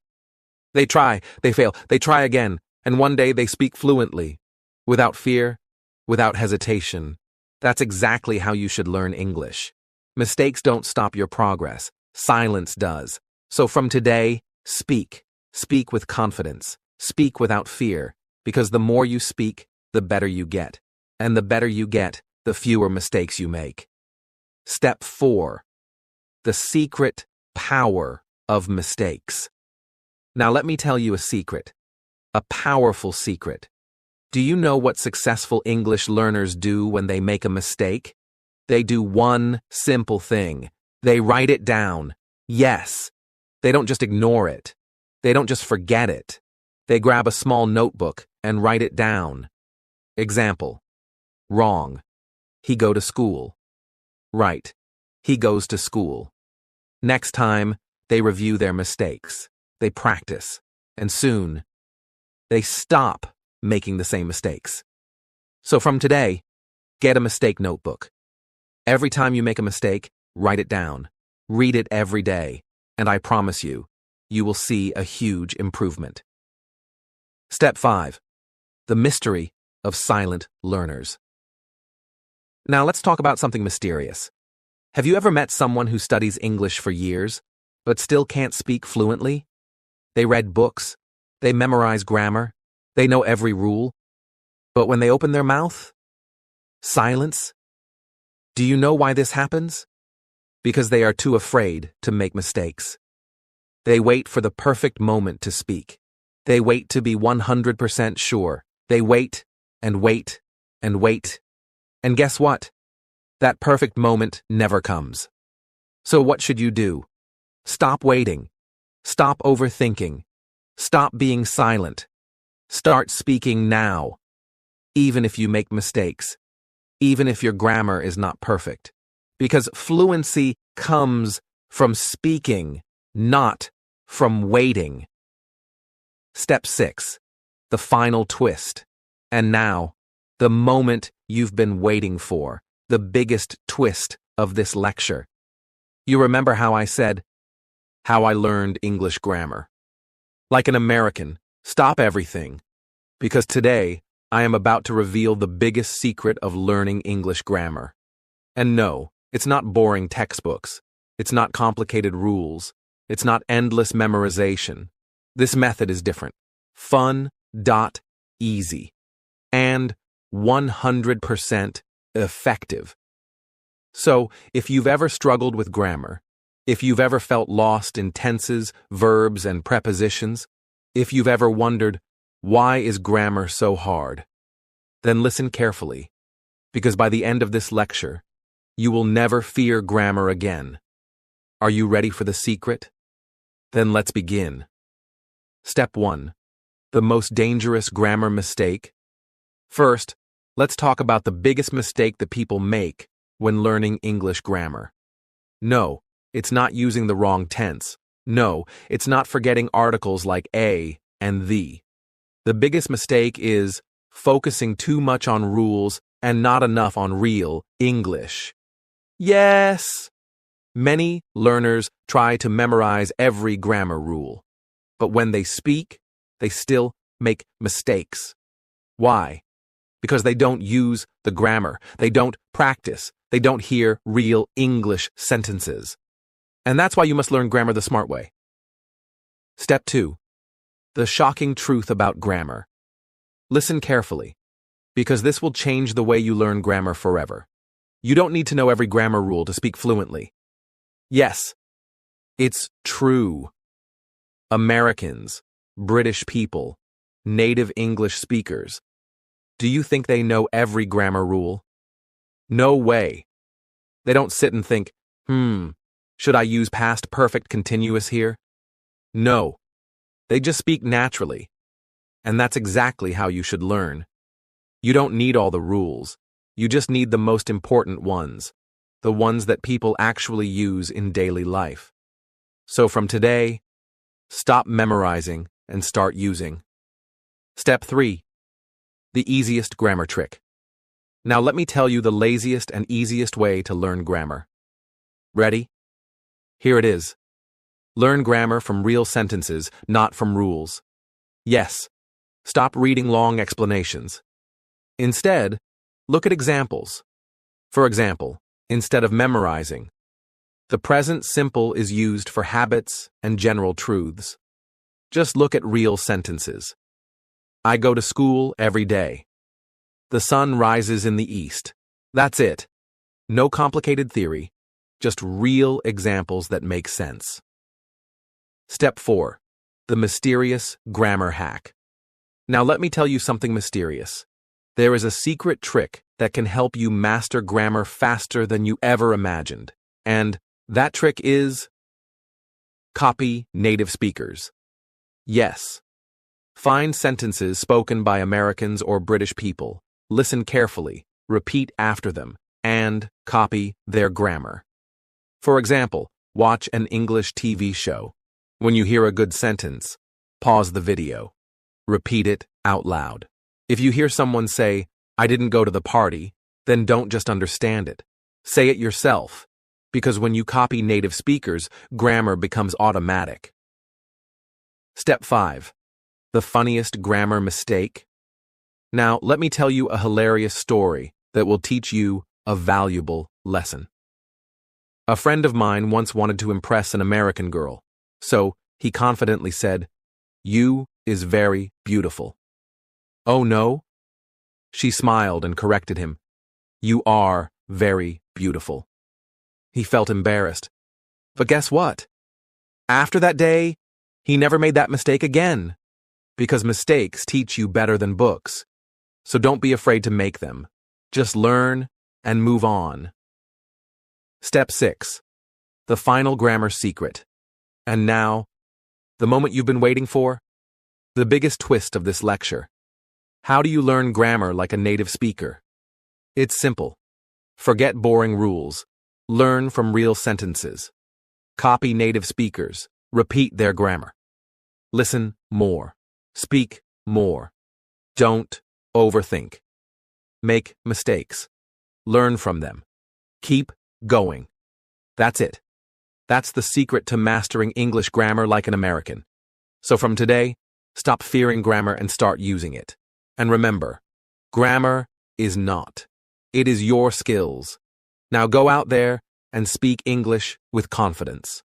they try, they fail, they try again. And one day they speak fluently, without fear, without hesitation. That's exactly how you should learn English. Mistakes don't stop your progress. Silence does. So from today, speak. Speak with confidence. Speak without fear, because the more you speak, the better you get. And the better you get, the fewer mistakes you make. Step 4. The secret power of mistakes. Now let me tell you a secret. A powerful secret. Do you know what successful English learners do when they make a mistake? They do one simple thing. They write it down. Yes. They don't just ignore it. They don't just forget it. They grab a small notebook and write it down. Example. Wrong. He go to school. Right. He goes to school. Next time, they review their mistakes. They practice. And soon, they stop making the same mistakes. So from today, get a mistake notebook. Every time you make a mistake, write it down. Read it every day. And I promise you, you will see a huge improvement. Step 5. The mystery of silent learners. Now let's talk about something mysterious. Have you ever met someone who studies English for years, but still can't speak fluently? They read books, They memorize grammar. They know every rule. But when they open their mouth, silence. Do you know why this happens? Because they are too afraid to make mistakes. They wait for the perfect moment to speak. They wait to be 100% sure. They wait and wait and wait. And guess what? That perfect moment never comes. So what should you do? Stop waiting. Stop overthinking. Stop being silent. Start speaking now. Even if you make mistakes. Even if your grammar is not perfect. Because fluency comes from speaking, not from waiting. Step 6. The final twist. And now, the moment you've been waiting for, the biggest twist of this lecture. You remember how I said, how I learned English grammar. Like an American, stop everything. Because today, I am about to reveal the biggest secret of learning English grammar. And no, it's not boring textbooks. It's not complicated rules. It's not endless memorization. This method is different. Fun, easy. And 100% effective. So, if you've ever struggled with grammar, if you've ever felt lost in tenses, verbs, and prepositions, if you've ever wondered, why is grammar so hard? Then listen carefully, because by the end of this lecture, you will never fear grammar again. Are you ready for the secret? Then let's begin. Step 1. The most dangerous grammar mistake. First, let's talk about the biggest mistake that people make when learning English grammar. No, it's not using the wrong tense. No, it's not forgetting articles like a and the. The biggest mistake is focusing too much on rules and not enough on real English. Yes! Many learners try to memorize every grammar rule, but when they speak, they still make mistakes. Why? Because they don't use the grammar, they don't practice, they don't hear real English sentences. And that's why you must learn grammar the smart way. Step 2. The shocking truth about grammar. Listen carefully, because this will change the way you learn grammar forever. You don't need to know every grammar rule to speak fluently. Yes, it's true. Americans, British people, native English speakers. Do you think they know every grammar rule? No way. They don't sit and think, should I use past perfect continuous here? No. They just speak naturally. And that's exactly how you should learn. You don't need all the rules. You just need the most important ones. The ones that people actually use in daily life. So from today, stop memorizing and start using. Step 3. The easiest grammar trick. Now let me tell you the laziest and easiest way to learn grammar. Ready? Here it is. Learn grammar from real sentences, not from rules. Yes, stop reading long explanations. Instead, look at examples. For example, instead of memorizing, the present simple is used for habits and general truths. Just look at real sentences. I go to school every day. The sun rises in the east. That's it. No complicated theory, just real examples that make sense. Step 4. The mysterious grammar hack. Now let me tell you something mysterious. There is a secret trick that can help you master grammar faster than you ever imagined. And that trick is copy native speakers. Yes. Find sentences spoken by Americans or British people. Listen carefully, repeat after them, and copy their grammar. For example, watch an English TV show. When you hear a good sentence, pause the video. Repeat it out loud. If you hear someone say, "I didn't go to the party," then don't just understand it. Say it yourself, because when you copy native speakers, grammar becomes automatic. Step 5. The funniest grammar mistake. Now, let me tell you a hilarious story that will teach you a valuable lesson. A friend of mine once wanted to impress an American girl, so he confidently said, You is very beautiful. Oh no? She smiled and corrected him. You are very beautiful. He felt embarrassed. But guess what? After that day, he never made that mistake again. Because mistakes teach you better than books. So don't be afraid to make them. Just learn and move on. Step 6. The final grammar secret. And now, the moment you've been waiting for? The biggest twist of this lecture. How do you learn grammar like a native speaker? It's simple. Forget boring rules. Learn from real sentences. Copy native speakers. Repeat their grammar. Listen more. Speak more. Don't overthink. Make mistakes. Learn from them. Keep going. That's it. That's the secret to mastering English grammar like an American. So from today, stop fearing grammar and start using it. And remember, grammar is not. It is your skills. Now go out there and speak English with confidence.